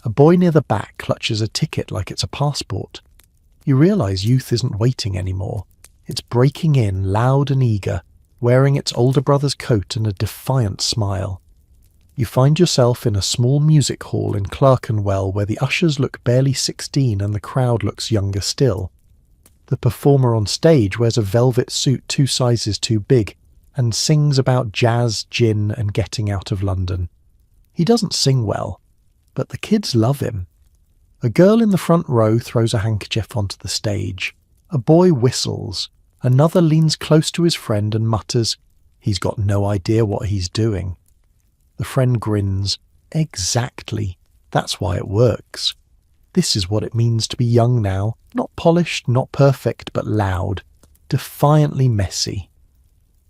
A boy near the back clutches a ticket like it's a passport. You realise youth isn't waiting anymore. It's breaking in, loud and eager, wearing its older brother's coat and a defiant smile. You find yourself in a small music hall in Clerkenwell where the ushers look barely 16 and the crowd looks younger still. The performer on stage wears a velvet suit 2 sizes too big and sings about jazz, gin and getting out of London. He doesn't sing well, but the kids love him. A girl in the front row throws a handkerchief onto the stage. A boy whistles. Another leans close to his friend and mutters, "He's got no idea what he's doing." The friend grins. Exactly. That's why it works. This is what it means to be young now. Not polished, not perfect, but loud. Defiantly messy.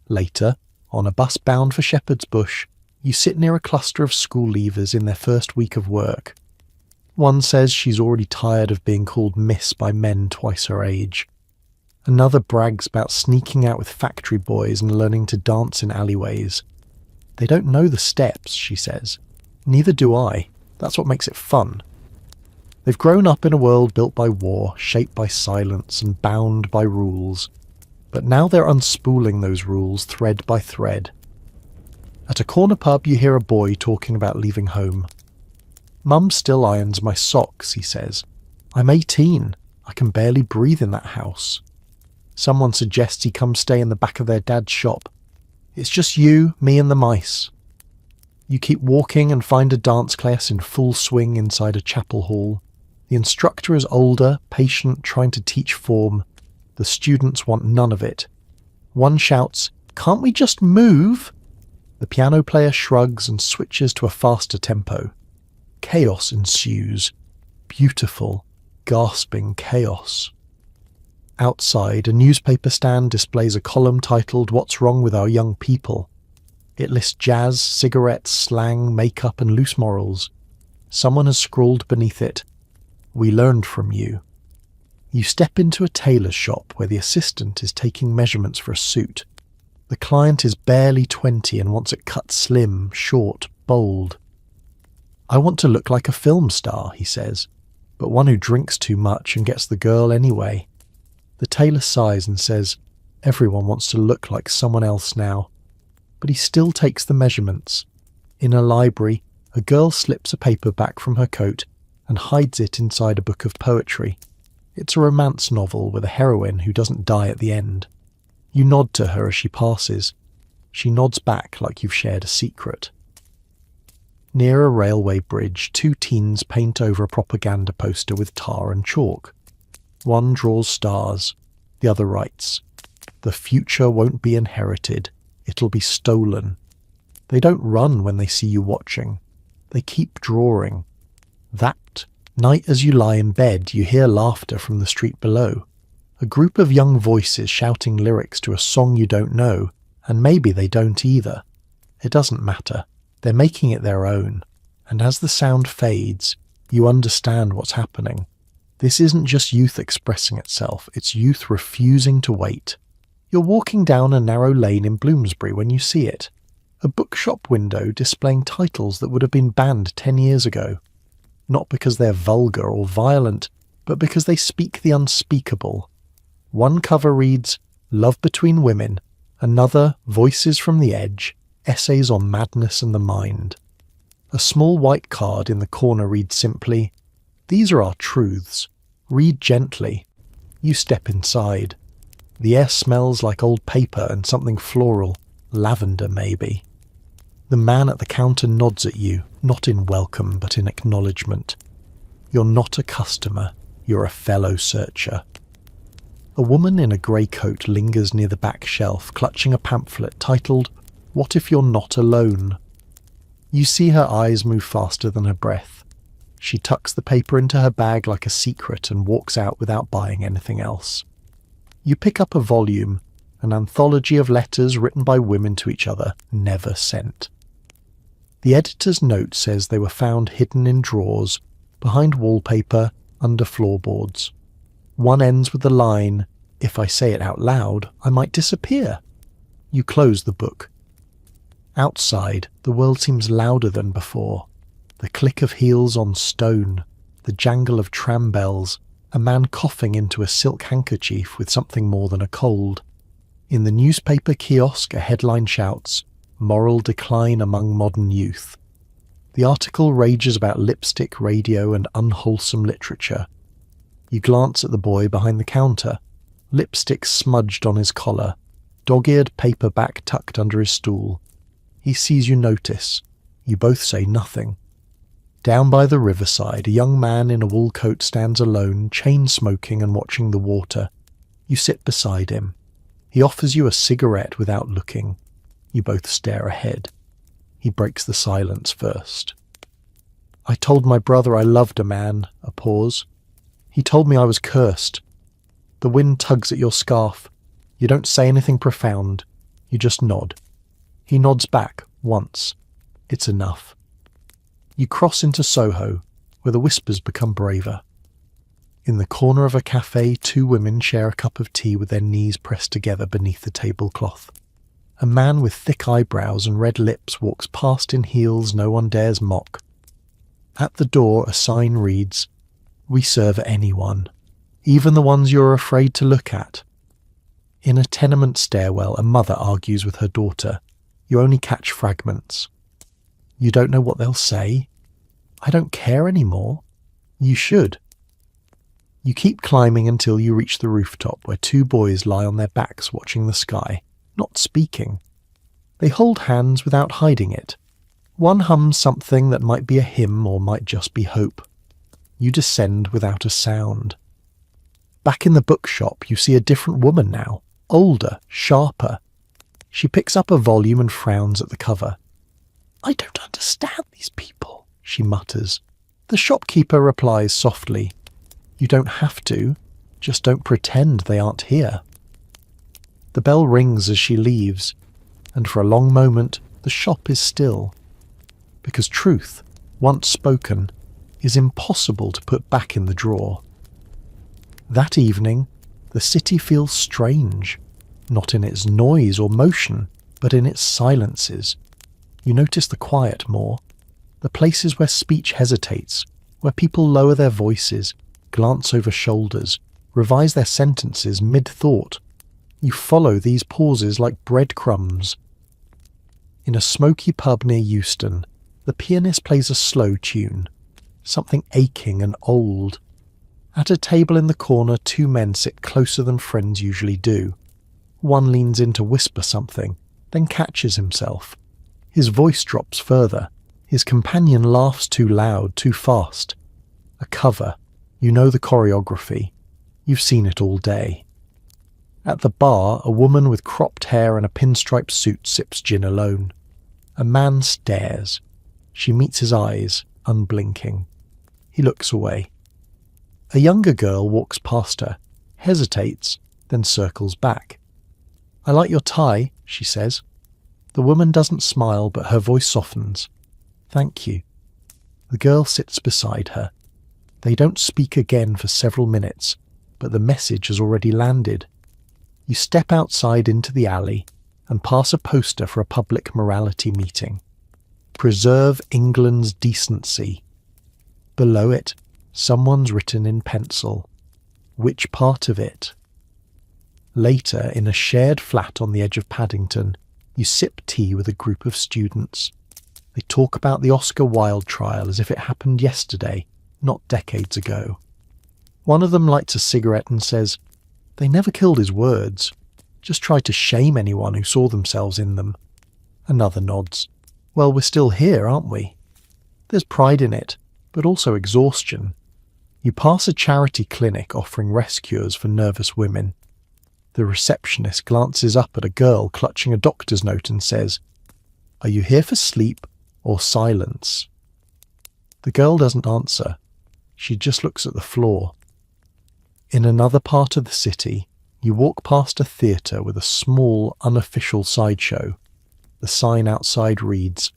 Later, on a bus bound for Shepherd's Bush, you sit near a cluster of school leavers in their first week of work. One says she's already tired of being called miss by men twice her age. Another brags about sneaking out with factory boys and learning to dance in alleyways. They don't know the steps, she says. Neither do I. That's what makes it fun. They've grown up in a world built by war, shaped by silence, and bound by rules. But now they're unspooling those rules thread by thread. At a corner pub you hear a boy talking about leaving home. "Mum still irons my socks," he says. "I'm 18. I can barely breathe in that house." Someone suggests he come stay in the back of their dad's shop. "It's just you, me and the mice." You keep walking and find a dance class in full swing inside a chapel hall. The instructor is older, patient, trying to teach form. The students want none of it. One shouts, "Can't we just move?" The piano player shrugs and switches to a faster tempo. Chaos ensues. Beautiful, gasping chaos. Outside, a newspaper stand displays a column titled "What's Wrong with Our Young People?" It lists jazz, cigarettes, slang, makeup and loose morals. Someone has scrawled beneath it, "We learned from you." You step into a tailor's shop where the assistant is taking measurements for a suit. The client is barely 20 and wants it cut slim, short, bold. "I want to look like a film star," he says, "but one who drinks too much and gets the girl anyway." The tailor sighs and says, "Everyone wants to look like someone else now." But he still takes the measurements. In a library, a girl slips a paper back from her coat and hides it inside a book of poetry. It's a romance novel with a heroine who doesn't die at the end. You nod to her as she passes. She nods back like you've shared a secret. Near a railway bridge, two teens paint over a propaganda poster with tar and chalk. One draws stars, the other writes, "The future won't be inherited, it'll be stolen." They don't run when they see you watching. They keep drawing. That night as you lie in bed, you hear laughter from the street below. A group of young voices shouting lyrics to a song you don't know, and maybe they don't either. It doesn't matter. They're making it their own. And as the sound fades, you understand what's happening. This isn't just youth expressing itself, it's youth refusing to wait. You're walking down a narrow lane in Bloomsbury when you see it. A bookshop window displaying titles that would have been banned 10 years ago. Not because they're vulgar or violent, but because they speak the unspeakable. One cover reads, "Love Between Women," another, "Voices from the Edge," essays on madness and the mind. A small white card in the corner reads simply, "These are our truths. Read gently." You step inside. The air smells like old paper and something floral, lavender maybe. The man at the counter nods at you, not in welcome but in acknowledgement. You're not a customer, you're a fellow searcher. A woman in a grey coat lingers near the back shelf, clutching a pamphlet titled, "What if you're not alone?" You see her eyes move faster than her breath. She tucks the paper into her bag like a secret and walks out without buying anything else. You pick up a volume, an anthology of letters written by women to each other, never sent. The editor's note says they were found hidden in drawers, behind wallpaper, under floorboards. One ends with the line, "If I say it out loud, I might disappear." You close the book. Outside, the world seems louder than before. The click of heels on stone, the jangle of tram bells, a man coughing into a silk handkerchief with something more than a cold. In the newspaper kiosk, a headline shouts, "Moral Decline Among Modern Youth." The article rages about lipstick, radio, and unwholesome literature. You glance at the boy behind the counter, lipstick smudged on his collar, dog-eared paperback tucked under his stool. He sees you notice. You both say nothing. Down by the riverside, a young man in a wool coat stands alone, chain-smoking and watching the water. You sit beside him. He offers you a cigarette without looking. You both stare ahead. He breaks the silence first. "I told my brother I loved a man." A pause. "He told me I was cursed." The wind tugs at your scarf. You don't say anything profound. You just nod. He nods back, once. It's enough. You cross into Soho, where the whispers become braver. In the corner of a cafe, two women share a cup of tea with their knees pressed together beneath the tablecloth. A man with thick eyebrows and red lips walks past in heels no one dares mock. At the door, a sign reads, "We serve anyone, even the ones you're afraid to look at." In a tenement stairwell, a mother argues with her daughter. You only catch fragments. You don't know what they'll say. "I don't care anymore." You should. You keep climbing until you reach the rooftop, where two boys lie on their backs watching the sky, not speaking. They hold hands without hiding it. One hums something that might be a hymn or might just be hope. You descend without a sound. Back in the bookshop, you see a different woman now, older, sharper. She picks up a volume and frowns at the cover. "I don't understand these people," she mutters. The shopkeeper replies softly, "You don't have to, just don't pretend they aren't here." The bell rings as she leaves, and for a long moment the shop is still. Because truth, once spoken, is impossible to put back in the drawer. That evening, the city feels strange, not in its noise or motion, but in its silences. You notice the quiet more. The places where speech hesitates, where people lower their voices, glance over shoulders, revise their sentences mid-thought. You follow these pauses like breadcrumbs. In a smoky pub near Euston, the pianist plays a slow tune, something aching and old. At a table in the corner, two men sit closer than friends usually do. One leans in to whisper something, then catches himself. His voice drops further. His companion laughs too loud, too fast. A cover. You know the choreography. You've seen it all day. At the bar, a woman with cropped hair and a pinstripe suit sips gin alone. A man stares. She meets his eyes, unblinking. He looks away. A younger girl walks past her, hesitates, then circles back. "I like your tie," she says. The woman doesn't smile, but her voice softens. "Thank you." The girl sits beside her. They don't speak again for several minutes, but the message has already landed. You step outside into the alley and pass a poster for a public morality meeting. Preserve England's decency. Below it, someone's written in pencil. Which part of it? Later, in a shared flat on the edge of Paddington, you sip tea with a group of students. They talk about the Oscar Wilde trial as if it happened yesterday, not decades ago. One of them lights a cigarette and says, "They never killed his words, just tried to shame anyone who saw themselves in them." Another nods. "Well, we're still here, aren't we?" There's pride in it, but also exhaustion. You pass a charity clinic offering rescuers for nervous women. The receptionist glances up at a girl clutching a doctor's note and says, "Are you here for sleep or silence?" The girl doesn't answer. She just looks at the floor. In another part of the city, you walk past a theatre with a small, unofficial sideshow. The sign outside reads,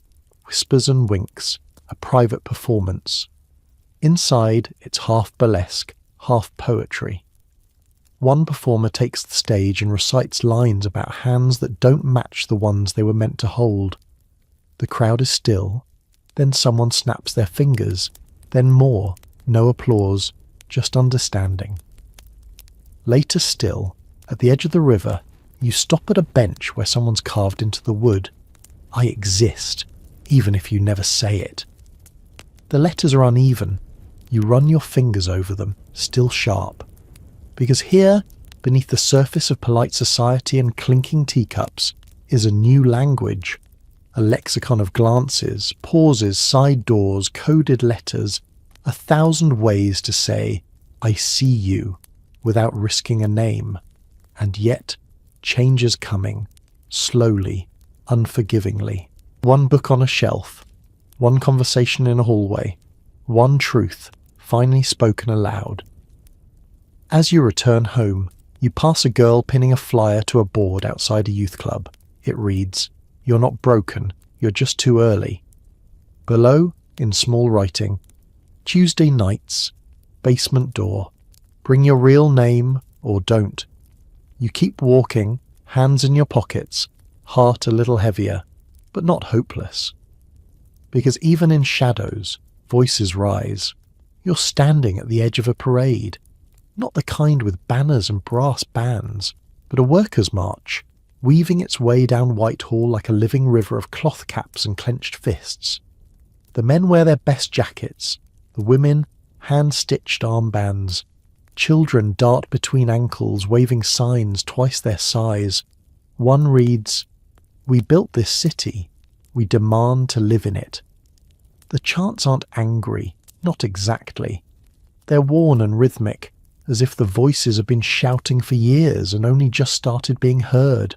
"Whispers and Winks, a private performance." Inside, it's half burlesque, half poetry. One performer takes the stage and recites lines about hands that don't match the ones they were meant to hold. The crowd is still, then someone snaps their fingers, then more, no applause, just understanding. Later still, at the edge of the river, you stop at a bench where someone's carved into the wood. "I exist, even if you never say it." The letters are uneven. You run your fingers over them, still sharp. Because here, beneath the surface of polite society and clinking teacups, is a new language. A lexicon of glances, pauses, side doors, coded letters, 1,000 ways to say, "I see you," without risking a name. And yet, change is coming, slowly, unforgivingly. One book on a shelf, one conversation in a hallway, one truth, finally spoken aloud. As you return home, you pass a girl pinning a flyer to a board outside a youth club. It reads, "You're not broken, you're just too early." Below, in small writing, "Tuesday nights, basement door. Bring your real name or don't." You keep walking, hands in your pockets, heart a little heavier, but not hopeless. Because even in shadows, voices rise. You're standing at the edge of a parade. Not the kind with banners and brass bands, but a workers' march, weaving its way down Whitehall like a living river of cloth caps and clenched fists. The men wear their best jackets, the women hand-stitched armbands. Children dart between ankles, waving signs twice their size. One reads, "We built this city. We demand to live in it." The chants aren't angry, not exactly. They're worn and rhythmic, as if the voices have been shouting for years and only just started being heard.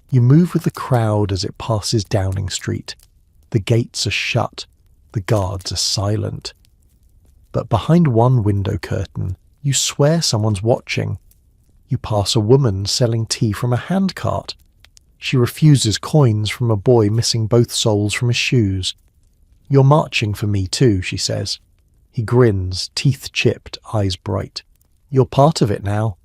You move with the crowd as it passes Downing Street. The gates are shut, the guards are silent. But behind one window curtain, you swear someone's watching. You pass a woman selling tea from a handcart. She refuses coins from a boy missing both soles from his shoes. "You're marching for me too," she says. He grins, teeth chipped, eyes bright. "You're part of it now."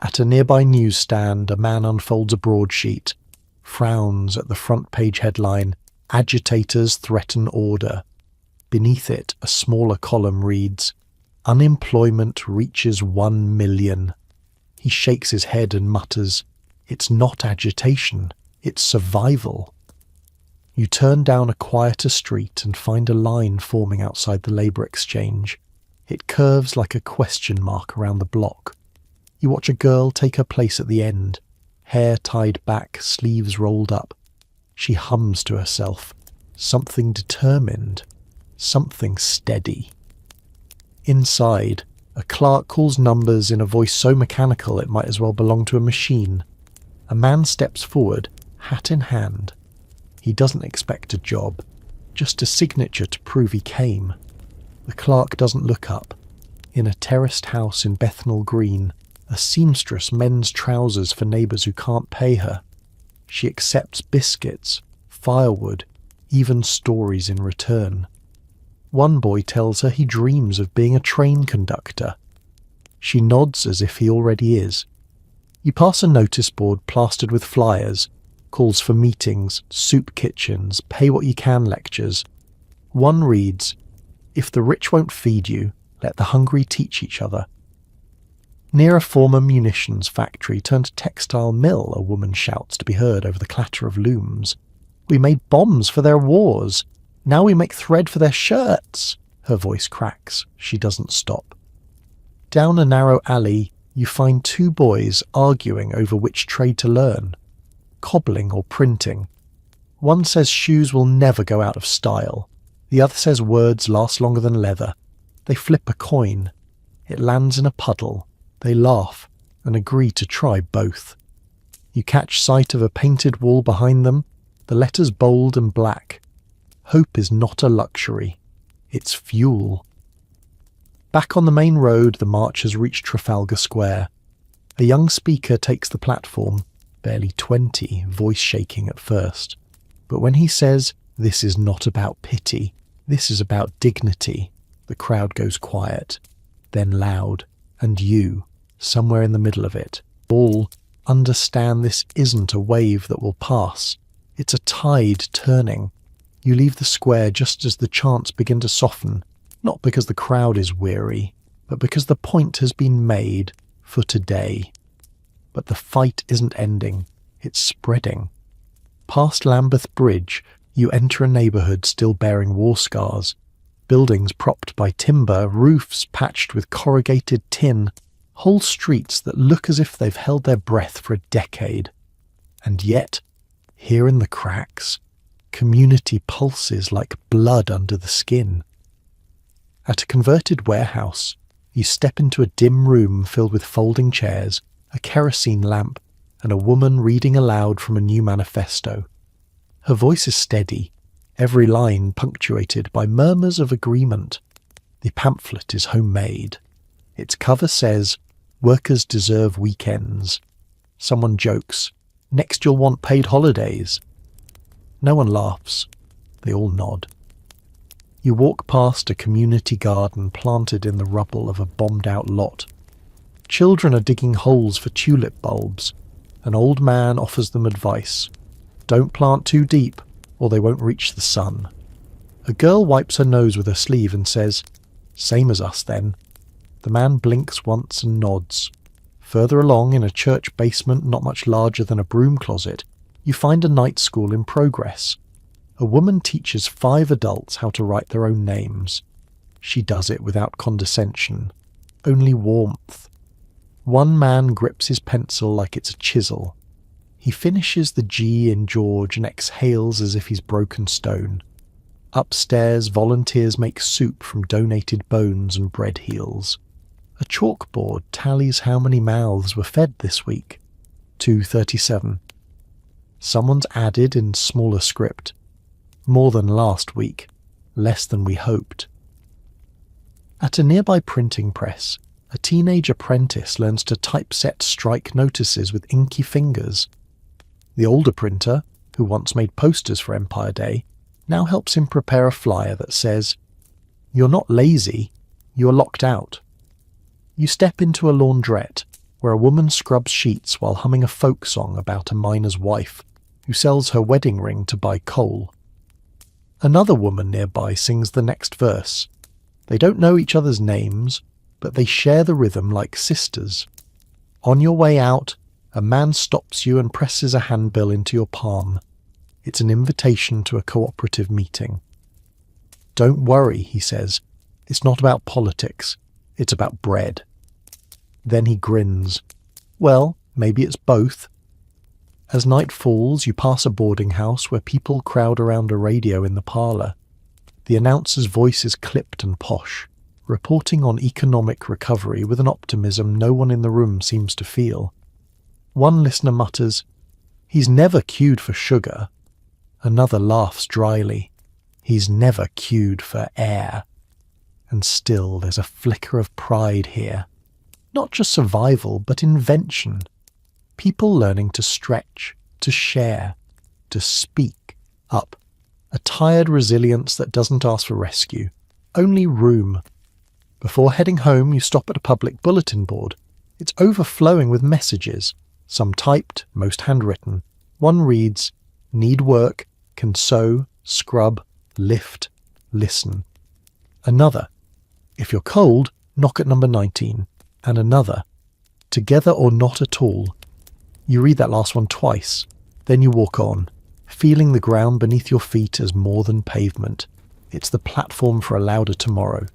At a nearby newsstand, a man unfolds a broadsheet, frowns at the front page headline, Agitators threaten order. Beneath it, a smaller column reads, "Unemployment reaches 1 million." He shakes his head and mutters, "It's not agitation, it's survival." You turn down a quieter street and find a line forming outside the Labour Exchange. It curves like a question mark around the block. You watch a girl take her place at the end, hair tied back, sleeves rolled up. She hums to herself, something determined, something steady. Inside, a clerk calls numbers in a voice so mechanical it might as well belong to a machine. A man steps forward, hat in hand. He doesn't expect a job, just a signature to prove he came. The clerk doesn't look up. In a terraced house in Bethnal Green, a seamstress mends trousers for neighbours who can't pay her. She accepts biscuits, firewood, even stories in return. One boy tells her he dreams of being a train conductor. She nods as if he already is. You pass a notice board plastered with flyers, calls for meetings, soup kitchens, pay what you can lectures. One reads, "If the rich won't feed you, let the hungry teach each other." Near a former munitions factory turned textile mill, a woman shouts to be heard over the clatter of looms. "We made bombs for their wars. Now we make thread for their shirts." Her voice cracks. She doesn't stop. Down a narrow alley, you find two boys arguing over which trade to learn, cobbling or printing. One says shoes will never go out of style. The other says words last longer than leather. They flip a coin. It lands in a puddle. They laugh and agree to try both. You catch sight of a painted wall behind them, the letters bold and black. Hope is not a luxury. It's fuel. Back on the main road, the march has reached Trafalgar Square. A young speaker takes the platform, barely 20, voice shaking at first. But when he says, "This is not about pity, this is about dignity," the crowd goes quiet, then loud, and you, somewhere in the middle of it, all understand this isn't a wave that will pass. It's a tide turning. You leave the square just as the chants begin to soften, not because the crowd is weary, but because the point has been made for today. But the fight isn't ending, it's spreading. Past Lambeth Bridge, you enter a neighbourhood still bearing war scars. Buildings propped by timber, roofs patched with corrugated tin, whole streets that look as if they've held their breath for a decade. And yet, here in the cracks, community pulses like blood under the skin. At a converted warehouse, you step into a dim room filled with folding chairs, a kerosene lamp, and a woman reading aloud from a new manifesto. Her voice is steady, every line punctuated by murmurs of agreement. The pamphlet is homemade. Its cover says, "Workers deserve weekends." Someone jokes, "Next you'll want paid holidays." No one laughs. They all nod. You walk past a community garden planted in the rubble of a bombed-out lot. Children are digging holes for tulip bulbs. An old man offers them advice. Don't plant too deep, or they won't reach the sun. A girl wipes her nose with her sleeve and says, "Same as us, then." The man blinks once and nods. Further along, in a church basement not much larger than a broom closet, you find a night school in progress. A woman teaches 5 adults how to write their own names. She does it without condescension, only warmth. One man grips his pencil like it's a chisel. He finishes the G in George and exhales as if he's broken stone. Upstairs, volunteers make soup from donated bones and bread heels. A chalkboard tallies how many mouths were fed this week. 237. Someone's added in smaller script. More than last week, less than we hoped. At a nearby printing press, a teenage apprentice learns to typeset strike notices with inky fingers. The older printer, who once made posters for Empire Day, now helps him prepare a flyer that says, "You're not lazy, you're locked out." You step into a laundrette, where a woman scrubs sheets while humming a folk song about a miner's wife, who sells her wedding ring to buy coal. Another woman nearby sings the next verse. They don't know each other's names, but they share the rhythm like sisters. On your way out, a man stops you and presses a handbill into your palm. It's an invitation to a cooperative meeting. Don't worry, he says. It's not about politics. It's about bread. Then he grins. Well, maybe it's both. As night falls, you pass a boarding house where people crowd around a radio in the parlour. The announcer's voice is clipped and posh, reporting on economic recovery with an optimism no one in the room seems to feel. One listener mutters, "He's never queued for sugar." Another laughs dryly. "He's never queued for air." And still there's a flicker of pride here. Not just survival, but invention. People learning to stretch, to share, to speak up. A tired resilience that doesn't ask for rescue, only room. Before heading home, you stop at a public bulletin board. It's overflowing with messages, some typed, most handwritten. One reads, "Need work, can sew, scrub, lift, listen." Another, "If you're cold, knock at number 19. And another, "Together or not at all." You read that last one twice, then you walk on, feeling the ground beneath your feet as more than pavement. It's the platform for a louder tomorrow.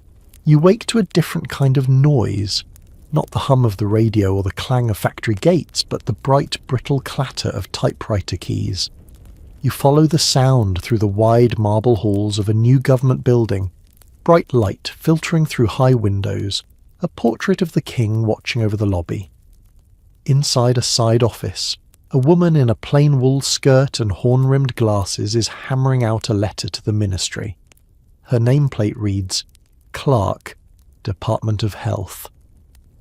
You wake to a different kind of noise, not the hum of the radio or the clang of factory gates, but the bright, brittle clatter of typewriter keys. You follow the sound through the wide marble halls of a new government building, bright light filtering through high windows, a portrait of the king watching over the lobby. Inside a side office, a woman in a plain wool skirt and horn-rimmed glasses is hammering out a letter to the ministry. Her nameplate reads, "Clerk, Department of Health."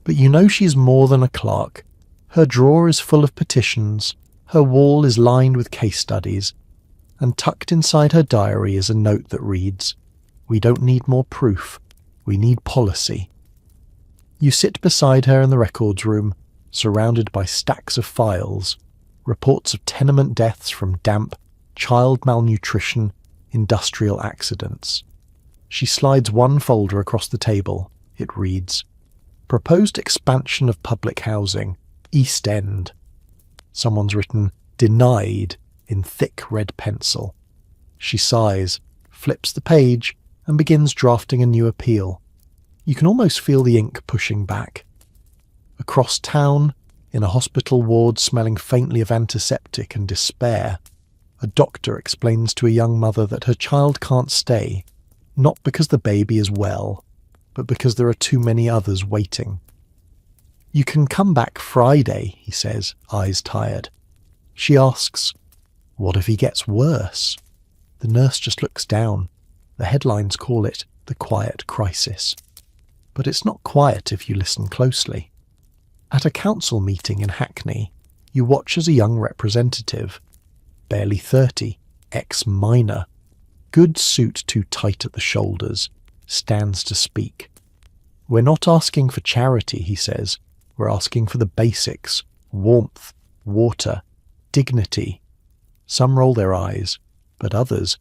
But you know she's more than a clerk. Her drawer is full of petitions, her wall is lined with case studies, and tucked inside her diary is a note that reads, "We don't need more proof, we need policy." You sit beside her in the records room, surrounded by stacks of files, reports of tenement deaths from damp, child malnutrition, industrial accidents. She slides one folder across the table. It reads, "Proposed expansion of public housing, East End." Someone's written, "Denied," in thick red pencil. She sighs, flips the page, and begins drafting a new appeal. You can almost feel the ink pushing back. Across town, in a hospital ward smelling faintly of antiseptic and despair, a doctor explains to a young mother that her child can't stay, not because the baby is well, but because there are too many others waiting. "You can come back Friday," he says, eyes tired. She asks, "What if he gets worse?" The nurse just looks down. The headlines call it the quiet crisis. But it's not quiet if you listen closely. At a council meeting in Hackney, you watch as a young representative, barely 30, ex-miner, good suit too tight at the shoulders, stands to speak. "We're not asking for charity," he says. "We're asking for the basics, warmth, water, dignity." Some roll their eyes, but others,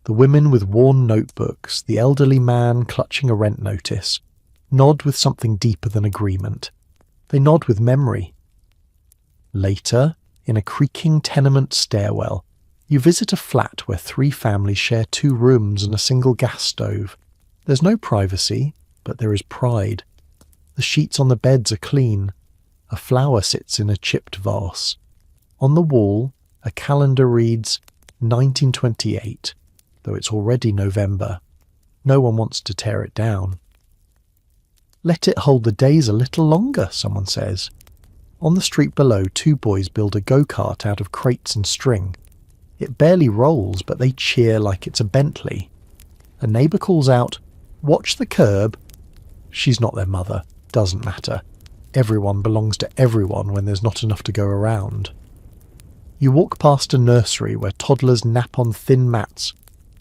the women with worn notebooks, the elderly man clutching a rent notice, nod with something deeper than agreement. They nod with memory. Later, in a creaking tenement stairwell, you visit a flat where 3 families share 2 rooms and a single gas stove. There's no privacy, but there is pride. The sheets on the beds are clean. A flower sits in a chipped vase. On the wall, a calendar reads 1928, though it's already November. No one wants to tear it down. "Let it hold the days a little longer," someone says. On the street below, 2 boys build a go-kart out of crates and string. It barely rolls, but they cheer like it's a Bentley. A neighbour calls out, "Watch the curb." She's not their mother. Doesn't matter. Everyone belongs to everyone when there's not enough to go around. You walk past a nursery where toddlers nap on thin mats,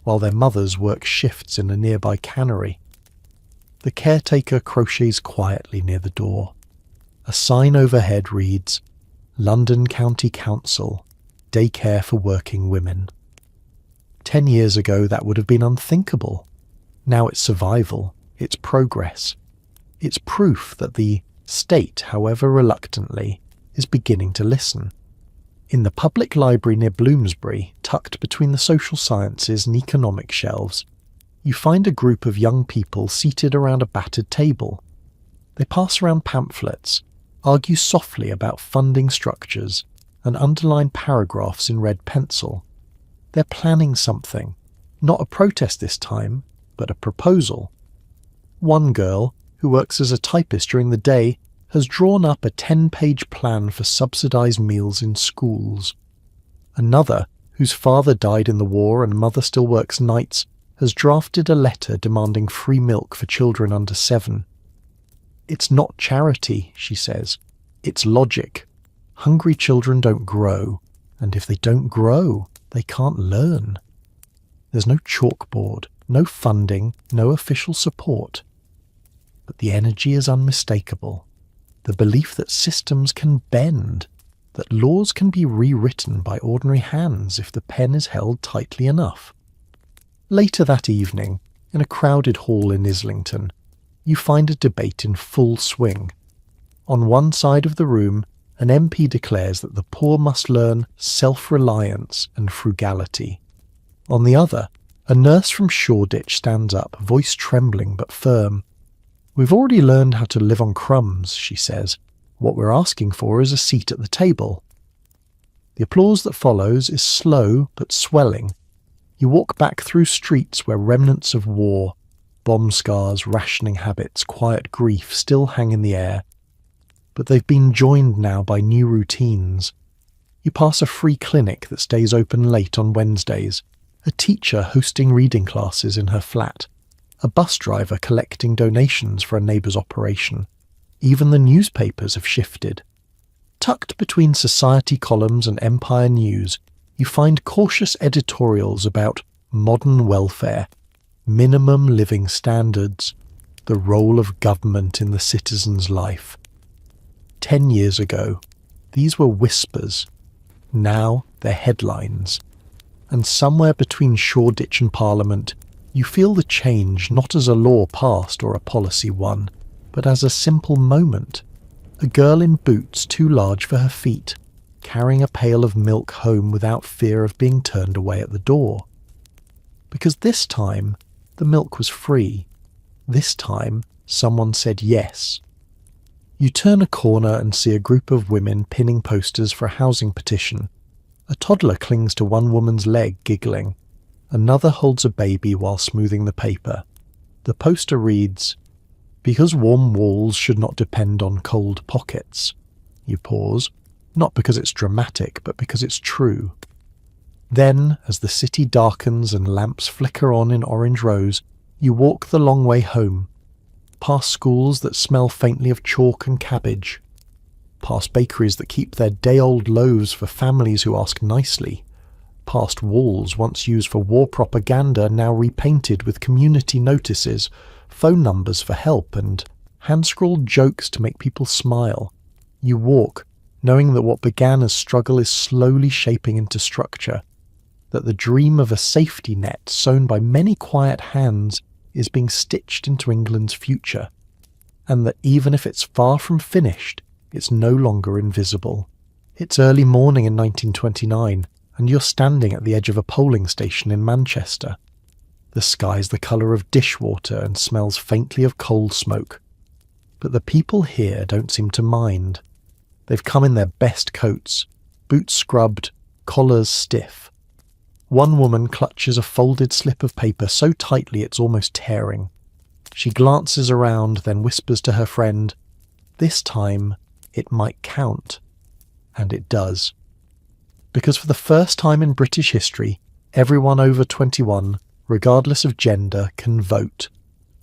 while their mothers work shifts in a nearby cannery. The caretaker crochets quietly near the door. A sign overhead reads, "London County Council, Daycare for Working Women." 10 years ago, that would have been unthinkable. Now it's survival, it's progress. It's proof that the state, however reluctantly, is beginning to listen. In the public library near Bloomsbury, tucked between the social sciences and economic shelves, you find a group of young people seated around a battered table. They pass around pamphlets, argue softly about funding structures, and underline paragraphs in red pencil. They're planning something, not a protest this time, but a proposal. One girl, who works as a typist during the day, has drawn up a 10-page plan for subsidised meals in schools. Another, whose father died in the war and mother still works nights, has drafted a letter demanding free milk for children under 7. It's not charity, she says. It's logic. Hungry children don't grow, and if they don't grow, they can't learn. There's no chalkboard, no funding, no official support. But the energy is unmistakable. The belief that systems can bend, that laws can be rewritten by ordinary hands if the pen is held tightly enough. Later that evening, in a crowded hall in Islington, you find a debate in full swing. On one side of the room, an MP declares that the poor must learn self-reliance and frugality. On the other, a nurse from Shoreditch stands up, voice trembling but firm. "We've already learned how to live on crumbs," she says. "What we're asking for is a seat at the table." The applause that follows is slow but swelling. You walk back through streets where remnants of war, bomb scars, rationing habits, quiet grief still hang in the air. But they've been joined now by new routines. You pass a free clinic that stays open late on Wednesdays, a teacher hosting reading classes in her flat, a bus driver collecting donations for a neighbour's operation. Even the newspapers have shifted. Tucked between society columns and Empire News, you find cautious editorials about modern welfare, minimum living standards, the role of government in the citizen's life. 10 years ago, these were whispers. Now they're headlines. And somewhere between Shoreditch and Parliament, you feel the change not as a law passed or a policy won, but as a simple moment. A girl in boots too large for her feet, carrying a pail of milk home without fear of being turned away at the door. Because this time, the milk was free. This time, someone said yes. You turn a corner and see a group of women pinning posters for a housing petition. A toddler clings to one woman's leg, giggling. Another holds a baby while smoothing the paper. The poster reads, "Because warm walls should not depend on cold pockets." You pause, not because it's dramatic, but because it's true. Then, as the city darkens and lamps flicker on in orange rows, you walk the long way home, past schools that smell faintly of chalk and cabbage, past bakeries that keep their day-old loaves for families who ask nicely, past walls once used for war propaganda now repainted with community notices, phone numbers for help, and hand-scrawled jokes to make people smile. You walk, knowing that what began as struggle is slowly shaping into structure, that the dream of a safety net sewn by many quiet hands is being stitched into England's future, and that even if it's far from finished, it's no longer invisible. It's early morning in 1929, and you're standing at the edge of a polling station in Manchester. The sky's the colour of dishwater and smells faintly of coal smoke. But the people here don't seem to mind. They've come in their best coats, boots scrubbed, collars stiff. One woman clutches a folded slip of paper so tightly it's almost tearing. She glances around, then whispers to her friend, "This time, it might count." And it does. Because for the first time in British history, everyone over 21, regardless of gender, can vote.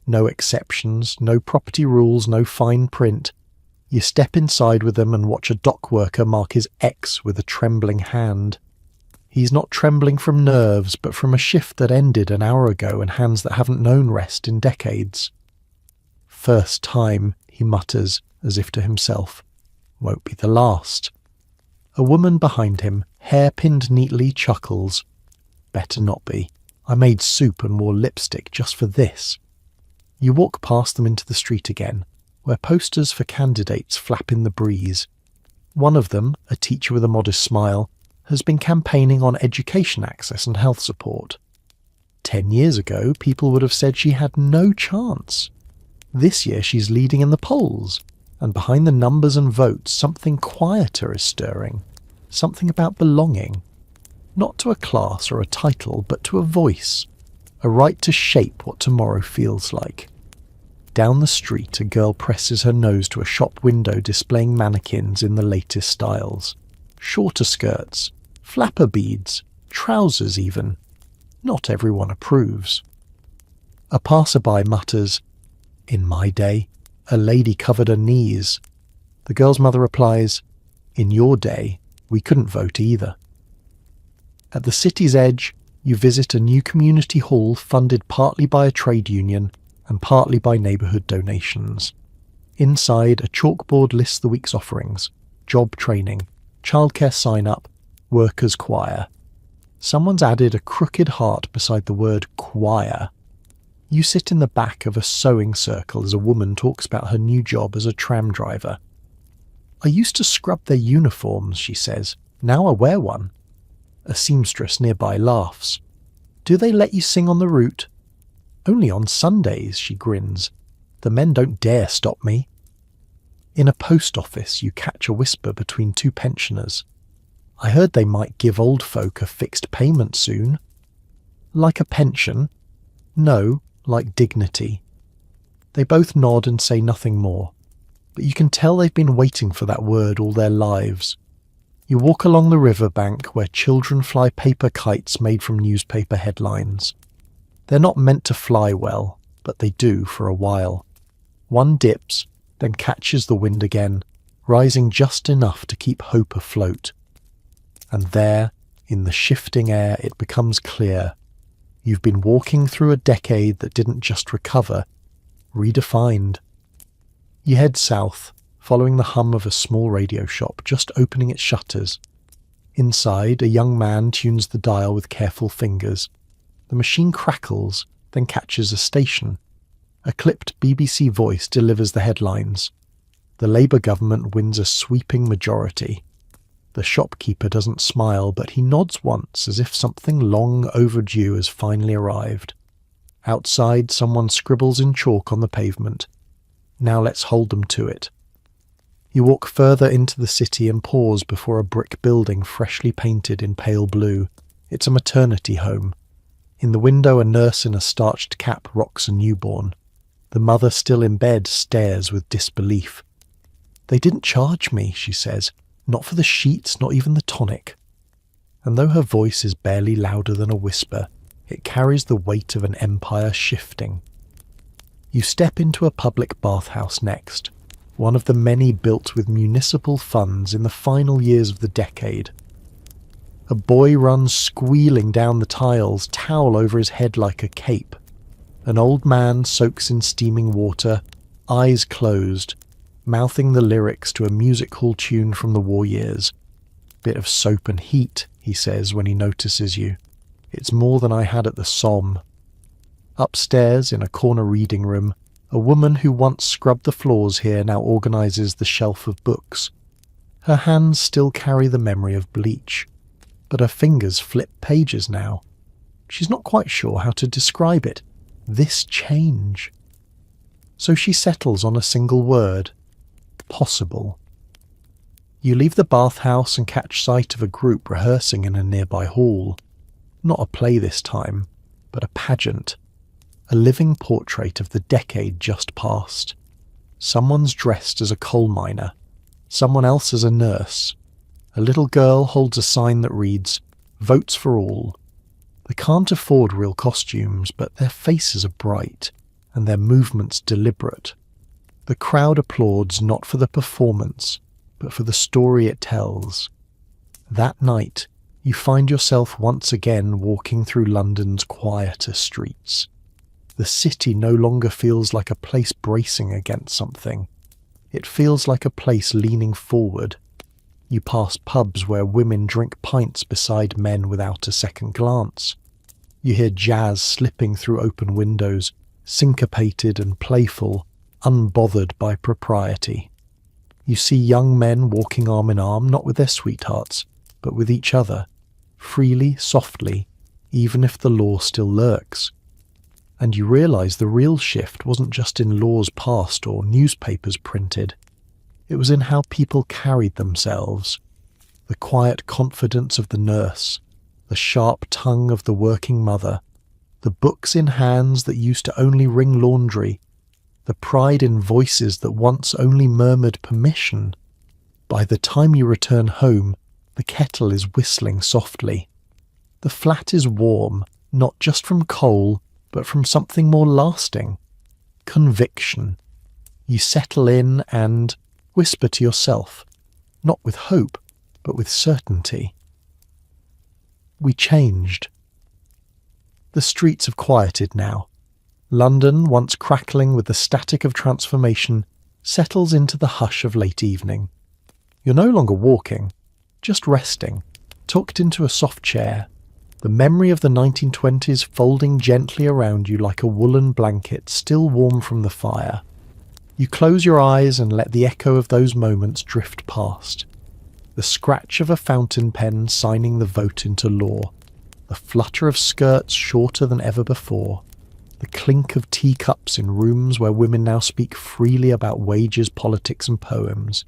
No exceptions, no property rules, no fine print. You step inside with them and watch a dock worker mark his X with a trembling hand. He's not trembling from nerves, but from a shift that ended an hour ago and hands that haven't known rest in decades. "First time," he mutters, as if to himself. "Won't be the last." A woman behind him, hair pinned neatly, chuckles. Better not be. I made soup and wore lipstick just for this. You walk past them into the street again, where posters for candidates flap in the breeze. One of them, a teacher with a modest smile, has been campaigning on education access and health support. 10 years ago, people would have said she had no chance. This year she's leading in the polls, and behind the numbers and votes something quieter is stirring, something about belonging. Not to a class or a title, but to a voice, a right to shape what tomorrow feels like. Down the street, a girl presses her nose to a shop window displaying mannequins in the latest styles. Shorter skirts, flapper beads, trousers even. Not everyone approves. A passerby mutters, "In my day, a lady covered her knees." The girl's mother replies, "In your day, we couldn't vote either." At the city's edge, you visit a new community hall funded partly by a trade union and partly by neighbourhood donations. Inside, a chalkboard lists the week's offerings: job training, childcare sign-up, workers' choir. Someone's added a crooked heart beside the word choir. You sit in the back of a sewing circle as a woman talks about her new job as a tram driver. "I used to scrub their uniforms," she says. "Now I wear one." A seamstress nearby laughs. "Do they let you sing on the route?" "Only on Sundays," she grins. "The men don't dare stop me." In a post office, you catch a whisper between two pensioners. "I heard they might give old folk a fixed payment soon." "Like a pension?" "No, like dignity." They both nod and say nothing more, but you can tell they've been waiting for that word all their lives. You walk along the riverbank where children fly paper kites made from newspaper headlines. They're not meant to fly well, but they do for a while. One dips, then catches the wind again, rising just enough to keep hope afloat. And there, in the shifting air, it becomes clear. You've been walking through a decade that didn't just recover, redefined. You head south, following the hum of a small radio shop just opening its shutters. Inside, a young man tunes the dial with careful fingers. The machine crackles, then catches a station. A clipped BBC voice delivers the headlines. The Labour government wins a sweeping majority. The shopkeeper doesn't smile, but he nods once as if something long overdue has finally arrived. Outside, someone scribbles in chalk on the pavement. "Now let's hold them to it." You walk further into the city and pause before a brick building freshly painted in pale blue. It's a maternity home. In the window, a nurse in a starched cap rocks a newborn. The mother, still in bed, stares with disbelief. "They didn't charge me," she says. "Not for the sheets, not even the tonic." And though her voice is barely louder than a whisper, it carries the weight of an empire shifting. You step into a public bathhouse next, one of the many built with municipal funds in the final years of the decade. A boy runs squealing down the tiles, towel over his head like a cape. An old man soaks in steaming water, eyes closed, mouthing the lyrics to a music hall tune from the war years. "Bit of soap and heat," he says when he notices you. "It's more than I had at the Somme." Upstairs, in a corner reading room, a woman who once scrubbed the floors here now organises the shelf of books. Her hands still carry the memory of bleach, but her fingers flip pages now. She's not quite sure how to describe it. This change. So she settles on a single word. Possible. You leave the bathhouse and catch sight of a group rehearsing in a nearby hall. Not a play this time, but a pageant. A living portrait of the decade just past. Someone's dressed as a coal miner, someone else as a nurse. A little girl holds a sign that reads, "Votes for all." They can't afford real costumes, but their faces are bright, and their movements deliberate. The crowd applauds not for the performance, but for the story it tells. That night, you find yourself once again walking through London's quieter streets. The city no longer feels like a place bracing against something. It feels like a place leaning forward. You pass pubs where women drink pints beside men without a second glance. You hear jazz slipping through open windows, syncopated and playful, unbothered by propriety. You see young men walking arm in arm, not with their sweethearts, but with each other, freely, softly, even if the law still lurks. And you realise the real shift wasn't just in laws passed or newspapers printed. It was in how people carried themselves. The quiet confidence of the nurse, the sharp tongue of the working mother, the books in hands that used to only wring laundry, the pride in voices that once only murmured permission. By the time you return home, the kettle is whistling softly. The flat is warm, not just from coal, but from something more lasting. Conviction. You settle in and whisper to yourself, not with hope, but with certainty. We changed. The streets have quieted now. London, once crackling with the static of transformation, settles into the hush of late evening. You're no longer walking, just resting, tucked into a soft chair, the memory of the 1920s folding gently around you like a woolen blanket still warm from the fire. You close your eyes and let the echo of those moments drift past. The scratch of a fountain pen signing the vote into law, the flutter of skirts shorter than ever before, the clink of teacups in rooms where women now speak freely about wages, politics and poems.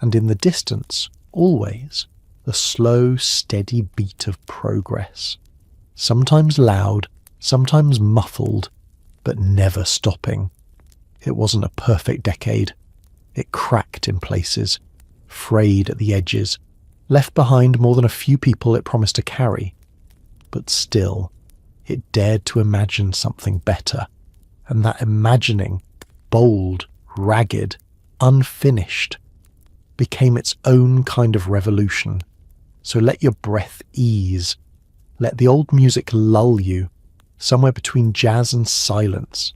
And in the distance, always, the slow, steady beat of progress. Sometimes loud, sometimes muffled, but never stopping. It wasn't a perfect decade. It cracked in places, frayed at the edges, left behind more than a few people it promised to carry. But still, it dared to imagine something better. And that imagining, bold, ragged, unfinished, became its own kind of revolution. So let your breath ease. Let the old music lull you, somewhere between jazz and silence.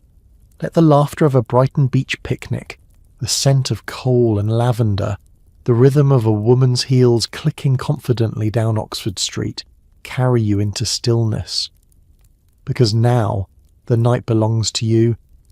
Let the laughter of a Brighton beach picnic, the scent of coal and lavender, the rhythm of a woman's heels clicking confidently down Oxford Street, carry you into stillness. Because now, the night belongs to you,